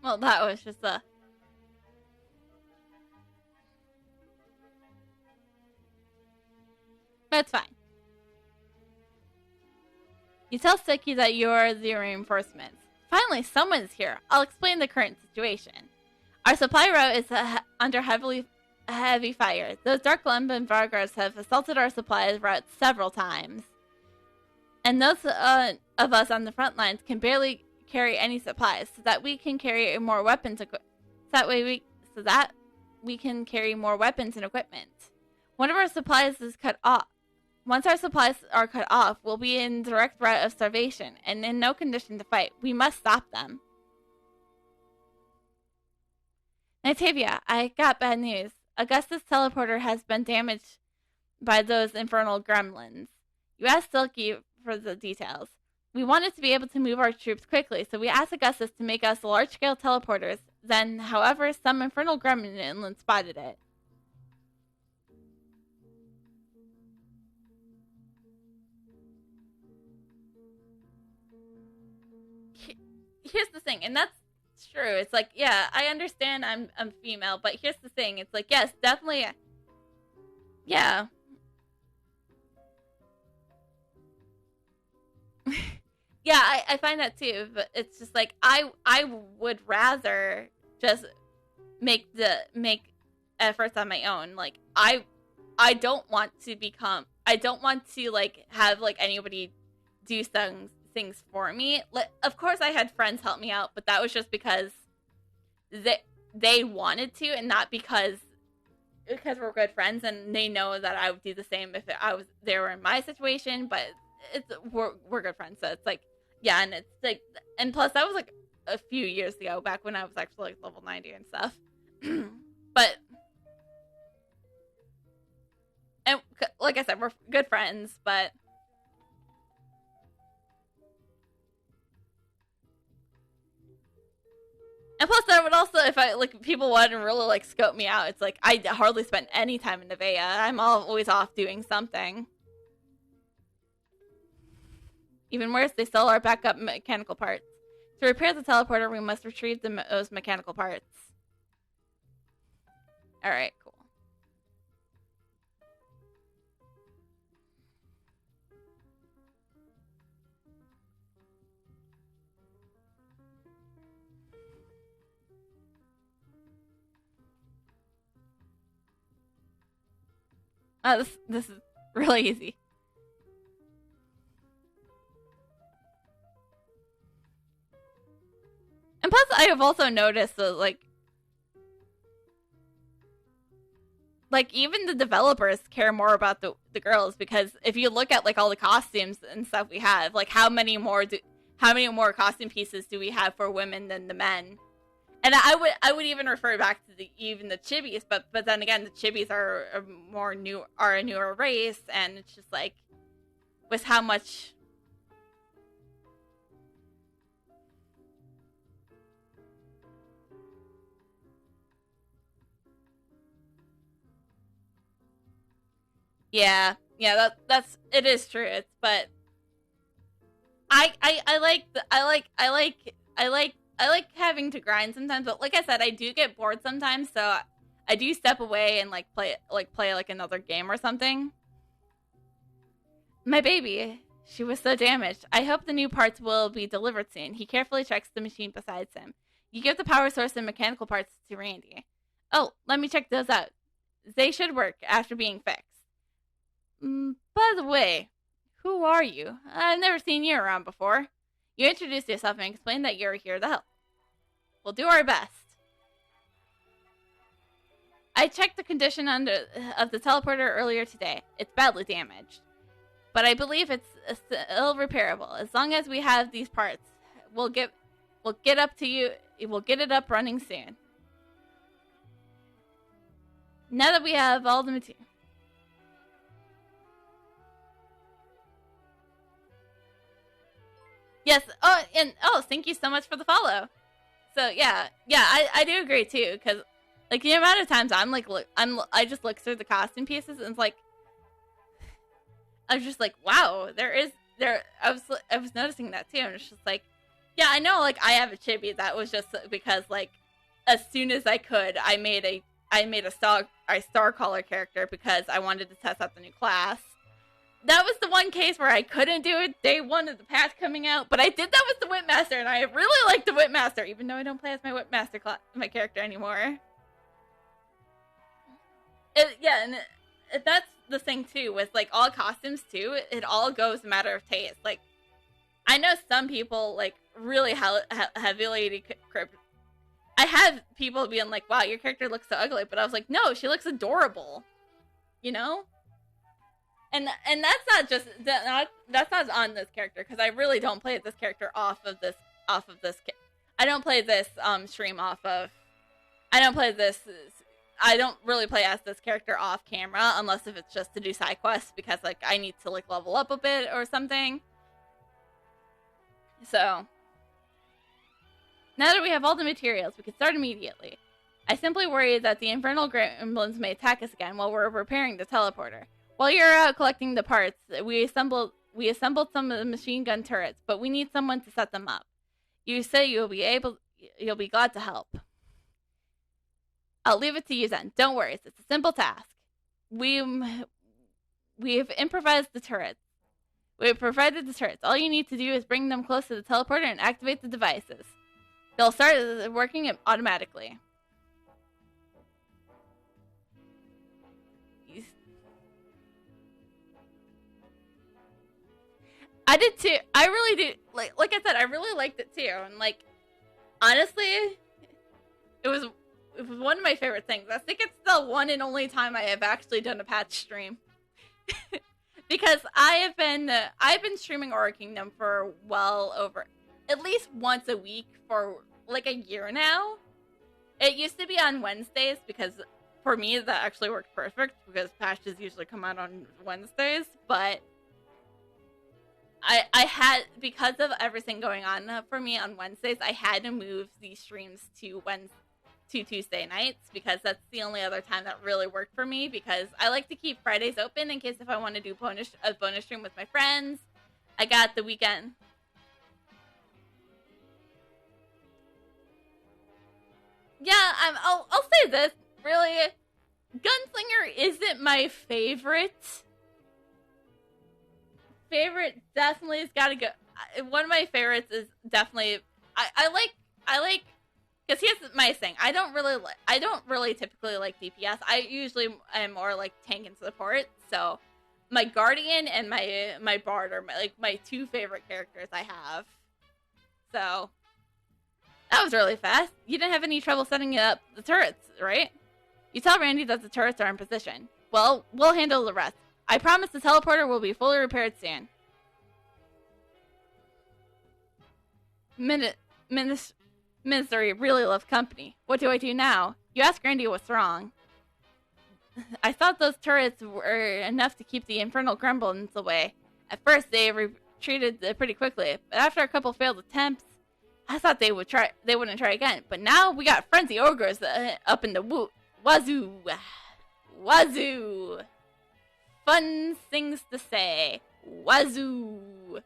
Well, that was just a... That's fine. You tell Sticky that you're the reinforcements. Finally, someone's here. I'll explain the current situation. Our supply route is under heavy fire. Those Dark Lembon Vargars have assaulted our supply route several times. And those of us on the front lines can barely carry any supplies, so that we can carry more weapons. So that we can carry more weapons and equipment. One of our supplies is cut off. Once our supplies are cut off, we'll be in direct threat of starvation and in no condition to fight. We must stop them. Natavia, I got bad news. Augustus' teleporter has been damaged by those infernal gremlins. You asked Silky for the details. We wanted to be able to move our troops quickly, so we asked Augustus to make us large-scale teleporters. Then, however, some infernal gremlin spotted it. Here's the thing, and that's true. It's like, yeah, I understand I'm female, but here's the thing. It's like, yes, definitely, yeah. Yeah, I find that too, but it's just like, I would rather just make efforts on my own. Like, I don't want to like have like anybody do things for me. Like, of course I had friends help me out, but that was just because they wanted to, and not because we're good friends, and they know that I would do the same if they were in my situation. But we're good friends, so it's like, yeah. And it's like, and plus that was like a few years ago, back when I was actually like level 90 and stuff. But, and like I said, we're good friends, but And plus, I would also, if I like people wanted to really like scope me out, it's like I hardly spend any time in Nevaeh. I'm always off doing something. Even worse, they sell our backup mechanical parts. To repair the teleporter, we must retrieve those mechanical parts. Alright, cool. This is really easy. And plus, I have also noticed that, like even the developers care more about the girls, because if you look at like all the costumes and stuff we have, like how many more costume pieces do we have for women than the men? And I would even refer back to even the chibis, but then again, the chibis are a newer race, and it's just like with how much. Yeah, that's it is true. But I like having to grind sometimes. But like I said, I do get bored sometimes, so I do step away and play another game or something. My baby, she was so damaged. I hope the new parts will be delivered soon. He carefully checks the machine beside him. You give the power source and mechanical parts to Randy. Oh, let me check those out. They should work after being fixed. By the way, who are you? I've never seen you around before. You introduced yourself and explained that you're here to help. We'll do our best. I checked the condition of the teleporter earlier today. It's badly damaged. But I believe it's still repairable. As long as we have these parts, we'll get up to you. We'll get it up running soon. Now that we have all the material. Yes. Oh, thank you so much for the follow. So yeah, I do agree too, because like the amount of times I just look through the costume pieces and it's like, I was just like, wow, I was noticing that too, and it's just like, yeah, I know, like I have a chibi that was just because like as soon as I could, I made a star caller character because I wanted to test out the new class. That was the one case where I couldn't do it day one of the patch coming out, but I did that with the Whipmaster, and I really like the Whipmaster, even though I don't play as my Whipmaster my character anymore. That's the thing too, with like all costumes too, it all goes a matter of taste. Like, I know some people like really heavily I have people being like, wow, your character looks so ugly, but I was like, no, she looks adorable, you know? And that's not just that's not on this character, because I really don't play this character off of this. I don't play this stream off of. I don't really play as this character off camera unless if it's just to do side quests, because like I need to like level up a bit or something. So now that we have all the materials, we can start immediately. I simply worry that the infernal gremlins may attack us again while we're repairing the teleporter. While you're out collecting the parts, we assembled some of the machine gun turrets, but we need someone to set them up. You say you'll be glad to help. I'll leave it to you then. Don't worry, it's a simple task. We've improvised the turrets. We've provided the turrets. All you need to do is bring them close to the teleporter and activate the devices. They'll start working automatically. I did too. I really do. Like I said, I really liked it too. And like, honestly, it was one of my favorite things. I think it's the one and only time I have actually done a patch stream. Because I've been streaming Aura Kingdom for well over at least once a week for like a year now. It used to be on Wednesdays, because for me that actually worked perfect, because patches usually come out on Wednesdays, but I had, because of everything going on for me on Wednesdays, I had to move these streams to Tuesday nights, because that's the only other time that really worked for me, because I like to keep Fridays open in case if I want to do a bonus stream with my friends. I got the weekend. Yeah, I'll say this, really. Gunslinger isn't my favorite. Definitely has got to go. One of my favorites is definitely, I like, because here's my thing. I don't really typically like DPS. I usually am more like tank and support. So my Guardian and my Bard are my two favorite characters I have. So that was really fast. You didn't have any trouble setting up the turrets, right? You tell Randy that the turrets are in position. Well, we'll handle the rest. I promise the teleporter will be fully repaired soon. Ministry really loves company. What do I do now? You ask Randy what's wrong. I thought those turrets were enough to keep the infernal gremlins away. At first, they retreated pretty quickly, but after a couple failed attempts, I thought they wouldn't try again. But now we got frenzy ogres up in the wazoo. Fun things to say. Wazoo.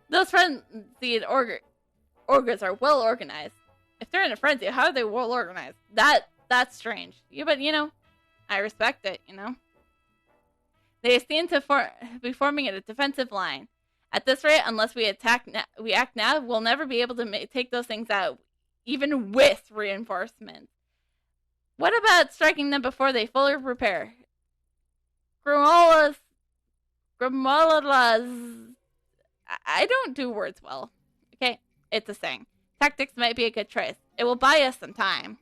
Those frenzied ogres are well organized. If they're in a frenzy, how are they well organized? That's strange. Yeah, but I respect it. They seem to be forming a defensive line. At this rate, unless we act now, we'll never be able to take those things out, even with reinforcements. What about striking them before they fully repair? Grimolas. I don't do words well. Okay, it's a saying. Tactics might be a good choice. It will buy us some time.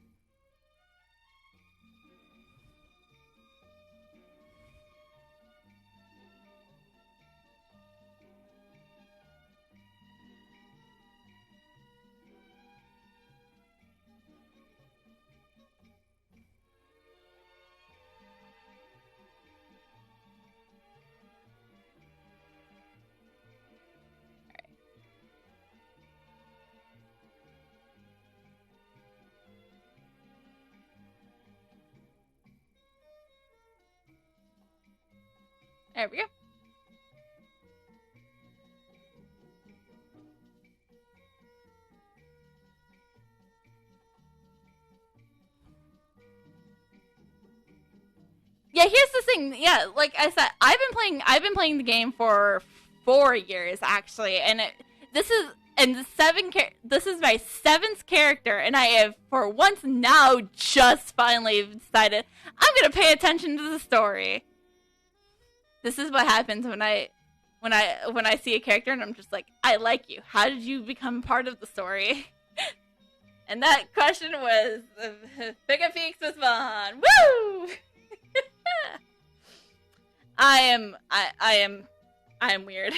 There we go. Yeah, here's the thing. Yeah, like I said, I've been playing the game for 4 years actually, and this is my 7th character, and I have for once now just finally decided I'm gonna pay attention to the story. This is what happens when I see a character and I'm just like, I like you. How did you become part of the story? And that question was Pick a Peaks with Vaughn. Woo! I am weird.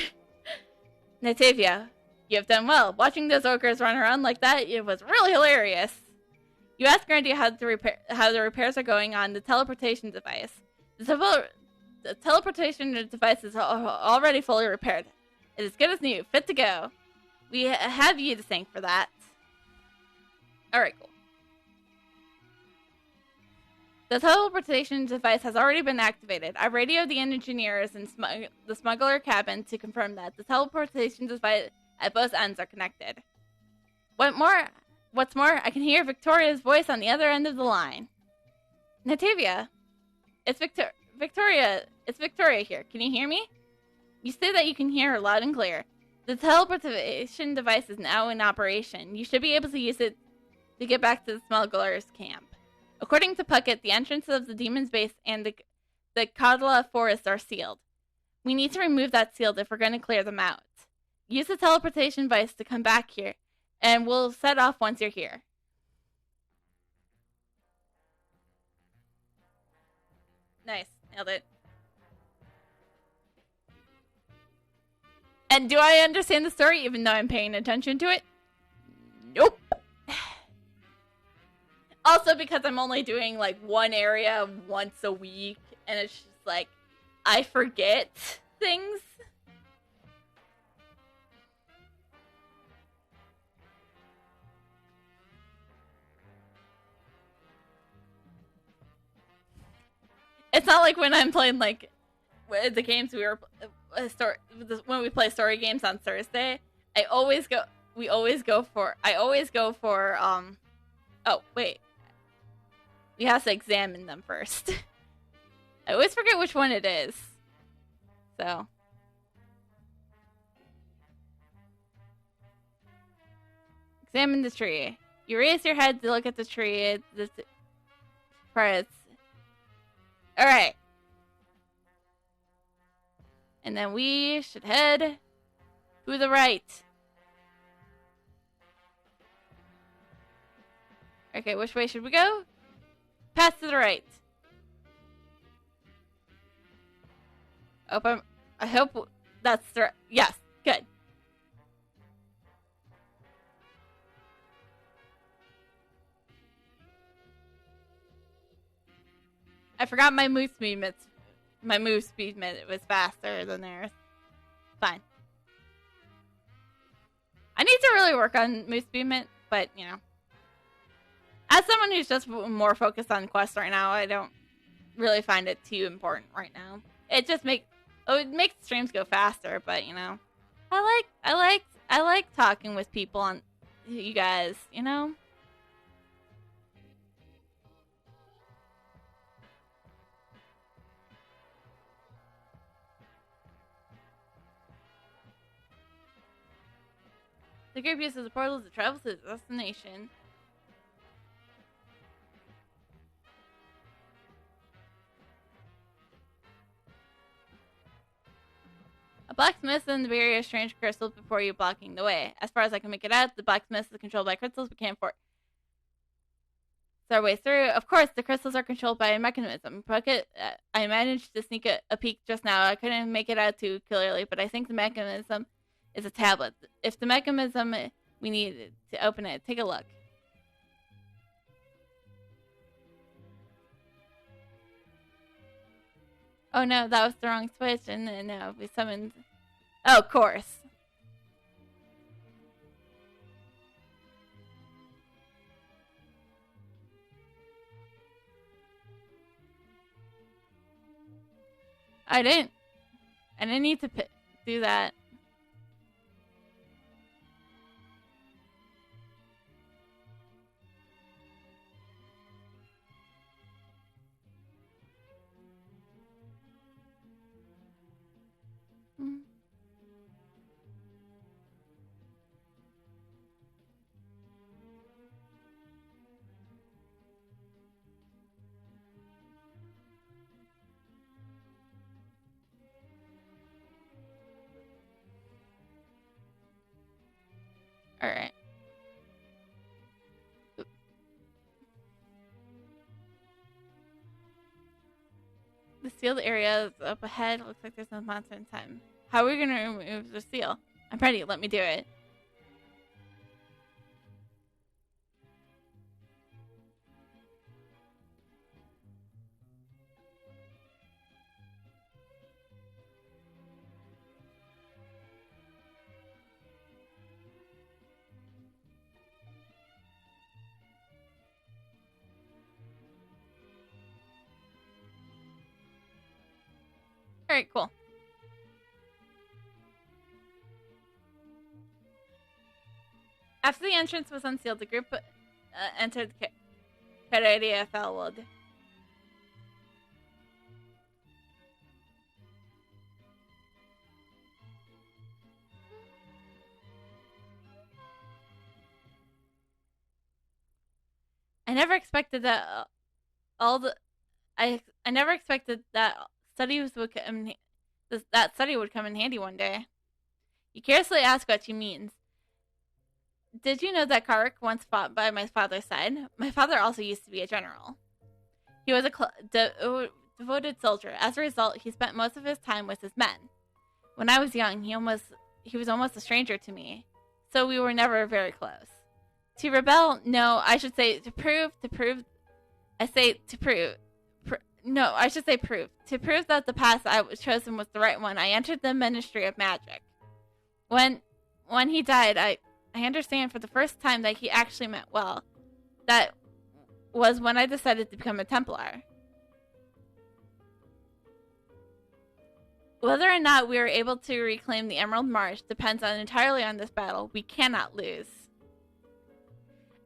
Natavia, you have done well. Watching those ogres run around like that, it was really hilarious. You asked Grandy how the repairs are going on the teleportation device. The teleportation device is already fully repaired. It is good as new, fit to go. We have you to thank for that. Alright, cool. The teleportation device has already been activated. I radioed the engineers in the smuggler cabin to confirm that the teleportation device at both ends are connected. What's more, I can hear Victoria's voice on the other end of the line. Natavia, it's Victoria, it's Victoria here. Can you hear me? You say that you can hear her loud and clear. The teleportation device is now in operation. You should be able to use it to get back to the smuggler's camp. According to Puckett, the entrance of the demon's base and the Kadla forest are sealed. We need to remove that seal if we're going to clear them out. Use the teleportation device to come back here, and we'll set off once you're here. Nice. Nailed it. And do I understand the story even though I'm paying attention to it? Nope. Also because I'm only doing like one area once a week, and it's just like I forget things. It's not like when I'm playing like the games when we play story games on Thursday. We always go for oh wait, we have to examine them first. I always forget which one it is. So examine the tree. You raise your head to look at the tree. Alright. And then we should head to the right. Okay, which way should we go? Pass to the right. I hope that's the right. Yes, good. I forgot my move speed was faster than theirs. Fine. I need to really work on move speed, but you know, as someone who's just more focused on quests right now, I don't really find it too important right now. It just makes streams go faster, but you know, I like talking with people on you guys, you know. The group uses the portals to travel to the destination. A blacksmith and the barrier of strange crystals before you, blocking the way. As far as I can make it out, the blacksmith is controlled by crystals we can't afford. So our way through. Of course, the crystals are controlled by a mechanism. I managed to sneak a peek just now. I couldn't make it out too clearly, but I think the mechanism is a tablet. If the mechanism we need to open it, take a look. Oh no, that was the wrong switch, and then we summoned. Oh, of course. I didn't need to do that. Alright. The sealed area is up ahead. Looks like there's no monster in time. How are we gonna remove the seal? I'm ready. Let me do it. Alright, cool. After the entrance was unsealed, the group entered the Caradia Fellwood. I never expected that I never expected that studies would come, that study would come in handy one day. You curiously ask what she means. Did you know that Kark once fought by my father's side? My father also used to be a general. He was a devoted soldier. As a result, he spent most of his time with his men. When I was young, he was almost a stranger to me, so we were never very close. To rebel? No, I should say to prove. I say to prove. No, I should say prove. To prove that the path I was chosen was the right one, I entered the Ministry of Magic. When he died, I understand for the first time that he actually meant well. That was when I decided to become a Templar. Whether or not we are able to reclaim the Emerald Marsh depends entirely on this battle. We cannot lose.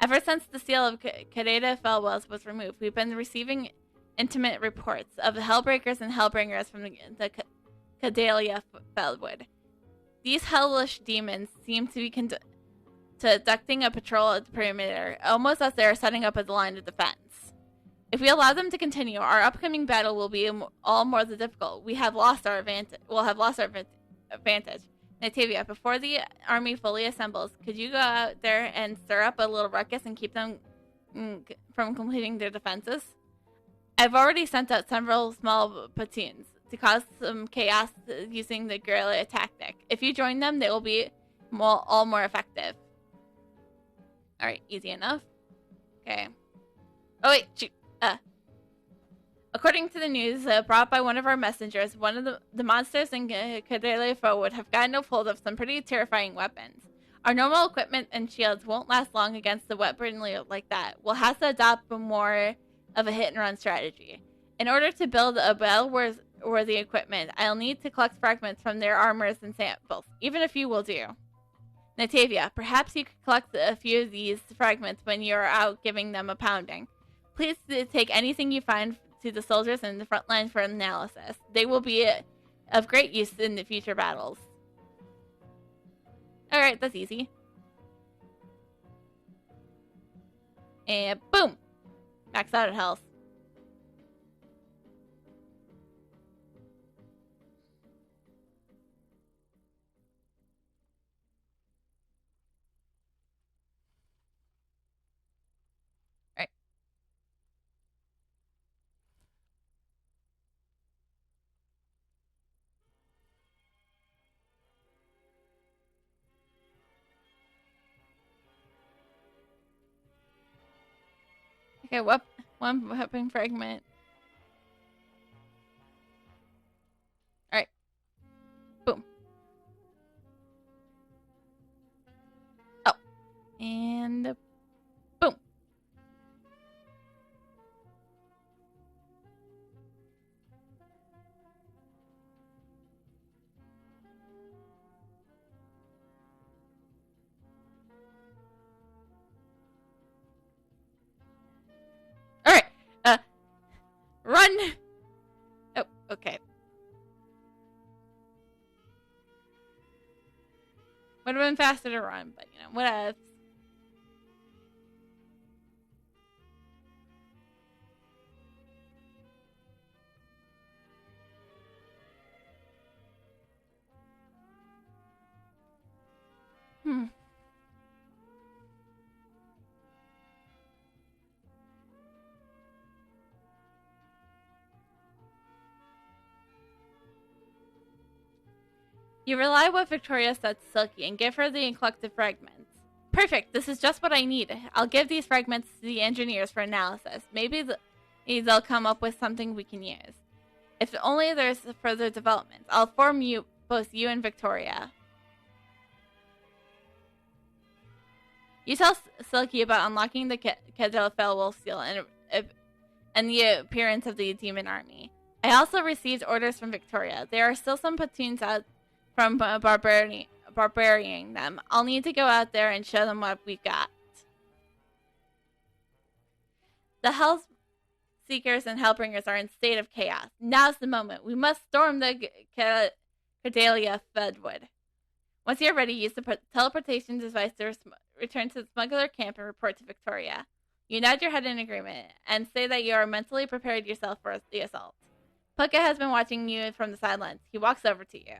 Ever since the seal of Cadeta Fellwells was removed, we've been receiving intimate reports of the Hellbreakers and Hellbringers from the Cadelia Fellwood. These hellish demons seem to be conducting a patrol at the perimeter, almost as they are setting up a line of defense. If we allow them to continue, our upcoming battle will be all more than difficult. We'll have lost our advantage. Natavia, before the army fully assembles, could you go out there and stir up a little ruckus and keep them from completing their defenses? I've already sent out several small platoons to cause some chaos using the guerrilla tactic. If you join them, they will be all more effective. Alright, easy enough. Okay. Oh wait, shoot. According to the news brought by one of our messengers, one of the monsters in Cadelia would have gotten a hold of some pretty terrifying weapons. Our normal equipment and shields won't last long against the weaponry like that. We'll have to adopt more of a hit-and-run strategy. In order to build a battle-worthy equipment, I'll need to collect fragments from their armors and samples. Even a few will do. Natavia, perhaps you could collect a few of these fragments when you're out giving them a pounding. Please take anything you find to the soldiers in the front line for analysis. They will be of great use in the future battles. Alright, that's easy. And boom! Max out at health. Okay, one weapon fragment. Alright. Boom. Oh. And boom. Run! Oh, okay. Would have been faster to run, but you know, what else? You rely what Victoria said to Silky and give her the collected fragments. Perfect, this is just what I need. I'll give these fragments to the engineers for analysis. Maybe they'll come up with something we can use. If only there's further developments. I'll inform both you and Victoria. You tell Silky about unlocking the Cadel Fellwell seal and the appearance of the demon army. I also received orders from Victoria. There are still some platoons out from barbarian them. I'll need to go out there and show them what we've got. The Hell Seekers and Hellbringers are in state of chaos. Now's the moment. We must storm the Cadelia Fedwood. Once you're ready, use the teleportation device to return to the smuggler camp and report to Victoria. You nod your head in agreement and say that you are mentally prepared yourself for the assault. Pucka has been watching you from the sidelines. He walks over to you.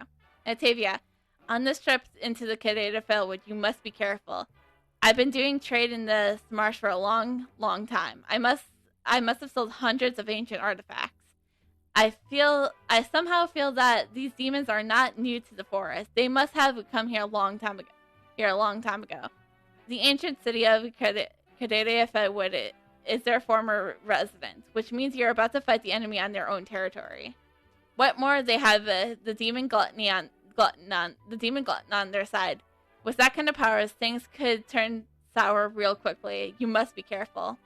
Natavia, on this trip into the Cadeta Fellwood, you must be careful. I've been doing trade in the Marsh for a long, long time. I must have sold hundreds of ancient artifacts. I somehow feel that these demons are not new to the forest. They must have come here a long time ago. The ancient city of Cadeta Fellwood is their former residence, which means you're about to fight the enemy on their own territory. What more, they have the demon glutton on their side. With that kind of powers, things could turn sour real quickly. You must be careful.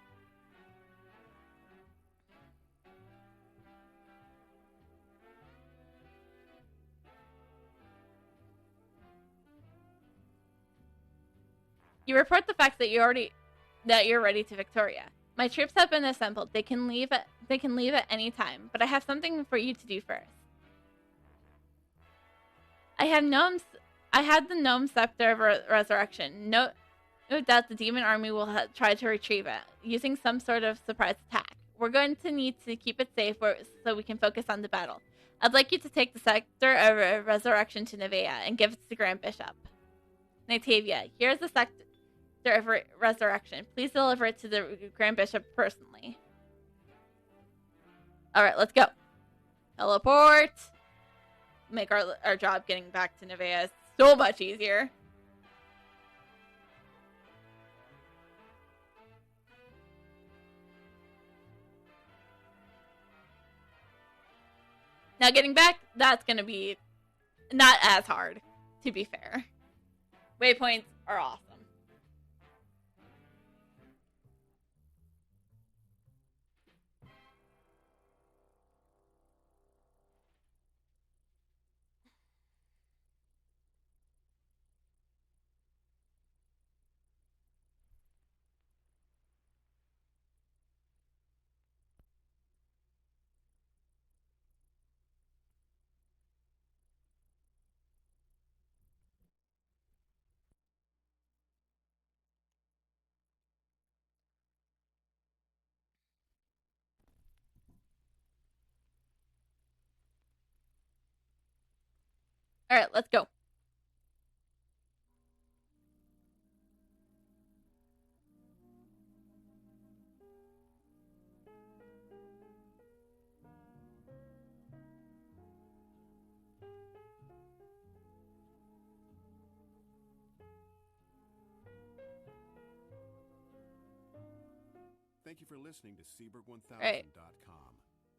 You report the fact that you're ready to Victoria. My troops have been assembled. They can leave at any time, but I have something for you to do first. I had the gnome scepter of resurrection. No doubt the demon army will try to retrieve it, using some sort of surprise attack. We're going to need to keep it safe so we can focus on the battle. I'd like you to take the scepter of resurrection to Nevaeh and give it to the Grand Bishop. Natavia, here's the scepter of resurrection. Please deliver it to the Grand Bishop personally. Alright, let's go. Teleport. Make our job getting back to Nevaeh so much easier. Now getting back, that's going to be not as hard, to be fair. Waypoints are awesome. Alright, let's go. Thank you for listening to Seaberg1000.com. Right.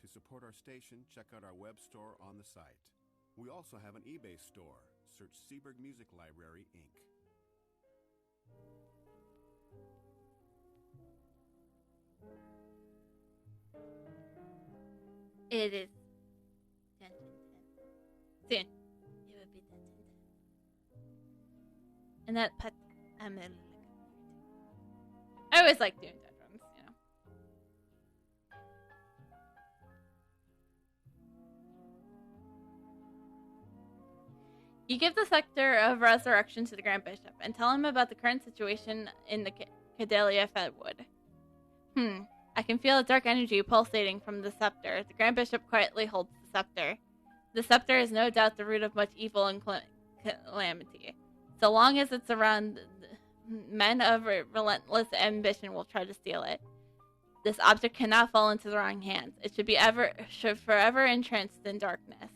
To support our station, check out our web store on the site. We also have an eBay store. Search Seaberg Music Library, Inc. It is Dungeon 10. Soon. It will be Dungeon 10. And that pet, I'm really looking forward to. I always like doing dungeons, you know. You give the Scepter of Resurrection to the Grand Bishop and tell him about the current situation in the Cadelia Fedwood. I can feel a dark energy pulsating from the scepter. The Grand Bishop quietly holds the scepter. The scepter is no doubt the root of much evil and calamity. So long as it's around, men of relentless ambition will try to steal it. This object cannot fall into the wrong hands. It should forever entranced in darkness.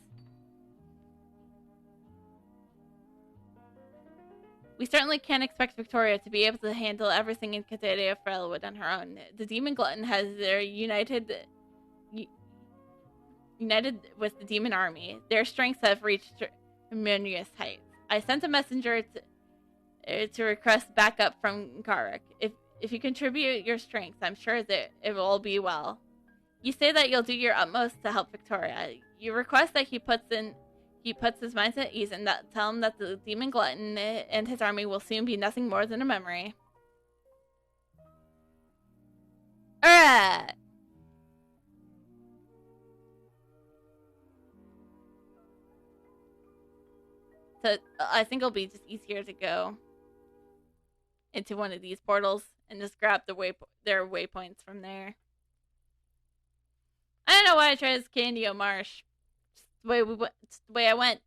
We certainly can't expect Victoria to be able to handle everything in Cadelia Fellwood on her own. The Demon Glutton has their united with the Demon Army. Their strengths have reached tremendous heights. I sent a messenger to request backup from Garrick. If you contribute your strengths, I'm sure that it will all be well. You say that you'll do your utmost to help Victoria. You request that he puts his mind at ease and tell him that the Demon Glutton and his army will soon be nothing more than a memory. Alright! So I think it'll be just easier to go into one of these portals and just grab their waypoints from there. I don't know why I tried this Candio Marsh. It's the way I went.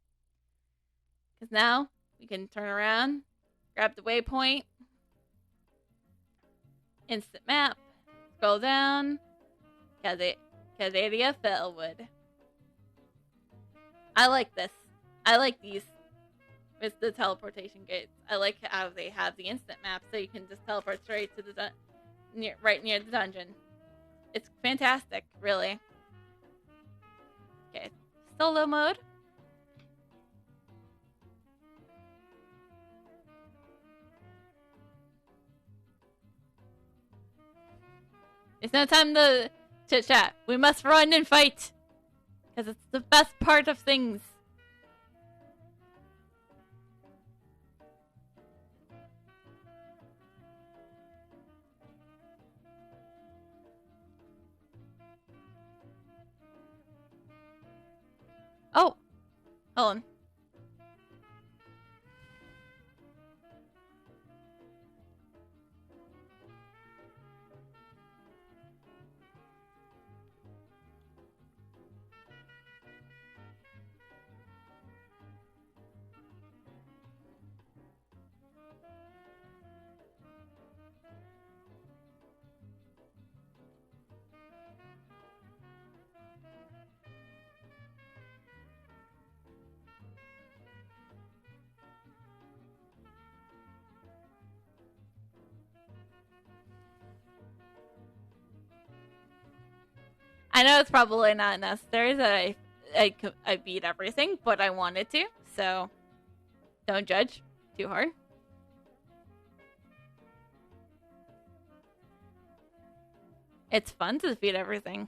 Because now we can turn around, grab the waypoint, instant map, scroll down, Cadelia Fellwood. I like this. I like these with the teleportation gates. I like how they have the instant map so you can just teleport straight to the right near the dungeon. It's fantastic, really. Okay. Solo mode. It's no time to chit chat. We must run and fight. Because it's the best part of things. Oh, hold on. I know it's probably not necessary that I beat everything, but I wanted to, so don't judge too hard. It's fun to defeat everything.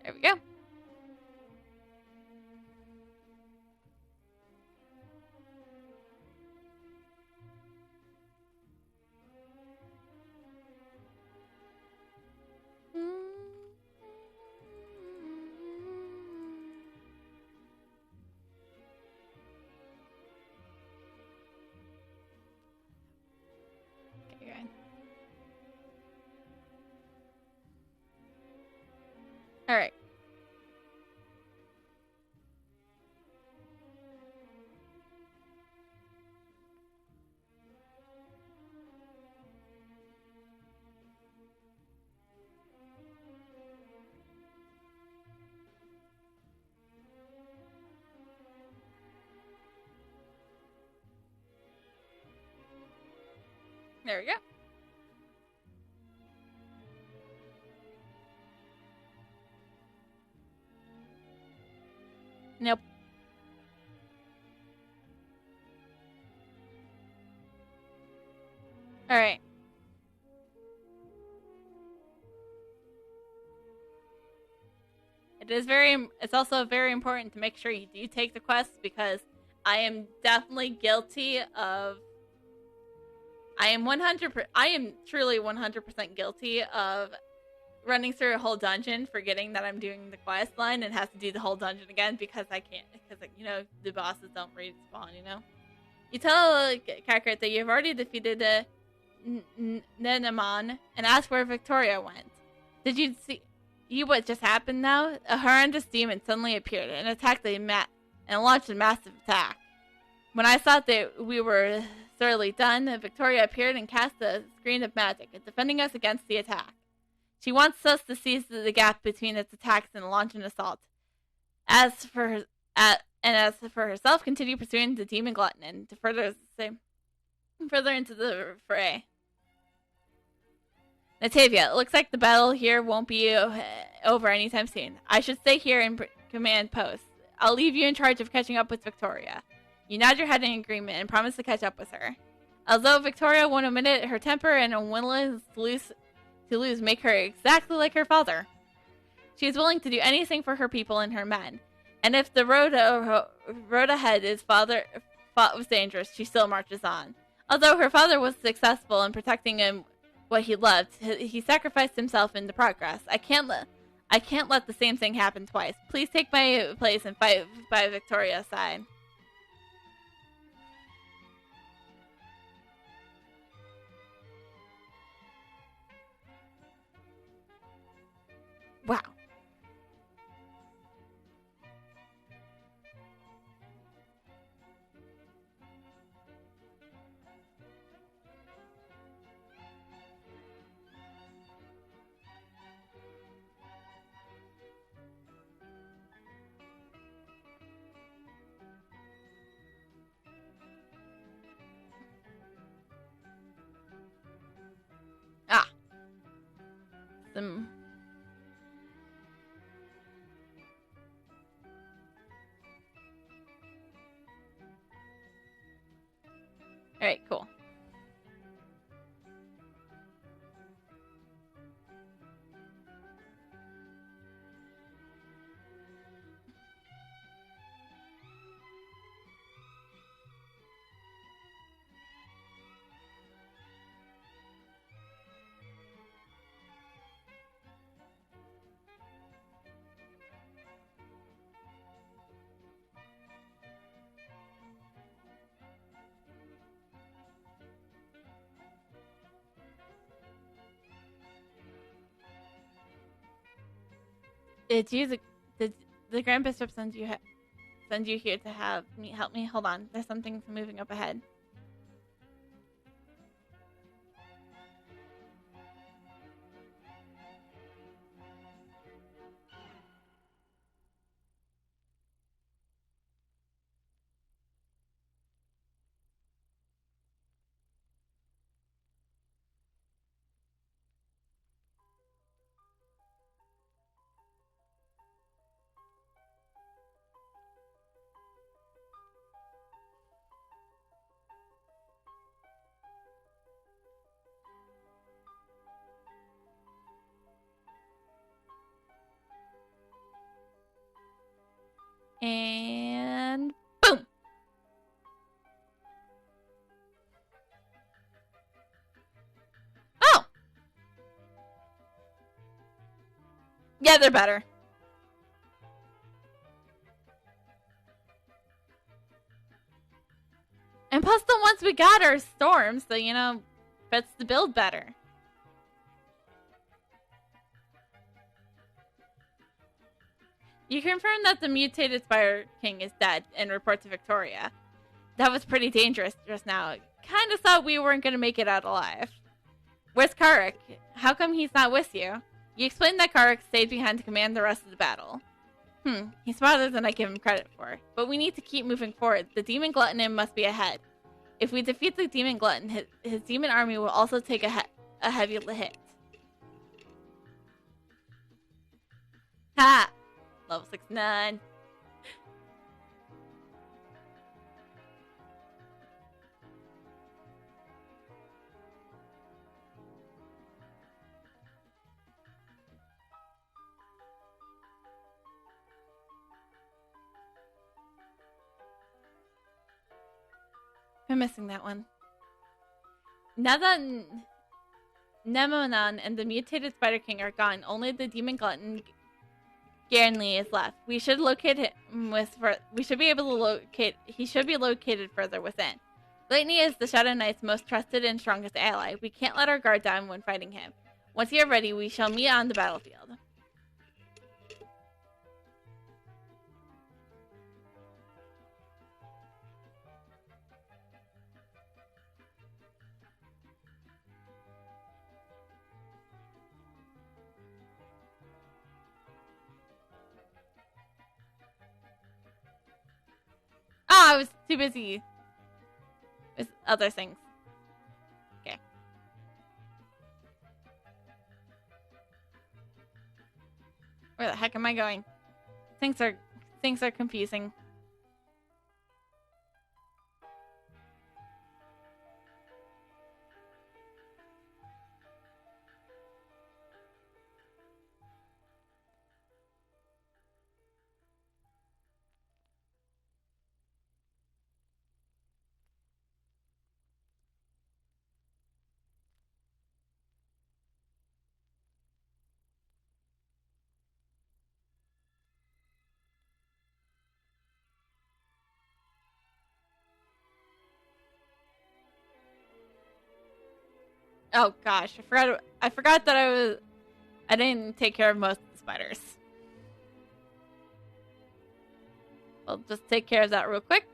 There we go. Okay, good. All right. There we go. Nope. All right. It's also very important to make sure you do take the quests, because I am definitely guilty of I am truly 100% guilty of running through a whole dungeon, forgetting that I'm doing the quest line and have to do the whole dungeon again because I can't, because the bosses don't respawn. You tell Kakarot that you've already defeated Nenaman and ask where Victoria went. Did you see what just happened now? A horrendous demon suddenly appeared and attacked and launched a massive attack. When I thought that we were thoroughly done, Victoria appeared and cast a screen of magic, defending us against the attack. She wants us to seize the gap between its attacks and launch an assault. As for herself, continue pursuing the demon glutton to further into the fray. Natavia, it looks like the battle here won't be over anytime soon. I should stay here in command post. I'll leave you in charge of catching up with Victoria. You nod your head in agreement and promise to catch up with her. Although Victoria won't admit it, her temper and unwillingness to lose make her exactly like her father. She is willing to do anything for her people and her men. And if the road ahead was dangerous, she still marches on. Although her father was successful in protecting him what he loved, he sacrificed himself in the progress. I can't let the same thing happen twice. Please take my place and fight by Victoria's side. Wow. Ah. Did you did the Grand Bishop send you here to have me help me? Hold on, there's something moving up ahead. And boom! Oh! Yeah, they're better. And plus the ones we got are storms, so, you know, fits the build better. You confirmed that the mutated Spider King is dead and report to Victoria. That was pretty dangerous just now. Kinda thought we weren't gonna make it out alive. Where's Karuk? How come he's not with you? You explained that Karuk stayed behind to command the rest of the battle. He's smarter than I give him credit for. But we need to keep moving forward. The demon glutton must be ahead. If we defeat the demon glutton, his demon army will also take a heavy hit. Ha! Level 69. I'm missing that one. Now that Nemonon and the mutated Spider King are gone, only the demon glutton Garanly is left. We should locate him we should be able to locate. He should be located further within. Gluttony is the Shadow Knight's most trusted and strongest ally. We can't let our guard down when fighting him. Once you are ready, we shall meet on the battlefield. Oh, I was too busy with other things. Okay. Where the heck am I going? Things are confusing. Oh gosh, I forgot that I didn't take care of most of the spiders. I'll just take care of that real quick.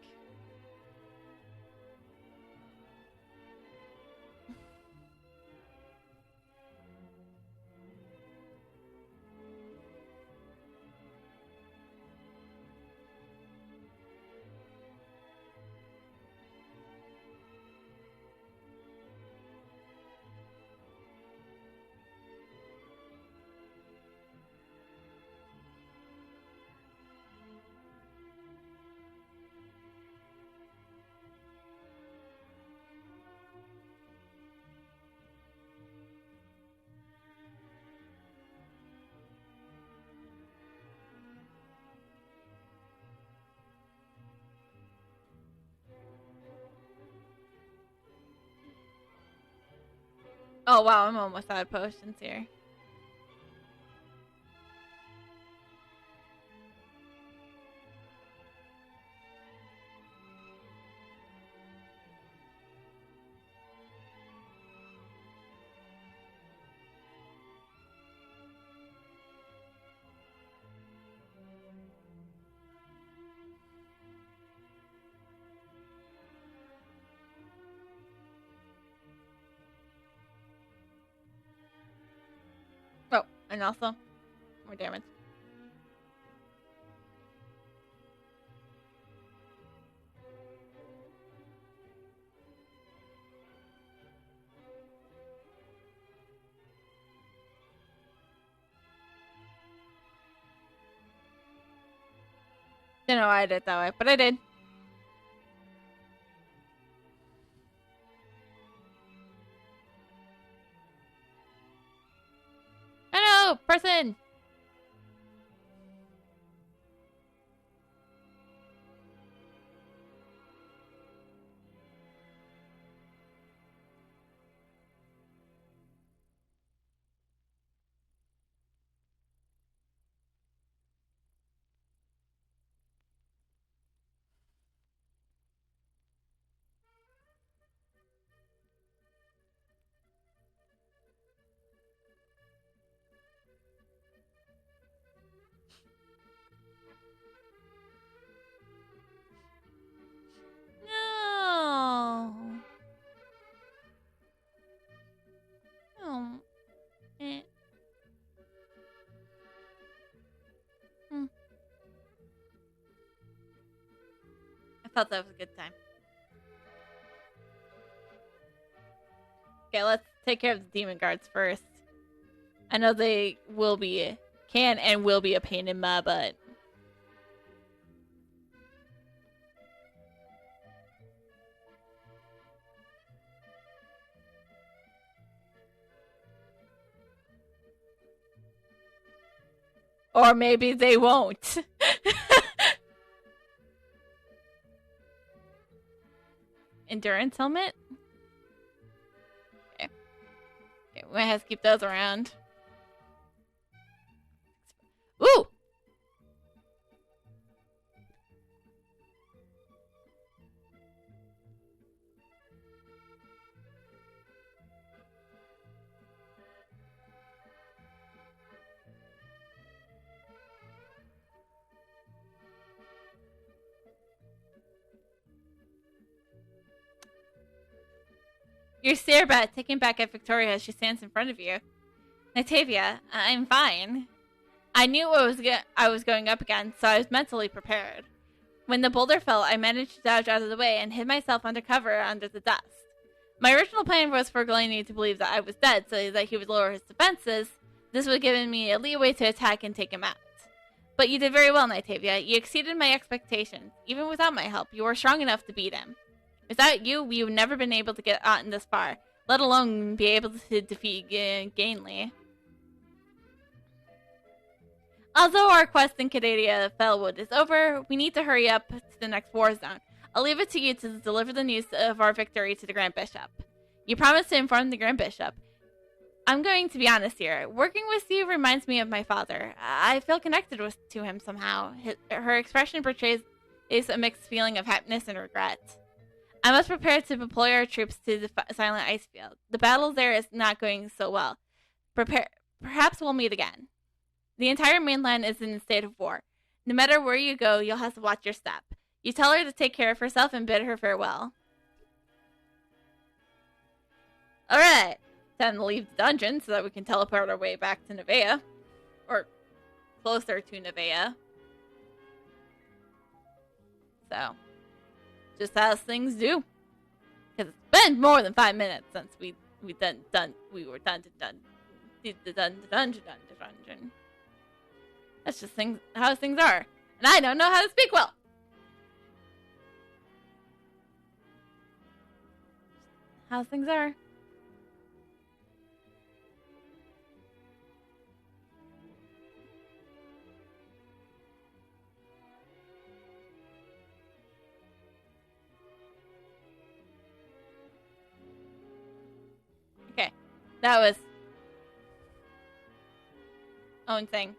Oh wow, I'm almost out of potions here. And also, more damage. Didn't know why I did it that way, but I did. Hello, person! No. Oh. Eh. I felt that was a good time. Okay, let's take care of the demon guards first. I know they can and will be a pain in my butt. Or maybe they won't. Endurance helmet? Okay. Okay, we might have to keep those around. Ooh! You stare back, taken back at Victoria as she stands in front of you. Natavia, I'm fine. I knew what I was going up against, so I was mentally prepared. When the boulder fell, I managed to dodge out of the way and hid myself under cover under the dust. My original plan was for Glennie to believe that I was dead so that he would lower his defenses. This would have given me a leeway to attack and take him out. But you did very well, Nightavia. You exceeded my expectations. Even without my help, you were strong enough to beat him. Without you, we would never been able to get gotten this far, let alone be able to defeat Gainley. Although our quest in Cadia Fellwood is over, we need to hurry up to the next war zone. I'll leave it to you to deliver the news of our victory to the Grand Bishop. You promised to inform the Grand Bishop. I'm going to be honest here. Working with you reminds me of my father. I feel connected to him somehow. Her expression portrays a mixed feeling of happiness and regret. I must prepare to deploy our troops to the Silent Ice Field. The battle there is not going so well. Perhaps we'll meet again. The entire mainland is in a state of war. No matter where you go, you'll have to watch your step. You tell her to take care of herself and bid her farewell. Alright, time to leave the dungeon so that we can teleport our way back to Nevaeh. Or closer to Nevaeh. So, just as things do. Because it's been more than 5 minutes since we were done the dungeon. That's just how things are. And I don't know how to speak well. How things are. Okay. That was own thing.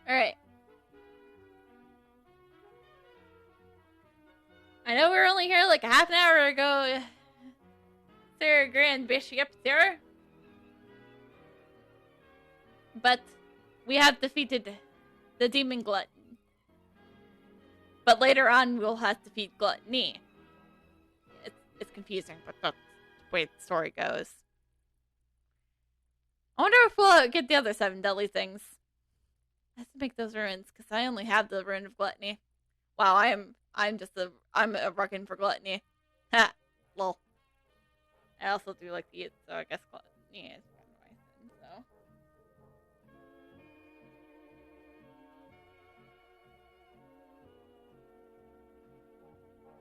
Alright. I know we were only here like a half an hour ago. Sir Grand Bishop, sir. But we have defeated the demon glutton. But later on, we'll have to defeat gluttony. It's confusing, but that's the way the story goes. I wonder if we'll get the other 7 deadly things. I have to make those runes, because I only have the rune of gluttony. Wow, I'm a ruckin' for gluttony. Ha! Lol. I also do like to eat, so I guess gluttony is kind of my thing, so.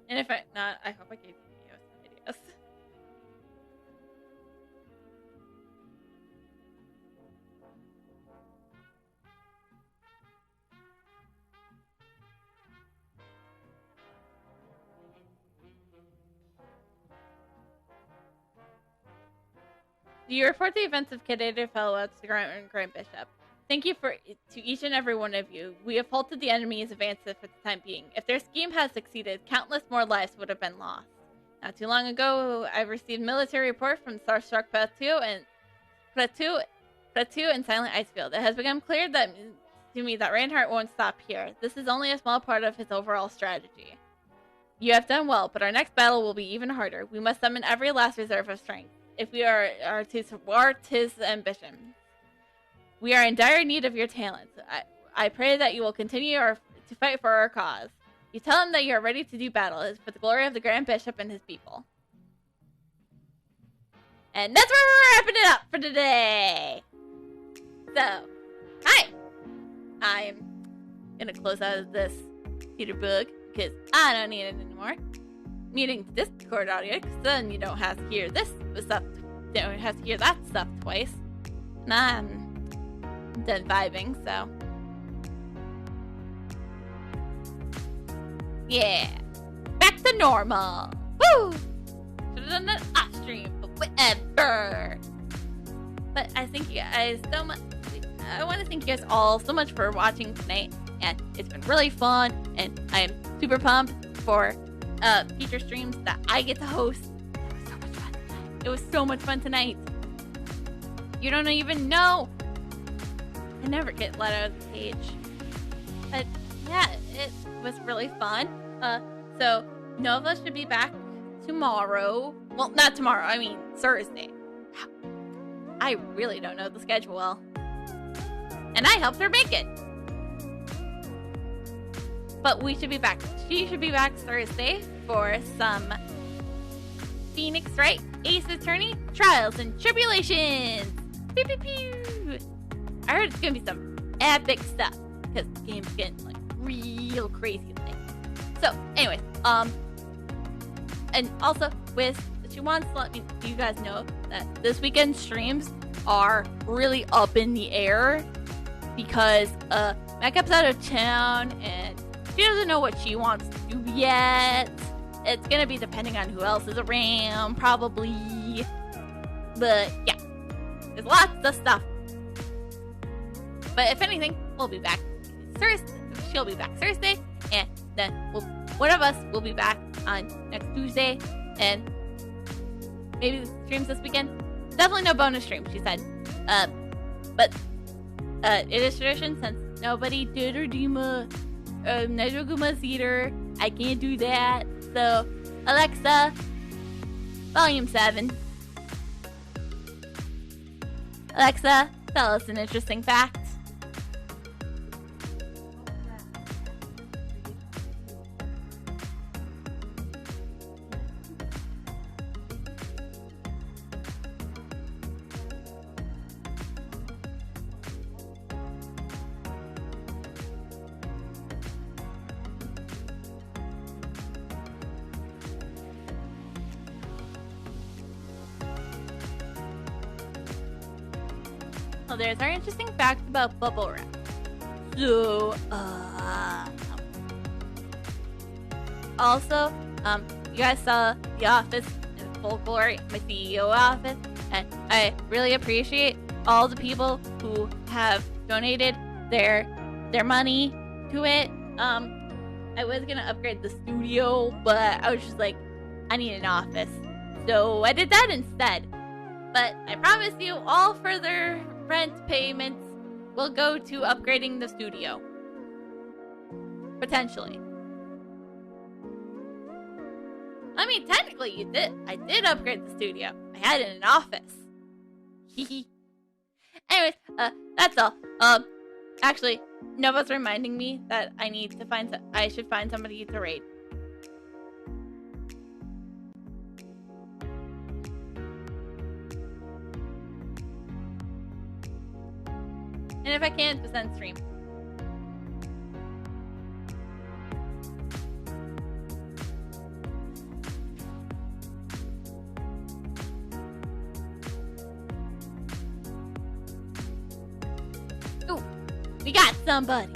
And if not, I hope I gave you some ideas. You report the events of Kidada Fellow to the Grand Bishop. Thank you to each and every one of you. We have halted the enemy's advances for the time being. If their scheme has succeeded, countless more lives would have been lost. Not too long ago, I received military report from Starstruck Plateau and Silent Icefield. It has become clear to me that Reinhardt won't stop here. This is only a small part of his overall strategy. You have done well, but our next battle will be even harder. We must summon every last reserve of strength if we are to thwart his ambition. We are in dire need of your talents. I pray that you will continue to fight for our cause. You tell him that you are ready to do battle for the glory of the Grand Bishop and his people. And that's where we're wrapping it up for today. So, hi! I'm gonna close out of this Peter Bug because I don't need it anymore. Muting the Discord audio because then you don't have to hear this stuff. You don't have to hear that stuff twice. Nah, I'm done vibing, so. Yeah. Back to normal. Woo! Should've done that off stream, but whatever. But I thank you guys so much. I want to thank you guys all so much for watching tonight. And it's been really fun. And I am super pumped for future streams that I get to host. It was so much fun tonight. You don't even know. I never get let out of the cage. But yeah, it was really fun. So Nova should be back tomorrow. Well, not tomorrow, I mean Thursday. I really don't know the schedule well. And I helped her make it. But we should be back. She should be back Thursday for some Phoenix Wright Ace Attorney Trials and Tribulations. Pew, pew, pew. I heard it's gonna be some epic stuff because the game's getting like real crazy lately. So, anyways, and also she wants to let you guys know that this weekend's streams are really up in the air because Mackup's out of town and she doesn't know what she wants to do yet. It's gonna be depending on who else is around, probably. But yeah, there's lots of stuff. But if anything, we'll be back Thursday. She'll be back Thursday, and then one of us will be back on next Tuesday, and maybe the streams this weekend. Definitely no bonus stream, she said. But it is tradition since nobody did Redeemer, Nedroguma's Eater. I can't do that. So, Alexa, Volume 7. Alexa, tell us an interesting fact. Well, there's our interesting fact about bubble wrap. So, also, you guys saw The Office in full glory, my CEO office, and I really appreciate all the people who have donated their their money to it. I was gonna upgrade the studio, but I was just like, I need an office. So I did that instead. But I promise you, all further rent payments will go to upgrading the studio. Potentially. I mean, technically I did upgrade the studio. I had it in an office. Anyways, that's all. Actually, Nova's reminding me that I should find somebody to raid. And if I can, just end stream. Ooh, we got somebody.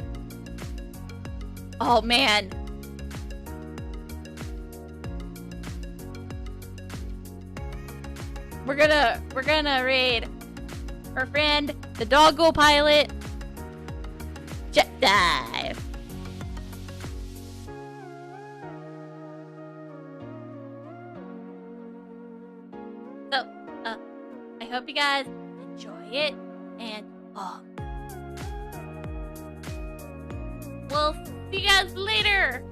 Oh man. We're gonna raid her friend, the doggo pilot. Jet dive. So, I hope you guys enjoy it, and we'll see you guys later.